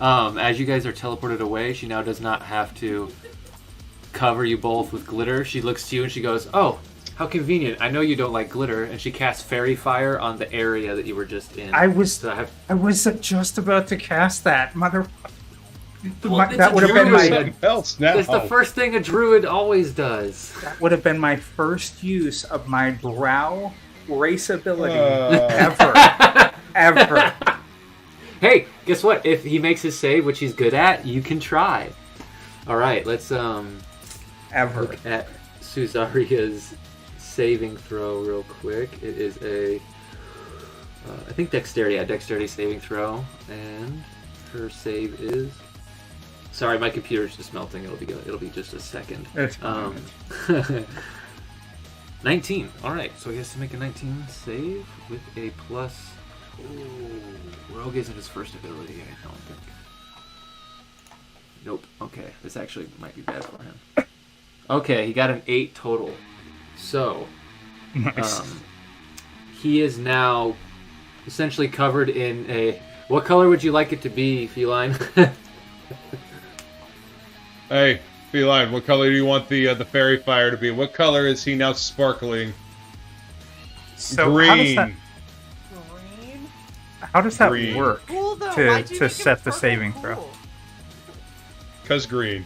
As you guys are teleported away, she now does not have to cover you both with glitter. She looks to you and she goes, "Oh, how convenient! I know you don't like glitter." And she casts fairy fire on the area that you were just in. I was just about to cast that, motherfucker. That would have been my else now. That's the first thing a druid always does. That would have been my first use of my brow race ability ever. Hey, guess what? If he makes his save, which he's good at, you can try. All right, let's Ever. look at Suzaria's saving throw real quick. It is a, I think dexterity. Yeah, dexterity saving throw, and her save is. Sorry, my computer's just melting. It'll be just a second. It's fine. 19. All right, so he has to make a 19 save with a plus. Ooh, Rogue isn't his first ability, I don't think. Nope. Okay, this actually might be bad for him. Okay, he got an 8 total. So, Nice. He is now essentially covered in a. What color would you like it to be, Feline? Hey, Feline, what color do you want the fairy fire to be? What color is he now sparkling? So Green. How does that Green. work Cool, though. to Why'd you make set him the purple saving cool? throw? Cause green.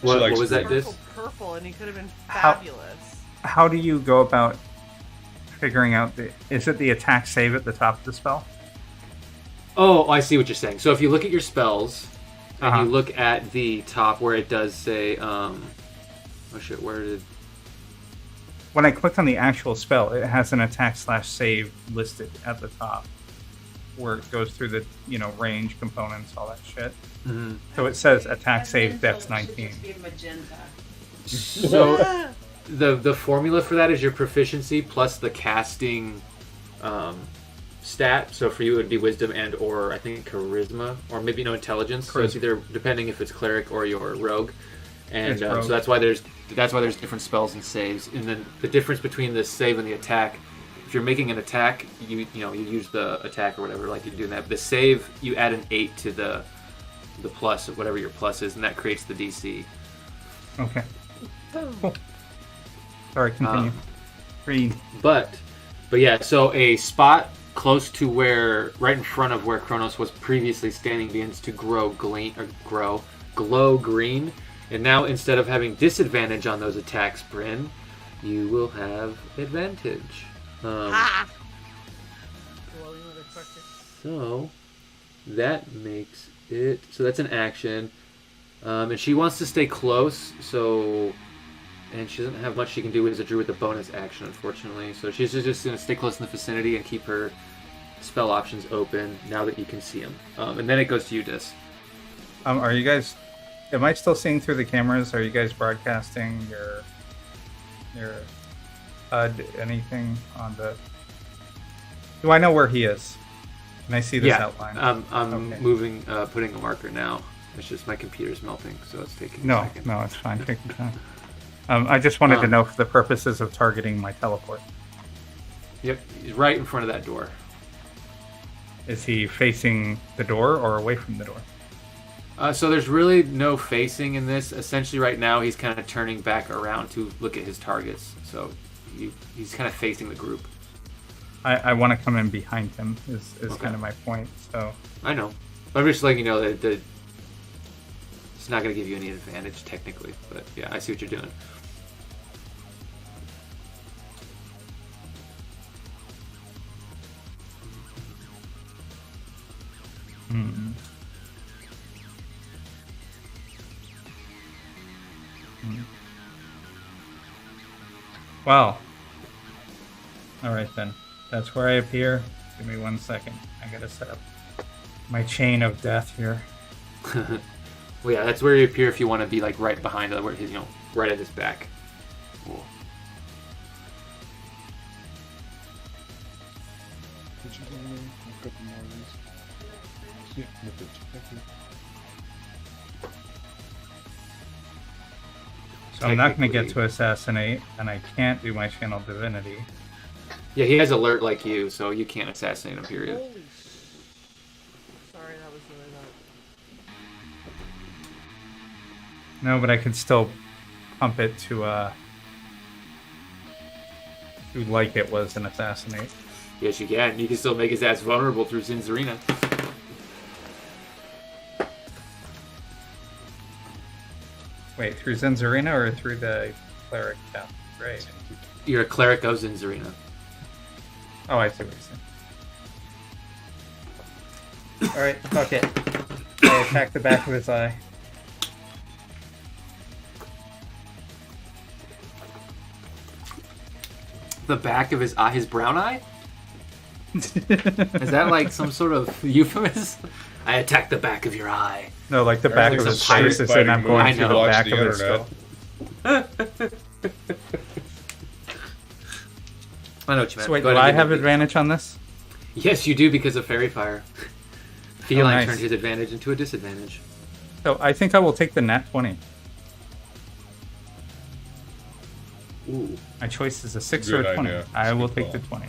what likes was that, green. Dis? Purple, and he could have been How- fabulous. How do you go about figuring out is it the attack save at the top of the spell? Oh, I see what you're saying. So if you look at your spells, and Uh-huh. you look at the top where it does say, oh shit, where did... When I clicked on the actual spell, it has an attack/save listed at the top, where it goes through the range components, all that shit. Mhm. So it says attack save dex 19. So the formula for that is your proficiency plus the casting stat. So for you it would be wisdom and or I think charisma or maybe intelligence. So it's either depending if it's cleric or your rogue. And It's rogue. so that's why there's different spells and saves. And then the difference between the save and the attack, if you're making an attack, you use the attack or whatever like you're doing that. The save you add an 8 to the plus, whatever your plus is, and that creates the DC. Okay. Cool. Sorry, continue. Green. But yeah, so a spot close to right in front of where Kronos was previously standing begins to glow green. And now instead of having disadvantage on those attacks, Bryn, you will have advantage. So that makes it. So that's an action. And she wants to stay close, and she doesn't have much she can do as a druid with a bonus action, unfortunately. So she's just going to stay close in the vicinity and keep her spell options open now that you can see them. And then it goes to you, Dis. Are you guys? Am I still seeing through the cameras? Are you guys broadcasting your HUD anything on the? Do I know where he is? Can I see this outline? I'm Okay. moving, putting a marker now. It's just my computer's melting, so it's taking a No, second. no, it's fine. Take your time. I just wanted to know for the purposes of targeting my teleport. Yep, he's right in front of that door. Is he facing the door or away from the door? So there's really no facing in this. Essentially, right now he's kind of turning back around to look at his targets. So he's kind of facing the group. I want to come in behind him. Is Okay. kind of my point. So I know. I'm just letting you know that It's not going to give you any advantage, technically. But yeah, I see what you're doing. Hmm. Well. Alright then. That's where I appear. Give me 1 second. I gotta set up my chain of death here. Well, yeah, that's where you appear if you want to be like right behind, where right at his back. Cool. So I'm not going to get to assassinate, and I can't do my channel divinity. Yeah, he has alert like you, so you can't assassinate him, period. Holy Sorry, that was really loud. No, but I can still pump it to like it was an assassinate. Yes, you can. You can still make his ass vulnerable through Zin's Arena. Wait, through Zenzarina or through the cleric cap? Great. You're a cleric of Zin's Arena. Oh, I see what you're saying. Alright, fuck it. I attack the back of his eye. The back of his eye, his brown eye? Is that like some sort of euphemism? I attack the back of your eye. No, like the back of his face is in, I'm going through the back of his skull. I know what you meant. So wait, do I have advantage on this? Yes, you do because of Fairy Fire. Feline nice. turned his advantage into a disadvantage. So I think I will take the nat 20. Ooh. My choice is a 6 Good or a 20. idea. I will Good take call. the 20.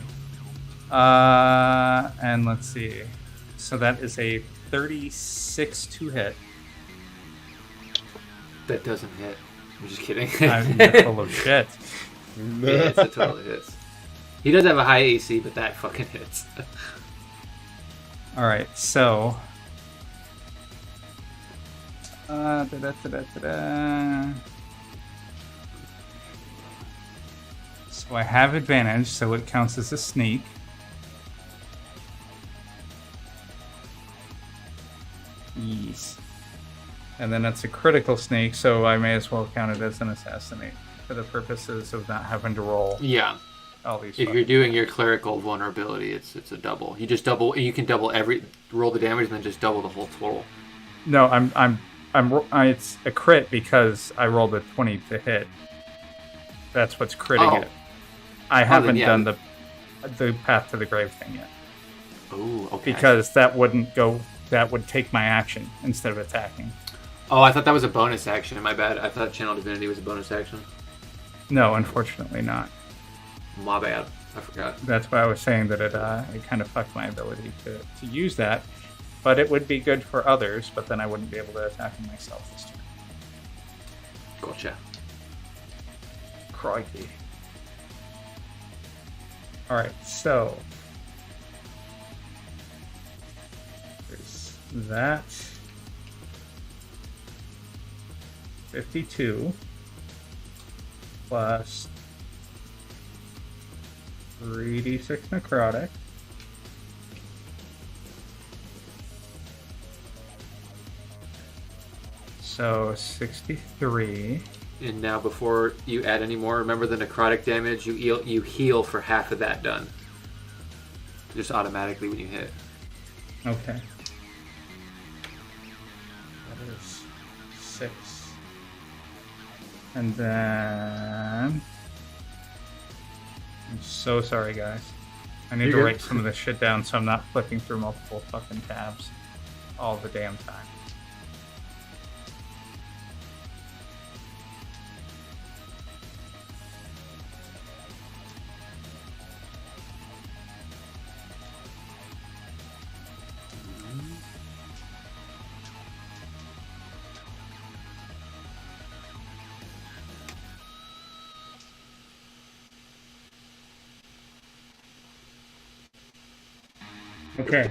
And let's see. So that is a 36 to hit. That doesn't hit. I'm just kidding. I'm full of shit. Yeah, it totally hits. He does have a high AC, but that fucking hits. Alright, so... So I have advantage, so it counts as a sneak. Yes. And then it's a critical sneak, so I may as well count it as an assassinate for the purposes of not having to roll Yeah. all these. If you're doing your clerical vulnerability, it's a double. You just double. You can double roll the damage and then just double the whole total. No, it's a crit because I rolled a 20 to hit. That's what's critting it. I haven't done the path to the grave thing yet. Oh, okay. Because that wouldn't go. That would take my action instead of attacking. Oh, I thought that was a bonus action. My bad. I thought Channel Divinity was a bonus action. No, unfortunately not. My bad. I forgot. That's why I was saying that it kind of fucked my ability to use that. But it would be good for others, but then I wouldn't be able to attack him myself this turn. Gotcha. Crikey. Alright, so... there's that. 52 plus 3d6 necrotic. So 63. And now, before you add any more, remember the necrotic damage. You heal for half of that done. Just automatically when you hit. Okay. That is 6. And then... I'm so sorry, guys. I need to write some of this shit down so I'm not flipping through multiple fucking tabs all the damn time. Okay,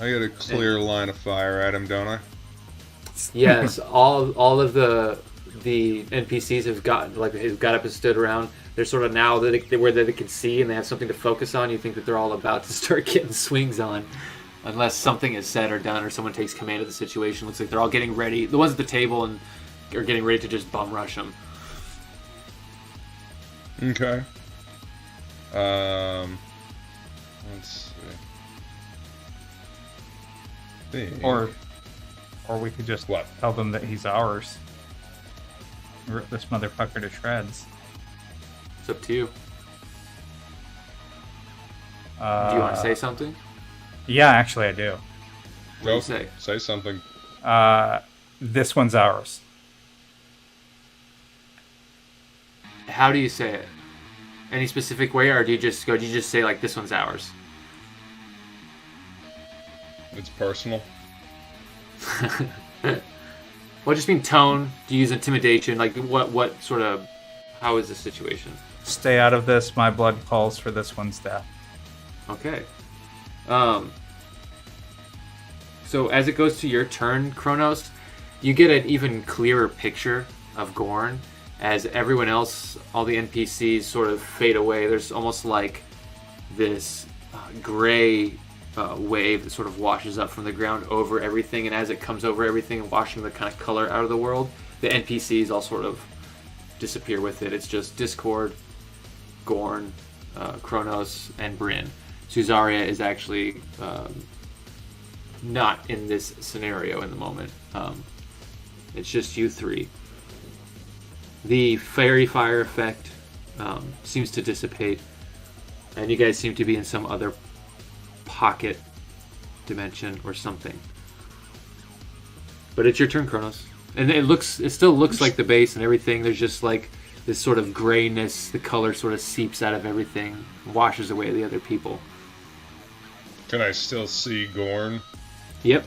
I got a clear line of fire at him, don't I? Yes, all of the NPCs have got up and stood around. They're sort of now that where they can see and they have something to focus on. You think that they're all about to start getting swings on, unless something is said or done or someone takes command of the situation. Looks like they're all getting ready. The ones at the table and are getting ready to just bum rush them. Okay. Let's see. Or we could just What? tell them that he's ours. Rip this motherfucker to shreds. It's up to you. Do you want to say something? Yeah, actually I do. What do you say? Say something. This one's ours. How do you say it? Any specific way, or do you just say like this one's ours? It's personal. Well, just mean tone. Do you use intimidation? Like what sort of? How is the situation? Stay out of this. My blood calls for this one's death. Okay. So as it goes to your turn, Kronos, you get an even clearer picture of Gorn as everyone else, all the NPCs sort of fade away. There's almost like this gray wave that sort of washes up from the ground over everything, and as it comes over everything and washing the kind of color out of the world, the NPCs all sort of disappear with it. It's just Discord, Gorn, Kronos, and Bryn. Suzaria is actually not in this scenario in the moment. It's just you three. The fairy fire effect seems to dissipate, and you guys seem to be in some other pocket dimension or something. But it's your turn, Kronos. And it still looks like the base and everything. There's just like this sort of grayness. The color sort of seeps out of everything, washes away the other people. Can I still see Gorn? Yep.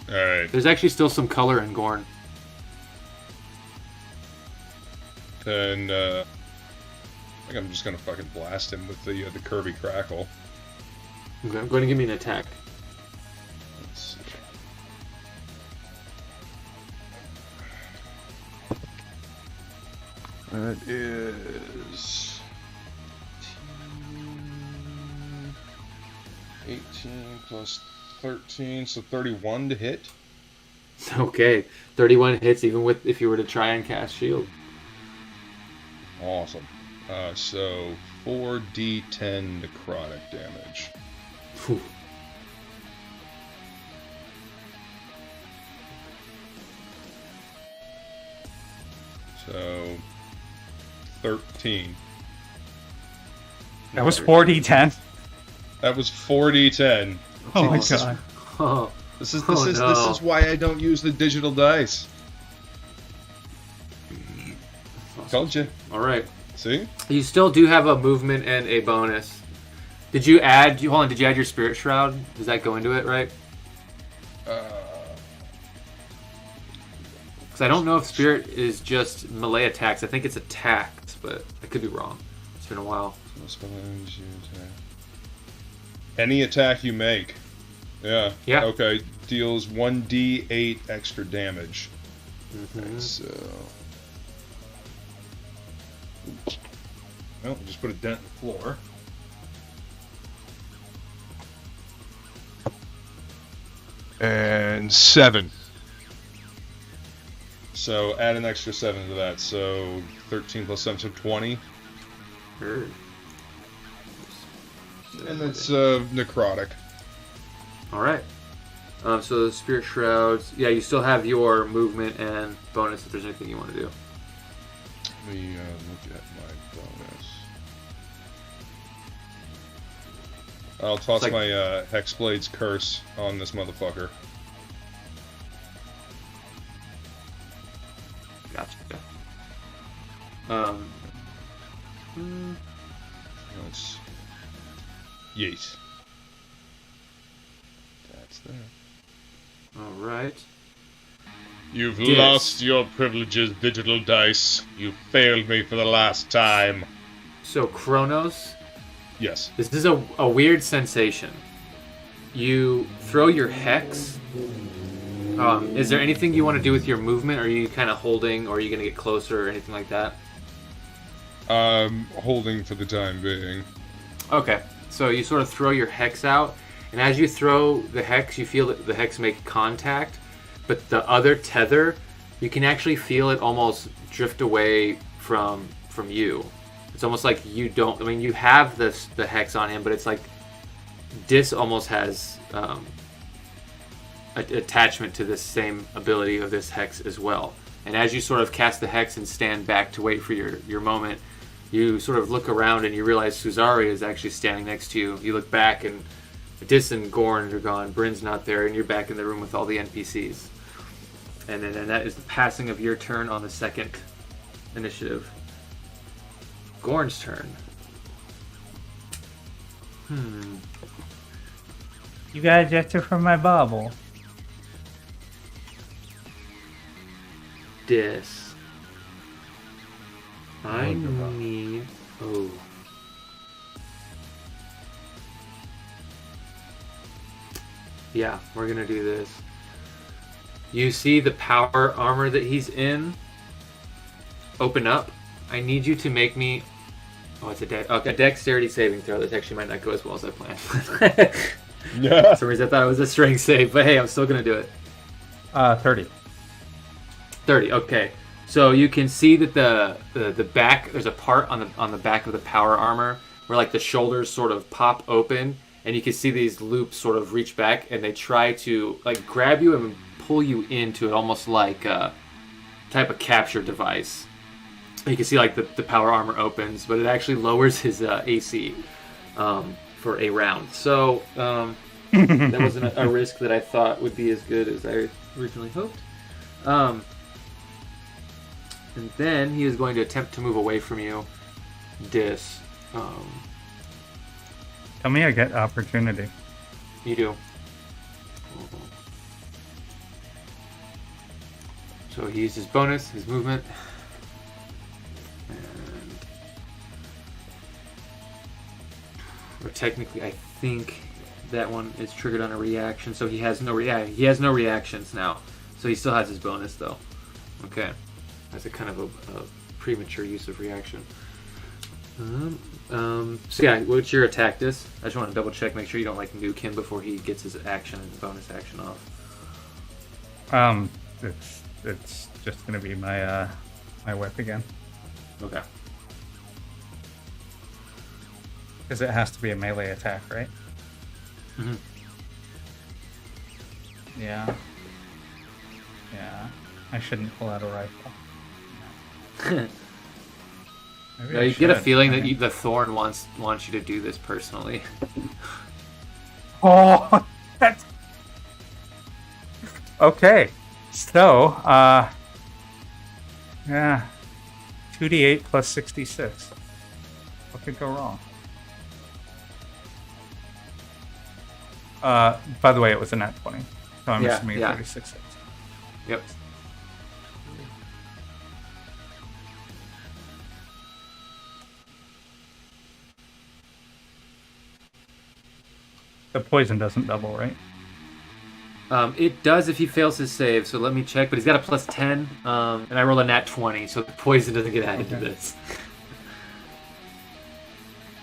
Alright. There's actually still some color in Gorn. Then, I think I'm just gonna fucking blast him with the Kirby Crackle. Okay, I'm going to give me an attack. Let's see. That is 18 plus 13, so 31 to hit. Okay, 31 hits even with if you were to try and cast shield. Awesome. So 4d10 necrotic damage. Whew. So 13. That was 4d10. That was 4d10. Oh my this god. Oh, This is no. this is why I don't use the digital dice. Told you. all right. See? You still do have a movement and a bonus. Did you add? Hold on. Did you add your spirit shroud? Does that go into it, right? Because I don't know if spirit is just melee attacks. I think it's attacks, but I could be wrong. It's been a while. Any attack you make. Yeah. Yeah. Okay. Deals 1d8 extra damage. Mm-hmm. So. Well, just put a dent in the floor. And 7. So add an extra 7 to that. So 13 plus 7, so 20. Heard. And that's necrotic. All right. So the spirit shrouds. Yeah, you still have your movement and bonus if there's anything you want to do. Let me look at my bonus. I'll toss It's like- my Hexblade's Curse on this motherfucker. Gotcha. That's yeet. That's that. All right. You've Yes. lost your privileges, digital dice. You failed me for the last time. So Kronos, Yes. this is a weird sensation. you throw your hex. Is there anything you want to do with your movement? Or are you kind of holding, or are you going to get closer or anything like that? Holding for the time being. Okay, so you sort of throw your hex out, and as you throw the hex, you feel that the hex make contact, but the other tether, you can actually feel it almost drift away from you. It's almost like you don't. I mean, you have the hex on him, but it's like Dis almost has attachment to this same ability of this hex as well. And as you sort of cast the hex and stand back to wait for your moment, you sort of look around and you realize Suzari is actually standing next to you. You look back and Dis and Gorn are gone, Bryn's not there, and you're back in the room with all the NPCs. And then that is the passing of your turn on the second initiative. Gorn's turn. You got ejected from my bubble. Dis. I need... Oh. Yeah, we're gonna do this. You see the power armor that he's in open up. I need you to make me... Oh, it's a dexterity saving throw. This actually might not go as well as I planned. Yeah. For some reason I thought it was a strength save, but hey, I'm still gonna do it. 30. 30. Okay. So you can see that the back, there's a part on the back of the power armor where like the shoulders sort of pop open, and you can see these loops sort of reach back, and they try to like grab you and pull you into it, almost like a type of capture device. You can see like the power armor opens, but it actually lowers his AC for a round. So that wasn't a risk that I thought would be as good as I originally hoped. And then he is going to attempt to move away from you. Dis. Tell me I get opportunity. You do. So he used his bonus, his movement. Or technically, I think that one is triggered on a reaction, so he has no reactions now. So he still has his bonus though. Okay, that's a kind of a premature use of reaction. So yeah, what's your attack, Dis? I just want to double check, make sure you don't like nuke him before he gets his action and bonus action off. It's just gonna be my my whip again. Okay. Because it has to be a melee attack, right? Mm-hmm. Yeah. Yeah. I shouldn't pull out a rifle. Maybe No, I you get a should. feeling I that mean- the Thorn wants you to do this personally. Oh, that's... Okay. So, yeah. 2d8 plus 66. What could go wrong? By the way, it was a nat 20. So I'm assuming 36 hits. Yep. The poison doesn't double, right? It does if he fails his save, so let me check. But he's got a plus 10, and I roll a nat 20, so the poison doesn't get added to this.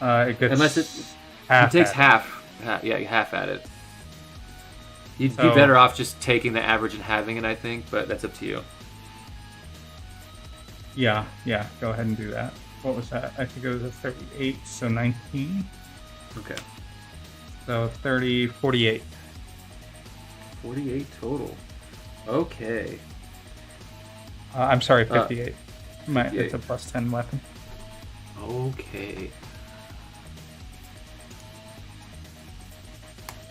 It gets Unless it takes half. Half added. You'd be So- better off just taking the average and having it, I think, but that's up to you. Yeah, go ahead and do that. What was that? I think it was a 38, so 19. Okay. So 30, 48. 48 total. Okay. I'm sorry, 58. 58. It's a plus 10 weapon. Okay.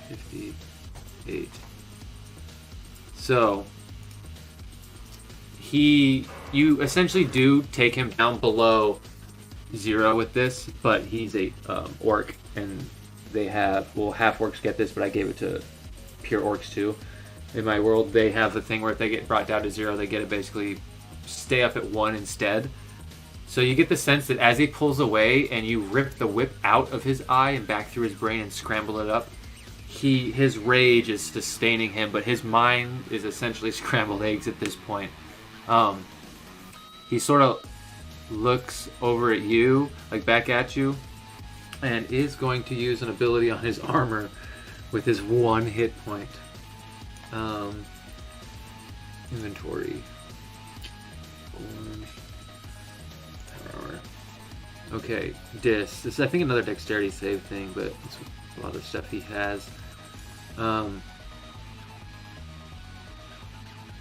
58. So you essentially do take him down below 0 with this, but he's a orc, and they have half orcs get this, but I gave it to pure orcs too. In my world, they have the thing where if they get brought down to 0, they get to basically stay up at 1 instead. So you get the sense that as he pulls away and you rip the whip out of his eye and back through his brain and scramble it up, his rage is sustaining him, but his mind is essentially scrambled eggs at this point. He sort of looks over at you, like back at you, and is going to use an ability on his armor with his 1 hit point. Inventory. Okay, Dis. This is, I think, another dexterity save thing, but it's a lot of the stuff he has.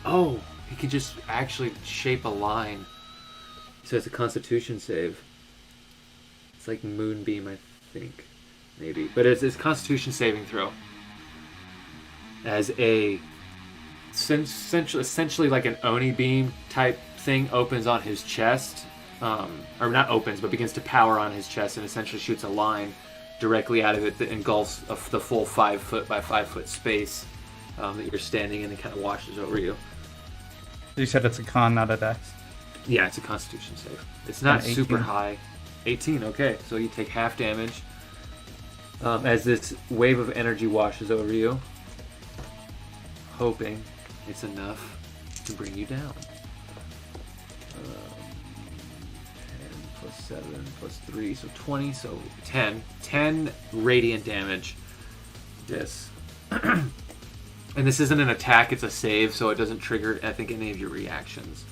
Oh, he can just actually shape a line. So it's a Constitution save. It's like Moonbeam, I think, maybe. But it's Constitution saving throw. As a essentially like an Oni beam type thing opens on his chest, or not opens, but begins to power on his chest and essentially shoots a line directly out of it that engulfs the full 5 foot by 5 foot space that you're standing in, and kind of washes over you. You said it's a con, not a dex? Yeah, it's a Constitution save. It's not super high. 18, okay. So you take half damage as this wave of energy washes over you, hoping it's enough to bring you down. 10 plus 7 plus 3, so 20, so 10. 10 radiant damage. This. And this isn't an attack, it's a save, so it doesn't trigger, I think, any of your reactions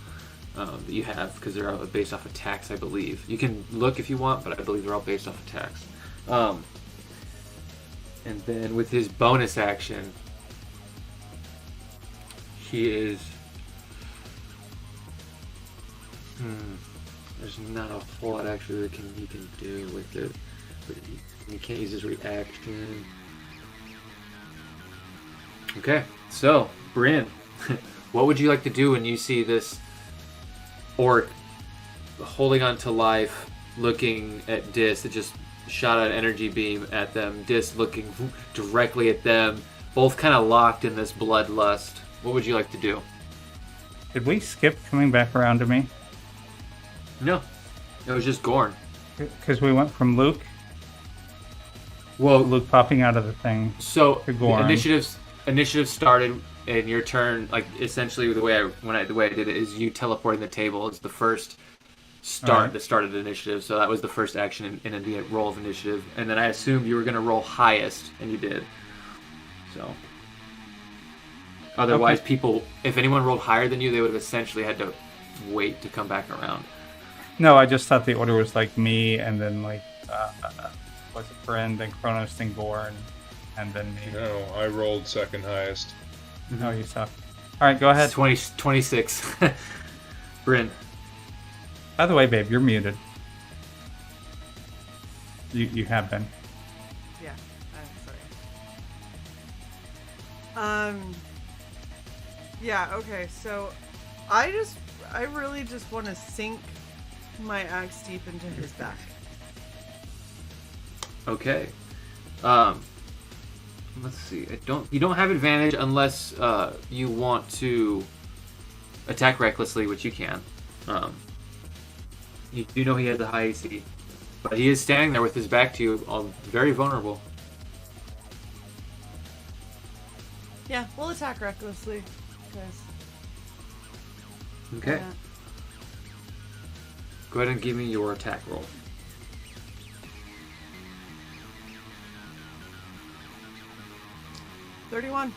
that you have, because they're all based off attacks, I believe. You can look if you want, but I believe they're all based off attacks. And then with his bonus action, he is... There's not a whole lot actually that he can do with it. But he can't use his reaction. Okay, so, Bryn, what would you like to do when you see this orc holding on to life, looking at Dis that just shot an energy beam at them, Dis looking directly at them, both kind of locked in this bloodlust? What would you like to do? Did we skip coming back around to me? No, it was just Gorn. Because we went from Luke. Well, Luke popping out of the thing. So to Gorn. Initiative started, and your turn, like essentially the way I did it is you teleporting the table is the first start right. that started the initiative. So that was the first action in the roll of initiative, and then I assumed you were going to roll highest, and you did. So otherwise, people, if anyone rolled higher than you, they would have essentially had to wait to come back around. No, I just thought the order was like me, and then like was it Bryn, then Kronos, then Gorn, and then me. No, I rolled second highest. No, you suck. All right, go ahead. 26. Bryn. By the way, babe, you're muted. You have been. Yeah, I'm sorry. Yeah, okay, so I really just want to sink my axe deep into his back. Okay. Let's see. You don't have advantage unless you want to attack recklessly, which you can. You do know he has a high AC, but he is standing there with his back to you, all very vulnerable. Yeah, we'll attack recklessly. Because Okay. Go ahead and give me your attack roll. 31.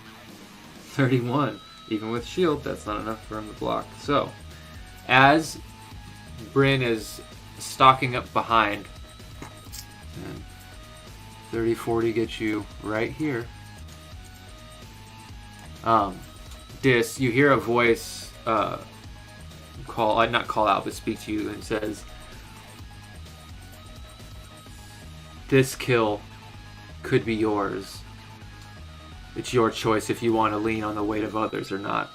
31. Even with shield, that's not enough for him to block. So, as Bryn is stalking up behind, 30, 40 gets you right here. Dis, you hear a voice not call out, but speak to you and says, "This kill could be yours. It's your choice if you want to lean on the weight of others or not."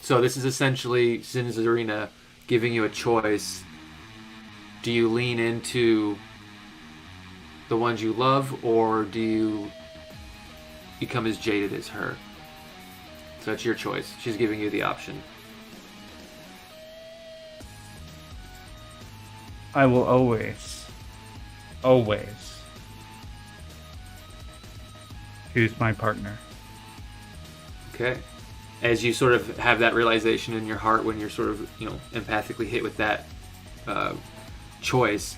So this is essentially Zinzarina giving you a choice. Do you lean into the ones you love, or do you become as jaded as her? So it's your choice. She's giving you the option. I will always Who's my partner? Okay. As you sort of have that realization in your heart when you're sort of, empathically hit with that choice,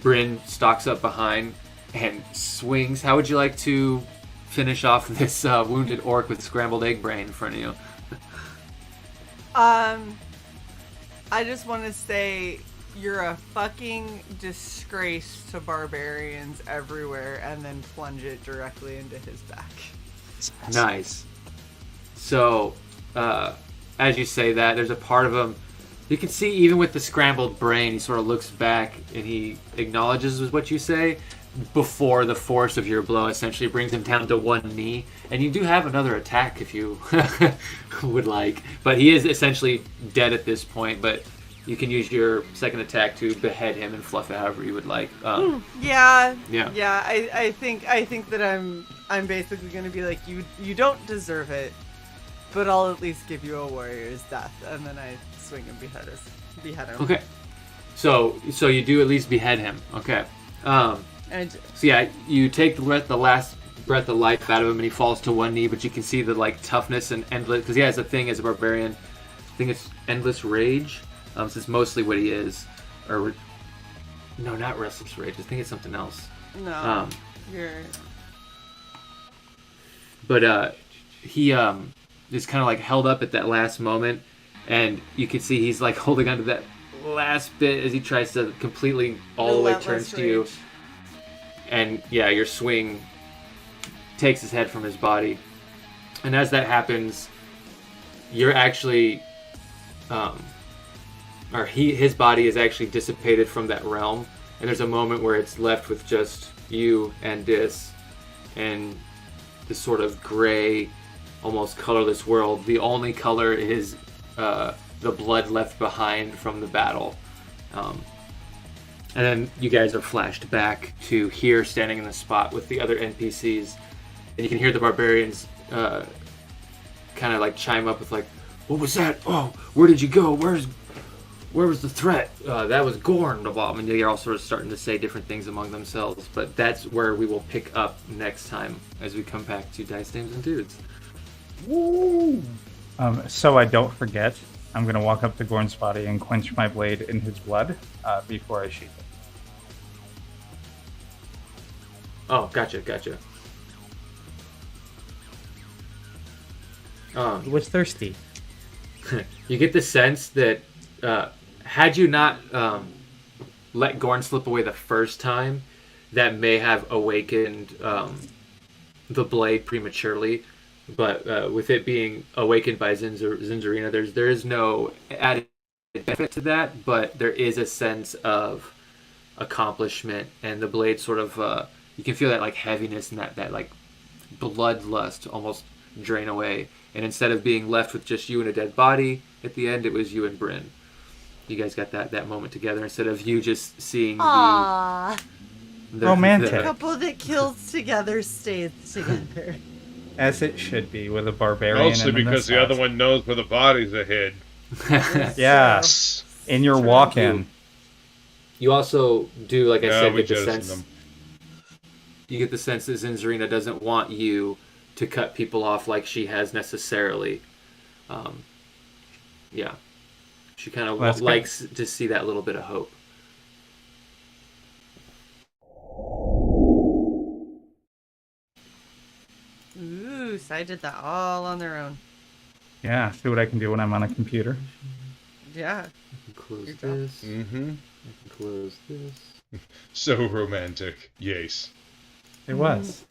Bryn stalks up behind and swings. How would you like to finish off this wounded orc with scrambled egg brain in front of you? I just want to say you're a fucking disgrace to barbarians everywhere, and then plunge it directly into his back. Nice. So, as you say that, there's a part of him, you can see even with the scrambled brain, he sort of looks back and he acknowledges what you say before the force of your blow essentially brings him down to one knee. And you do have another attack if you would like. But he is essentially dead at this point, but you can use your second attack to behead him and fluff it however you would like. Yeah. I think that I'm basically going to be like, you don't deserve it, but I'll at least give you a warrior's death, and then I swing and behead him. Okay. So you do at least behead him. Okay. And so yeah, you take the last breath of life out of him, and he falls to one knee. But you can see the toughness and endless, because he has a thing as a barbarian. I think it's endless rage. So it's mostly what he is, or no, not restless rage. I think it's something else. No, you're. But he is kind of held up at that last moment, and you can see he's holding onto that last bit as he tries to completely all the way turns to you. And yeah, your swing takes his head from his body. And as that happens, you're actually his body is actually dissipated from that realm, and there's a moment where it's left with just you and Dis and this sort of gray, almost colorless world. The only color is the blood left behind from the battle. And then you guys are flashed back to here, standing in the spot with the other NPCs, and you can hear the barbarians kind of chime up with "What was that? Oh, where did you go? Where was the threat? That was Gorn, the bomb." And they're all sort of starting to say different things among themselves. But that's where we will pick up next time as we come back to Dice Dames and Dudes. Woo! So I don't forget, I'm going to walk up to Gorn's body and quench my blade in his blood before I sheath it. Oh, gotcha. He was thirsty. You get the sense that had you not let Gorn slip away the first time, that may have awakened the blade prematurely. But with it being awakened by Zinzarina, there is no added benefit to that, but there is a sense of accomplishment, and the blade sort of you can feel that heaviness and that bloodlust almost drain away. And instead of being left with just you and a dead body at the end, it was you and Bryn. You guys got that moment together instead of you just seeing the romantic couple that kills together stays together. As it should be with a barbarian. Mostly because the other one knows where the bodies are hid. Yeah. In your walk-in. You also do, like I said, we get the sense. them. You get the sense that Zinzarina doesn't want you to cut people off like she has necessarily. Yeah. She kind of likes to see that little bit of hope. Ooh, so I did that all on their own. Yeah, see what I can do when I'm on a computer. Yeah. I can close this. Mm-hmm. I can close this. So romantic. Yes. It was.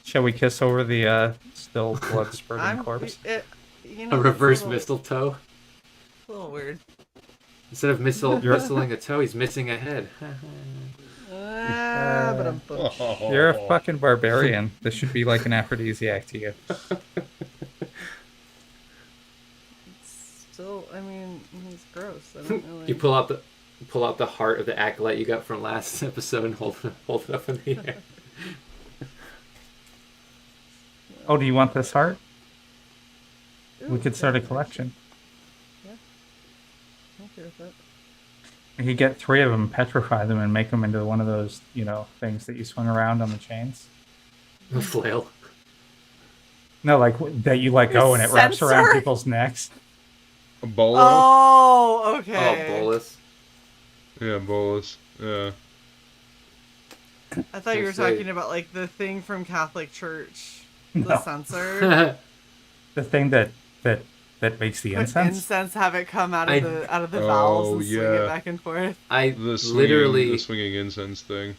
Shall we kiss over the still blood spurting corpse? A reverse mistletoe? A little weird. Instead of mistling a toe, he's missing a head. You're a fucking barbarian. This should be like an aphrodisiac to you. Still, I mean, he's gross. I don't really... You pull out the heart of the acolyte you got from last episode and hold it up in the air. Oh, do you want this heart? Ooh, We could start a collection. Yeah. I'm okay with that. We could get 3 of them, petrify them, and make them into one of those, things that you swing around on the chains. A flail. No, like that you let go and it wraps around Sensor? people's necks. A bolo? Oh, okay. Oh, bolus. Yeah, bolus. Yeah. I thought you were Say- talking about like the thing from Catholic Church, No. the censer. The thing that makes the Put incense. have it come out I- of the Oh, valves and swing yeah. it back and forth. I The literally, swinging incense thing.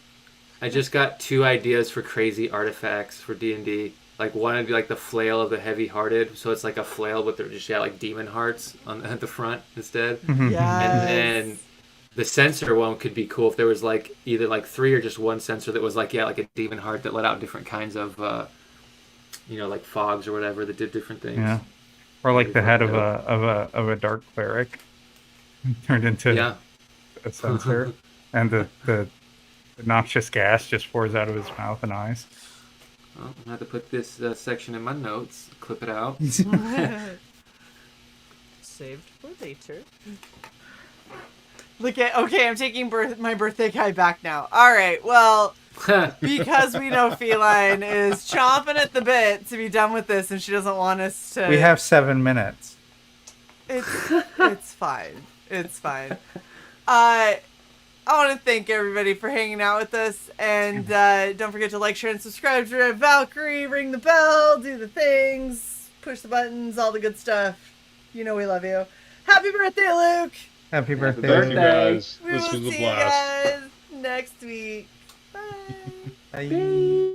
I just got 2 ideas for crazy artifacts for D&D. Like one would be like the flail of the heavy-hearted, so it's like a flail, but they're just like demon hearts at the front instead. Mhm. Yeah. And then the sensor one could be cool if there was like either like 3 or just one sensor that was like like a demon heart that let out different kinds of like fogs or whatever that did different things. Yeah. Or like the head of a dark cleric turned into Yeah. a sensor, and the noxious gas just pours out of his mouth and eyes. Well, I'm gonna have to put this section in my notes, clip it out. Saved for later. Okay, I'm taking my birthday guy back now. All right, well, because we know Feline is chomping at the bit to be done with this, and she doesn't want us to. We have 7 minutes. It's fine. It's fine. I want to thank everybody for hanging out with us, and don't forget to like, share, and subscribe to Valkyrie. Ring the bell, do the things, push the buttons, all the good stuff. You know we love you. Happy birthday, Luke! Happy birthday. Thank you guys. We This will was a see blast. you guys next week. Bye. Bye.